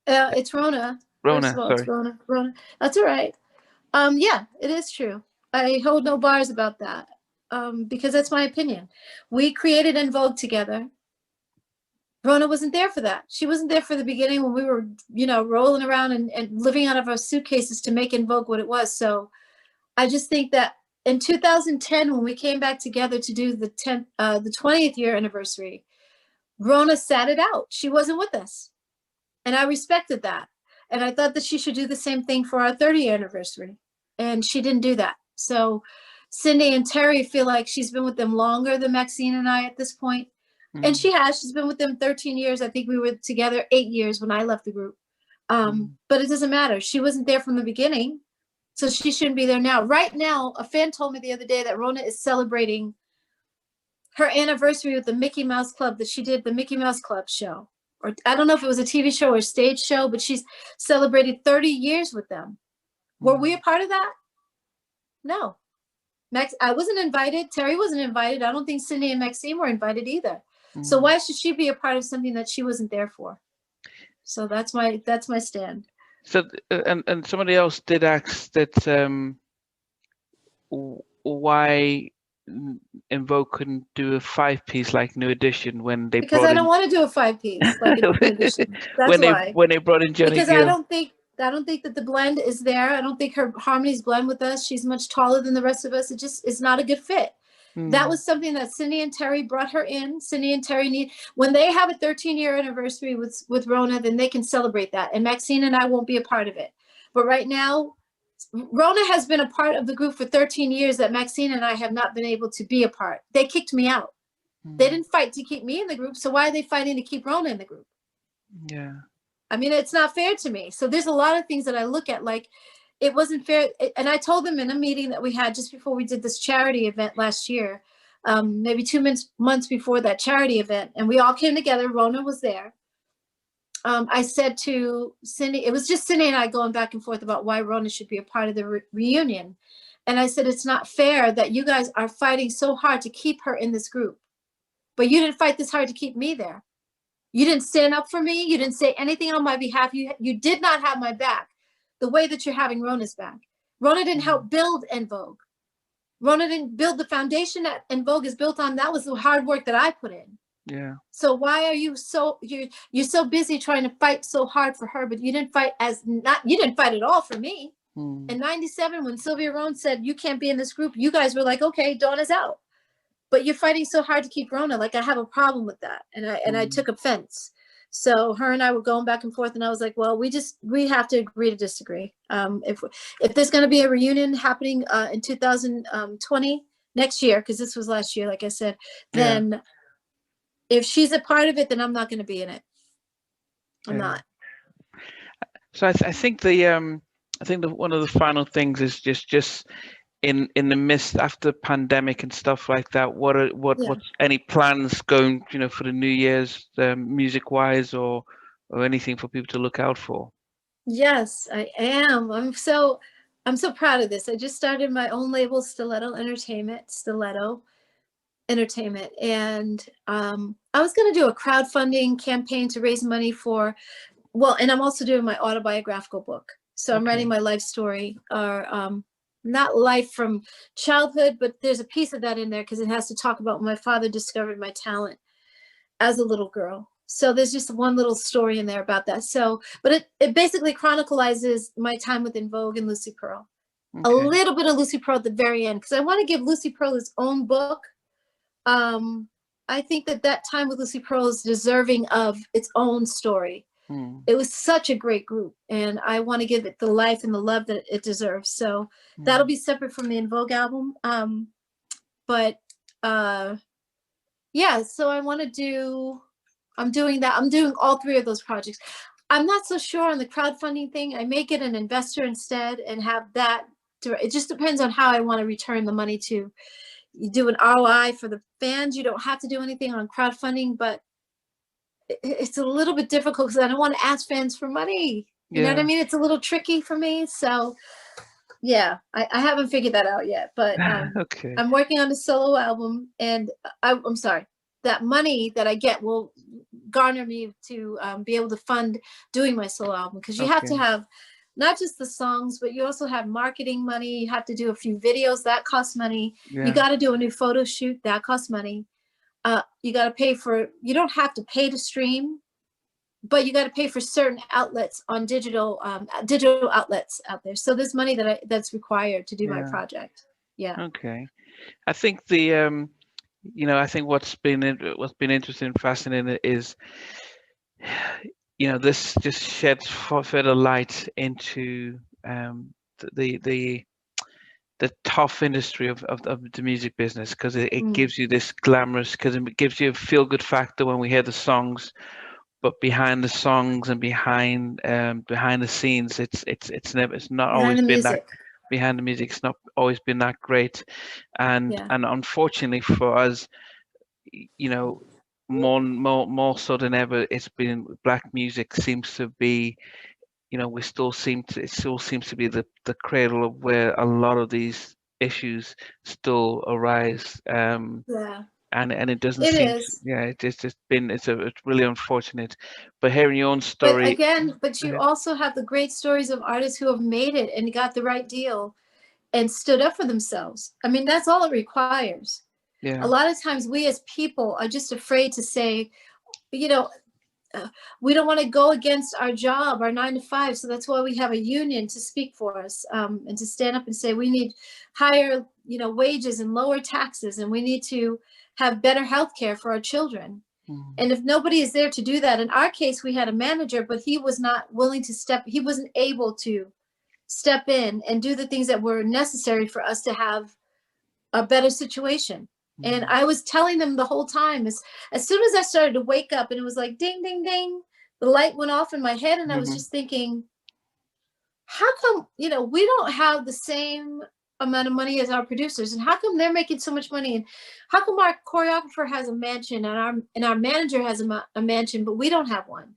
It's Rona. First of Rona, all, it's sorry. Rona. Rona. That's all right. Yeah, it is true. I hold no bars about that. Because that's my opinion. We created In Vogue together. Rona wasn't there for that. She wasn't there for the beginning when we were, you know, rolling around and living out of our suitcases to make In Vogue what it was. So I just think that in 2010, when we came back together to do the 20th year anniversary, Rona sat it out. She wasn't with us. And I respected that. And I thought that she should do the same thing for our 30th anniversary. And she didn't do that. So Cindy and Terry feel like she's been with them longer than Maxine and I at this point. And Mm, she has. She's been with them 13 years. I think we were together 8 years when I left the group. mm, But it doesn't matter. She wasn't there from the beginning. So she shouldn't be there now. Right now, a fan told me the other day that Rona is celebrating her anniversary with the Mickey Mouse Club, that she did the Mickey Mouse Club show. Or I don't know if it was a TV show or a stage show, but she's celebrated 30 years with them. Were we a mm, part of that? No. I wasn't invited. Terry wasn't invited. I don't think Cindy and Maxine were invited either. So mm. why should she be a part of something that she wasn't there for? So that's my stand. So, and somebody else did ask that why In Vogue couldn't do a 5-piece like New Edition when they Because brought I don't in want to do a 5-piece like a new edition. That's why. when they brought in Johnny Because I Gill. don't think that the blend is there. I don't think her harmonies blend with us. She's much taller than the rest of us. It just is not a good fit. That Mm, was something that Cindy and Terry brought her in. Cindy and Terry need, when they have a 13-year anniversary with Rona, then they can celebrate that. And Maxine and I won't be a part of it. But right now, Rona has been a part of the group for 13 years that Maxine and I have not been able to be a part. They kicked me out. They mm, didn't fight to keep me in the group. So why are they fighting to keep Rona in the group? yeah. I mean, it's not fair to me. So there's a lot of things that I look at, like it wasn't fair. And I told them in a meeting that we had just before we did this charity event last year, maybe 2 months before that charity event, and we all came together. Rona was there. I said to Cindy, it was just Cindy and I going back and forth about why Rona should be a part of the reunion. And I said, it's not fair that you guys are fighting so hard to keep her in this group, but you didn't fight this hard to keep me there. You didn't stand up for me. You didn't say anything on my behalf. You did not have my back the way that you're having Rona's back. Rona didn't Mm, help build En Vogue. Rona didn't build the foundation that En Vogue is built on. That was the hard work that I put in. yeah. So why are you you're so busy trying to fight so hard for her, but you didn't fight at all for me. Mm, In 97, when Sylvia Rhone said you can't be in this group, you guys were like, okay, Dawn is out. But you're fighting so hard to keep Rona. Like, I have a problem with that. And I mm, took offense. So her and I were going back and forth, and I was like, well, we have to agree to disagree. If there's going to be a reunion happening in 2020 next year, because this was last year, like I said, yeah. then if she's a part of it, then I'm not going to be in it. I'm Yeah. not. So I think the one of the final things is just in the midst after pandemic and stuff like that. Yeah. What's any plans going, for the New Year's, music wise or anything for people to look out for? Yes, I am. I'm so proud of this. I just started my own label, Stiletto Entertainment, and I was going to do a crowdfunding campaign to raise money for, well, and I'm also doing my autobiographical book. So I'm writing Okay. my life story, or not life from childhood, but there's a piece of that in there because it has to talk about when my father discovered my talent as a little girl. So there's just one little story in there about that. So, but it basically chronicalizes my time within Vogue and Lucy Pearl. A Okay. little bit of Lucy Pearl at the very end, because I want to give Lucy Pearl its own book. I think that time with Lucy Pearl is deserving of its own story. It was such a great group, and I want to give it the life and the love that it deserves. So that'll be separate from the In Vogue album. But yeah, so I'm doing that. I'm doing all three of those projects. I'm not so sure on the crowdfunding thing. I may get an investor instead and have that. It just depends on how I want to return the money to. You do an ROI for the fans. You don't have to do anything on crowdfunding, but it's a little bit difficult because I don't want to ask fans for money. You know what I mean? It's a little tricky for me. So yeah, I haven't figured that out yet, but Okay. I'm working on a solo album, and I'm sorry, that money that I get will garner me to be able to fund doing my solo album, because you have to have not just the songs, but you also have marketing money. You have to do a few videos that costs money. You got to do a new photo shoot that costs money. You got to pay for, you don't have to pay to stream, but you got to pay for certain outlets on digital outlets out there. So there's money that's required to do my project. Yeah. Okay. I think the I think what's been interesting and fascinating is, this just sheds further light into the tough industry of the music business, because it gives you this glamorous, because it gives you a feel good factor when we hear the songs, but behind the songs and behind the scenes, it's not always been that. Behind the music, it's not always been that great, and unfortunately for us, more so than ever, it's been Black music seems to be, it still seems to be the cradle of where a lot of these issues still arise. And it doesn't seem to, it's really unfortunate. But hearing your own story. But again, you also have the great stories of artists who have made it and got the right deal and stood up for themselves. I mean, that's all it requires. A lot of times we as people are just afraid to say, we don't want to go against our job, our 9 to 5. So that's why we have a union to speak for us, and to stand up and say we need higher, wages and lower taxes, and we need to have better health care for our children. And if nobody is there to do that, in our case, we had a manager, but he was not willing to he wasn't able to step in and do the things that were necessary for us to have a better situation. And I was telling them the whole time, as soon as I started to wake up and it was like, ding, ding, ding, the light went off in my head. And I was just thinking, how come, we don't have the same amount of money as our producers, and how come they're making so much money, and how come our choreographer has a mansion and our manager has a mansion, but we don't have one?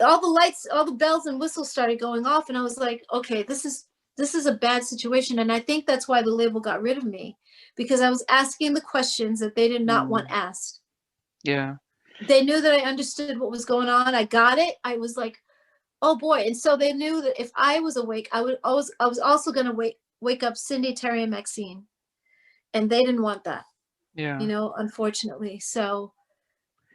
All the lights, all the bells and whistles started going off, and I was like, okay, this is a bad situation. And I think that's why the label got rid of me, because I was asking the questions that they did not want asked. They knew that I understood what was going on. I got it. I was like, oh boy. And so they knew that if I was awake, I was also going to wake up Cindy, Terry, and Maxine. And they didn't want that, unfortunately. So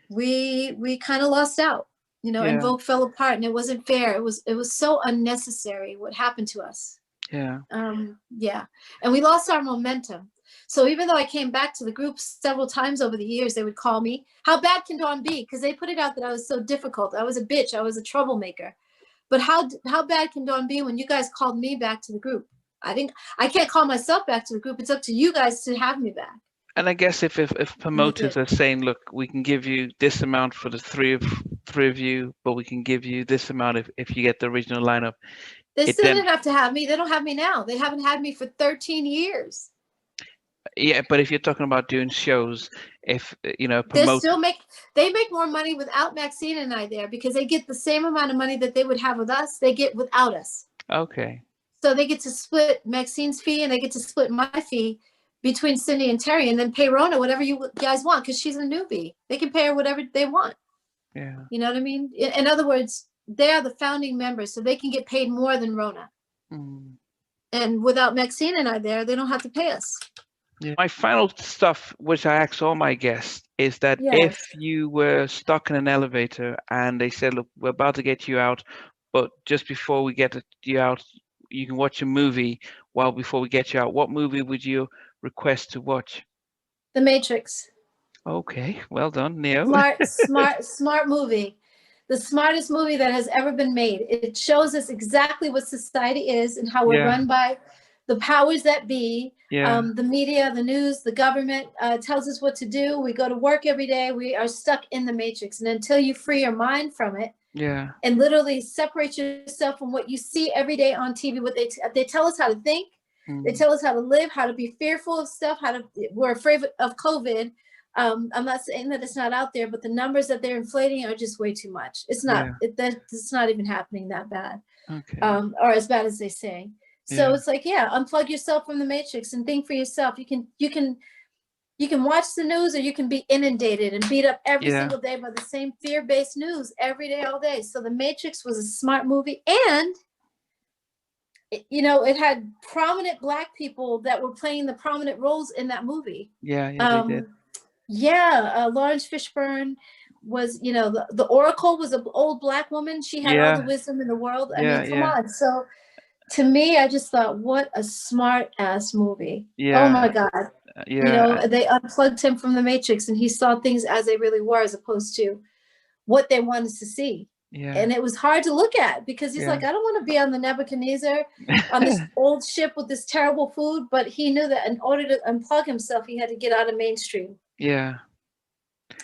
we kind of lost out, and Vogue fell apart, and it wasn't fair. It was so unnecessary what happened to us. And we lost our momentum. So even though I came back to the group several times over the years, they would call me, how bad can Dawn be? Because they put it out that I was so difficult. I was a bitch. I was a troublemaker. But how bad can Dawn be when you guys called me back to the group? I can't call myself back to the group. It's up to you guys to have me back. And I guess if promoters are saying, look, we can give you this amount for the three of you, but we can give you this amount if you get the original lineup. They still didn't have to have me. They don't have me now. They haven't had me for 13 years. Yeah, but if you're talking about doing shows, if they make more money without Maxine and I there, because they get the same amount of money that they would have with us. They get without us. Okay. So they get to split Maxine's fee and they get to split my fee between Cindy and Terry, and then pay Rona whatever you guys want, because she's a newbie. They can pay her whatever they want. Yeah. You know what I mean? In other words, they are the founding members, so they can get paid more than Rona. And without Maxine and I there, they don't have to pay us. My final stuff, which I ask all my guests, is that if Yes. you were stuck in an elevator and they said, "Look, we're about to get you out, but just before we get you out, you can watch a movie. While before we get you out, what movie would you request to watch?" The Matrix. Okay, well done, Neo. Smart movie. The smartest movie that has ever been made. It shows us exactly what society is and how we're Yeah, run by the powers that be. yeah, The media, the news, the government tells us what to do. We go to work every day. We are stuck in the matrix. And until you free your mind from it yeah, and literally separate yourself from what you see every day on TV, what they tell us how to think, they mm, tell us how to live, how to be fearful of stuff, we're afraid of COVID. I'm not saying that it's not out there, but the numbers that they're inflating are just way too much. yeah. It's not even happening that bad, Okay, or as bad as they say. So yeah, it's like, yeah, unplug yourself from the matrix and think for yourself. You can watch the news, or you can be inundated and beat up every yeah, single day by the same fear-based news every day, all day. So the Matrix was a smart movie, and it had prominent Black people that were playing the prominent roles in that movie. yeah, yeah. They did. Yeah, Lawrence Fishburne was, the Oracle was an old Black woman. She had all the Yeah, wisdom in the world. I yeah, mean, come yeah, on. So to me, I just thought, what a smart ass movie. Oh my yeah, God. yeah, They unplugged him from the matrix and he saw things as they really were, as opposed to what they wanted to see. yeah, And it was hard to look at because he's yeah. like, I don't want to be on the Nebuchadnezzar on this old ship with this terrible food. But he knew that in order to unplug himself, he had to get out of mainstream. Yeah,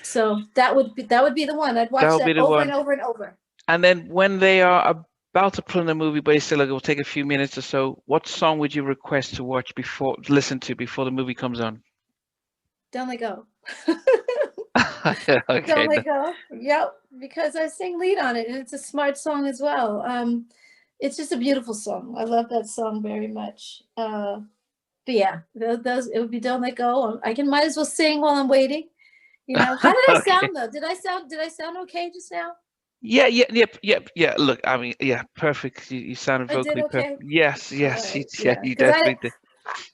So that would be the one. I'd watch that'll be that the over and one. over and over. And then when they are about to put in a movie, but it's still like it'll take a few minutes or so, what song would you request to watch listen to before the movie comes on? Don't let go. Okay. Don't let go. Yep, because I sing lead on it, and it's a smart song as well. It's just a beautiful song. I love that song very much. But yeah, those it would be "Don't Let Go." I can might as well sing while I'm waiting. How did I Okay. sound though? Did I sound okay just now? Yeah, yeah, yep, yep, yeah. Look, I mean, yeah, perfect. You sounded I did vocally perfect. okay. Yes, All yes, right, yeah, yeah, you because definitely did.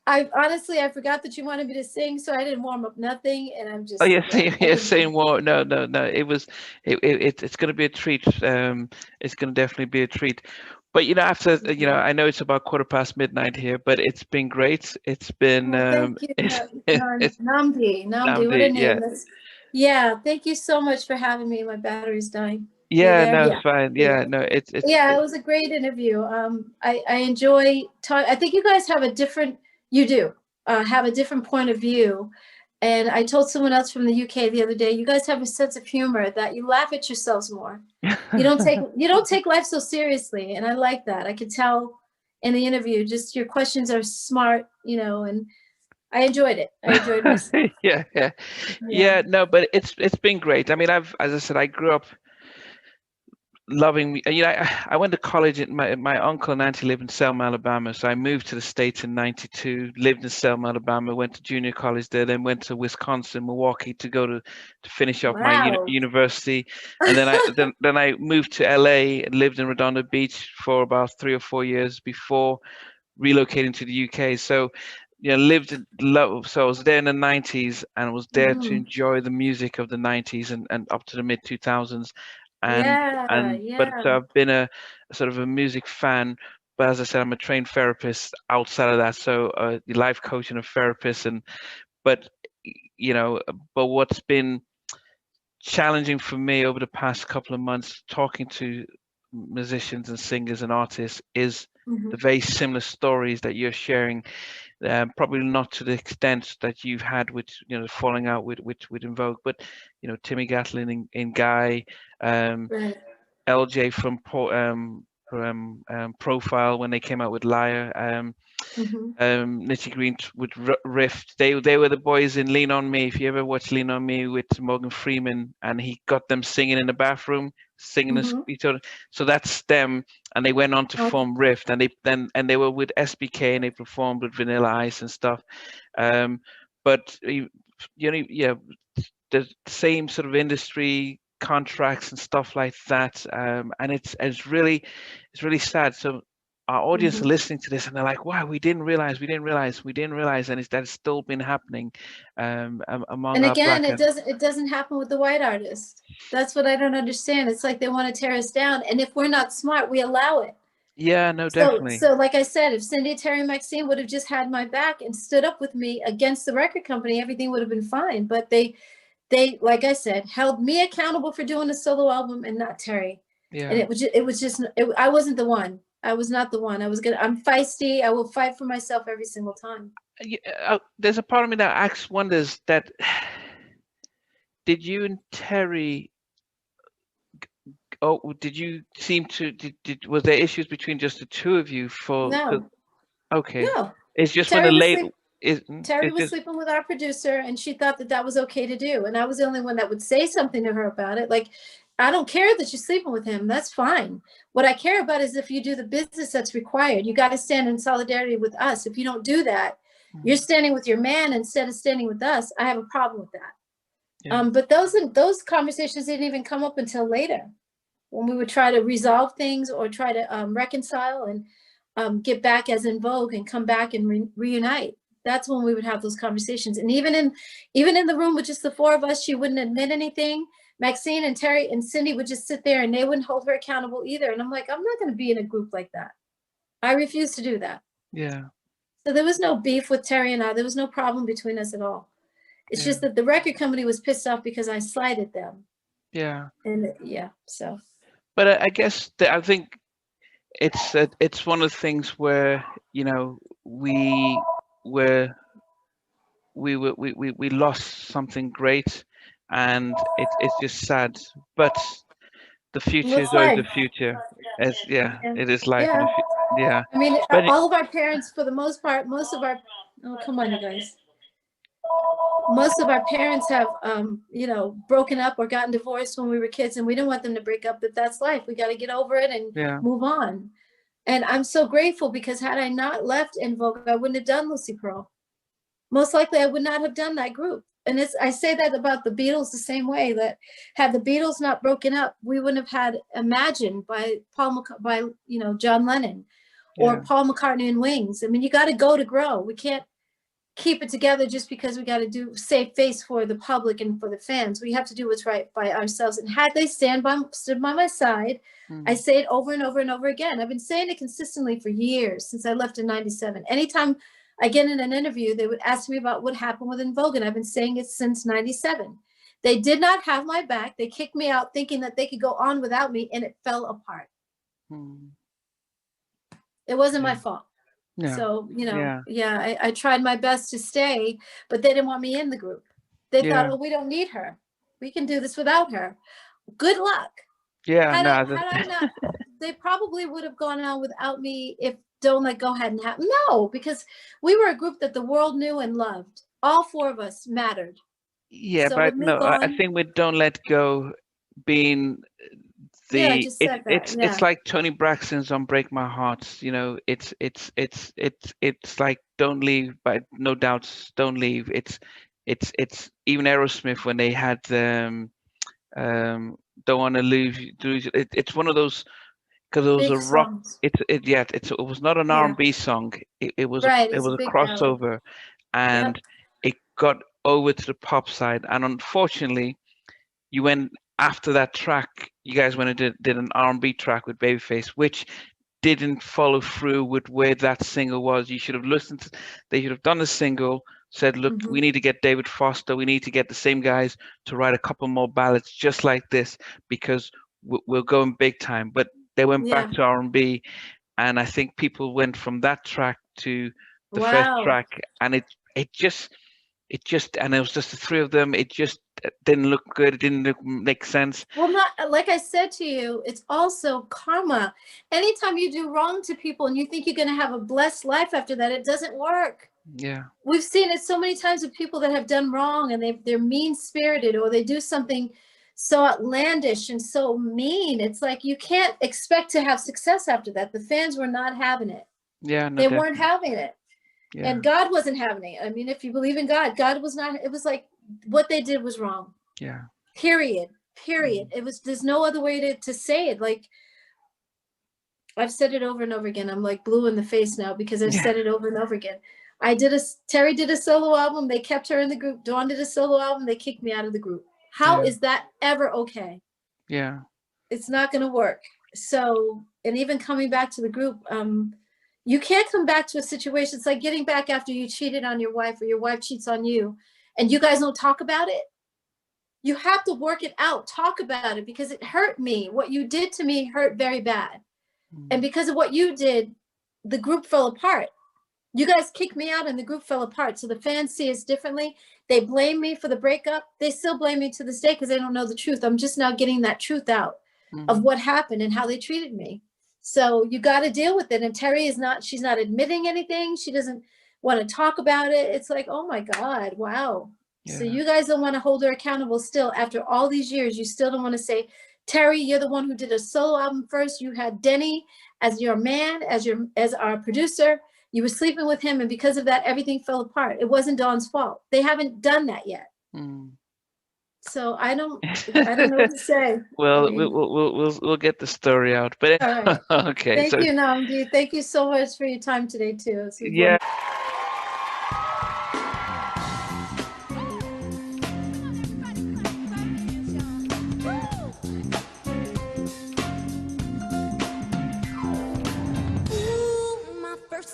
I honestly I forgot that you wanted me to sing, so I didn't warm up nothing, and I'm Oh just yeah, yeah, I yeah, didn't saying know. more. No, no, no. It's going to be a treat. It's going to definitely be a treat. But after I know it's about quarter past midnight here, but it's been great. It's been Oh, thank you, it's Nnamdi. What a Nnamdi, name! yeah. Yeah. Thank you so much for having me. My battery's dying. You Yeah, there? no, it's Yeah. fine. Yeah. Yeah, no, it's Yeah, it was a great interview. I enjoy talk. I think you guys have a different. You do have a different point of view. And I told someone else from the UK the other day, you guys have a sense of humor that you laugh at yourselves more. You don't take life so seriously, and I like that. I could tell in the interview. Just your questions are smart, and I enjoyed it. I enjoyed myself. yeah, yeah, Yeah. yeah. No, but it's been great. I mean, as I said, I grew up loving me. I went to college. My uncle and auntie lived in Selma, Alabama, so I moved to the States in '92. Lived in Selma, Alabama. Went to junior college there. Then went to Wisconsin, Milwaukee to finish off my Wow. university, and then I moved to LA and lived in Redondo Beach for about 3 or 4 years before relocating to the UK. So. Lived in love. So I was there in the '90s and was there to Hmm. enjoy the music of the '90s and up to the mid 2000s and Yeah. but Yeah. so I've been a sort of a music fan. But as I said, I'm a trained therapist outside of that, so life coach and a therapist. But you know, but what's been challenging for me over the past couple of months, talking to musicians and singers and artists, is the Hmm. very similar stories that you're sharing. Probably not to the extent that you've had with falling out with Invoke, but Timmy Gatlin in Guy. Um, Right. LJ from Profile when they came out with Liar. Hmm. Nitty Green with Rift. They were the boys in Lean on Me. If you ever watch Lean on Me with Morgan Freeman, and he got them singing in the bathroom, singing Hmm. each other. So that's them, and they went on to Okay. form Rift, and they were with SBK, and they performed with Vanilla Ice and stuff. But yeah, the same sort of industry contracts and stuff like that, and it's really sad. So our audience are Mhm. listening to this and they're like, wow, we didn't realize, and it's that it's still been happening among And our again, black and it doesn't happen with the white artist. That's what I don't understand. It's like they want to tear us down, and if we're not smart, we allow it. yeah, no, So, definitely. so like I said, if Cindy, Terry, and Maxine would have just had my back and stood up with me against the record company, everything would have been fine. But they, like I said, held me accountable for doing a solo album and not Terry. And Yeah. it was just, I wasn't the one. I was not the one. I'm feisty. I will fight for myself every single time. There's a part of me that wonders that did you and Terry, did you seem to, was there issues between just the two of you No, okay. no. It's just when the Terry was late, sleep, Terry it's was just, sleeping with our producer, and she thought that that was okay to do. And I was the only one that would say something to her about it. Like, I don't care that you're sleeping with him. That's fine. What I care about is if you do the business that's required. You got to stand in solidarity with us. If you don't do that, you're standing with your man instead of standing with us. I have a problem with that. yeah, But those conversations didn't even come up until later, when we would try to resolve things or try to reconcile and get back as in Vogue and come back and reunite. That's when we would have those conversations. And even in the room with just the four of us, she wouldn't admit anything. Maxine and Terry and Cindy would just sit there and they wouldn't hold her accountable either. And I'm like, I'm not going to be in a group like that. I refuse to do that. yeah, So there was no beef with Terry and I. There was no problem between us at all. It's yeah, just that the record company was pissed off because I slighted them. yeah. And yeah, so. But I guess I think it's one of the things where, you know, were we lost something great, and it's just sad. But the future is What's always the life? future. As yeah, Yeah. it is life, and Yeah. yeah. I mean, But all of our parents, for the most part, most of our, oh, come on, you guys. Most of our parents have, broken up or gotten divorced when we were kids, and we didn't want them to break up, but that's life. We got to get over it and yeah, move on. And I'm so grateful because had I not left In Vogue, I wouldn't have done Lucy Pearl. Most likely, I would not have done that group. And I say that about the Beatles the same way, that had the Beatles not broken up, we wouldn't have had Imagine by John Lennon, or yeah, Paul McCartney and Wings. I mean, you got to go to grow. We can't keep it together just because we got to do save face for the public and for the fans. We have to do what's right by ourselves. And had they stood by my side, I say it over and over and over again. I've been saying it consistently for years, since I left in '97. Anytime I get in an interview, they would ask me about what happened with In Vogue, and I've been saying it since '97. They did not have my back. They kicked me out thinking that they could go on without me, and it fell apart. It wasn't my yeah, fault. yeah, So, yeah, yeah, I tried my best to stay, but they didn't want me in the group. They thought, yeah, oh, we don't need her. We can do this without her. Good luck. yeah. Had I, No, had I not, they probably would have gone on without me if Don't Let Go hadn't happened. No, because we were a group that the world knew and loved. All four of us mattered. yeah, So but with me no, I gone, think with Don't Let Go being yeah, I just said that. it's Yeah. like Tony Braxton's on Break My Heart, you know, it's like Don't Leave, but no doubts, Don't Leave. It's even Aerosmith when they had Don't Want to Lose it's one of those, because it was a Big rock, songs. it was not an Yeah. R&B song, it was Right. it It's a was a big ballad. crossover, Yep. and it got over to the pop side, and unfortunately you went after that track, you guys went and did an R&B track with Babyface, which didn't follow through with where that single was. You should have listened to, they should have done the single, said, look, Mm-hmm. we need to get David Foster, we need to get the same guys to write a couple more ballads just like this, because we're going big time. But they went back Yeah. to R&B, and I think people went from that track to the first Wow. track, and it just and it was just the three of them. It just didn't look good. It didn't make sense. Well, not like I said to you, it's also karma. Anytime you do wrong to people and you think you're going to have a blessed life after that, it doesn't work. Yeah, We've seen it so many times with people that have done wrong, and they're mean spirited, or they do something so outlandish and so mean. It's like you can't expect to have success after that. The fans were not having it. yeah, no, They weren't definitely. having it. Yeah, And God wasn't having it. I mean, if you believe in God, God was not, it was like what they did was wrong. yeah, Period. Period. It was, there's no other way to say it. Like, I've said it over and over again. I'm like blue in the face now because I've Yeah. said it over and over again. Terry did a solo album. They kept her in the group. Dawn did a solo album. They kicked me out of the group. How is that ever okay? Yeah. It's not going to work. So, and even coming back to the group, you can't come back to a situation. It's like getting back after you cheated on your wife or your wife cheats on you and you guys don't talk about it. You have to work it out. Talk about it because it hurt me. What you did to me hurt very bad. And because of what you did, the group fell apart. You guys kicked me out and the group fell apart. So the fans see us differently. They blame me for the breakup. They still blame me to this day because they don't know the truth. I'm just now getting that truth out of what happened and how they treated me. So you got to deal with it. And Terry she's not admitting anything. She doesn't want to talk about it. It's like, oh my God, wow. Yeah. So you guys don't want to hold her accountable still. After all these years, you still don't want to say, Terry, you're the one who did a solo album first. You had Denny as your man, as our producer. You were sleeping with him, and because of that, everything fell apart. It wasn't Dawn's fault. They haven't done that yet. So I don't know what to say. Well, I mean, we'll get the story out. But all right. Okay. Thank you, Nnamdi. Thank you so much for your time today too. Yeah.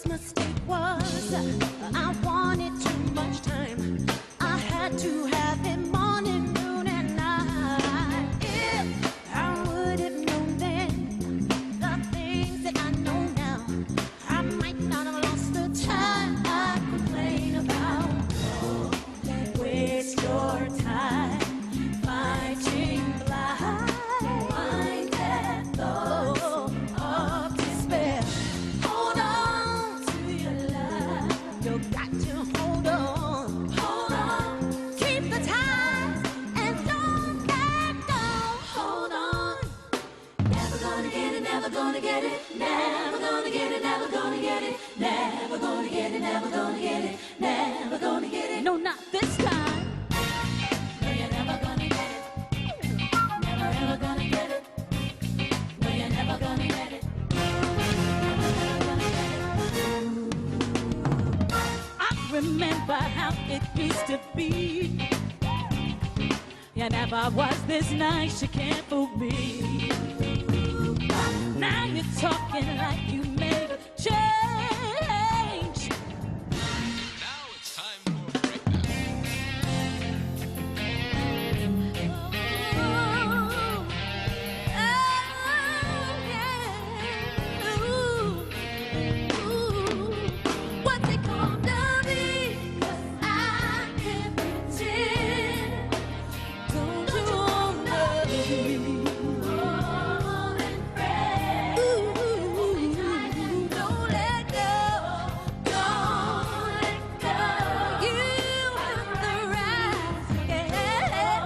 Mistake was I wanted too much time. I had to have it morning, noon, and night. If I would have known then the things that I know now, I might not have lost the time I complain about. Don't waste your time fighting blind thoughts of despair. Hold on to your life. You got to hold on. Hold on. Keep the ties and don't let go. Hold on. Never gonna get it, never gonna get it. Never gonna get it, never gonna get it. Never gonna get it, never gonna get it. Never gonna get it. No, not this time. No, you're never gonna get it. Never ever gonna get it. No, you're never gonna get it. Remember how it used to be. You never was this nice, you can't fool me. Now you're talking like you made a change. Now it's time for a breakdown. What's it gonna be? 'Cause I can't pretend. Don't you wanna be old and fresh? Hold tight and don't let go. Don't let go. You have the right. Yeah.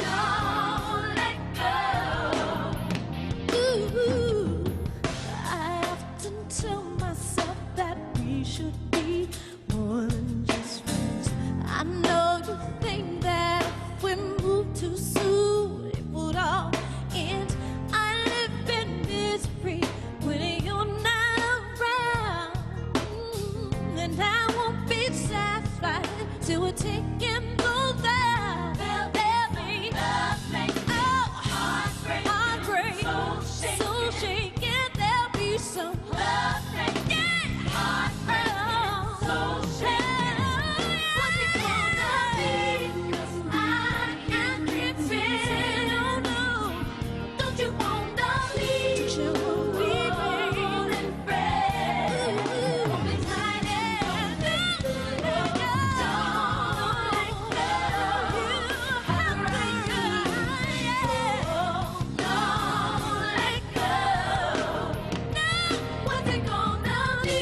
Don't let go. I often tell myself that we should be more than just friends. I know you think that if we move too soon, it would all end. I live in misery when you're not around. And I won't be satisfied till we're taking both out. There'll be heartbreak, soul shaking. There'll be some heartbreak, soul shaking. What's it gonna be? 'Cause I can't pretend. Oh no, don't you wanna be? Don't you wanna be old and fresh? Hold me tight and don't let go. Don't let go. You have the right. Don't let go. Now, what's it gonna be?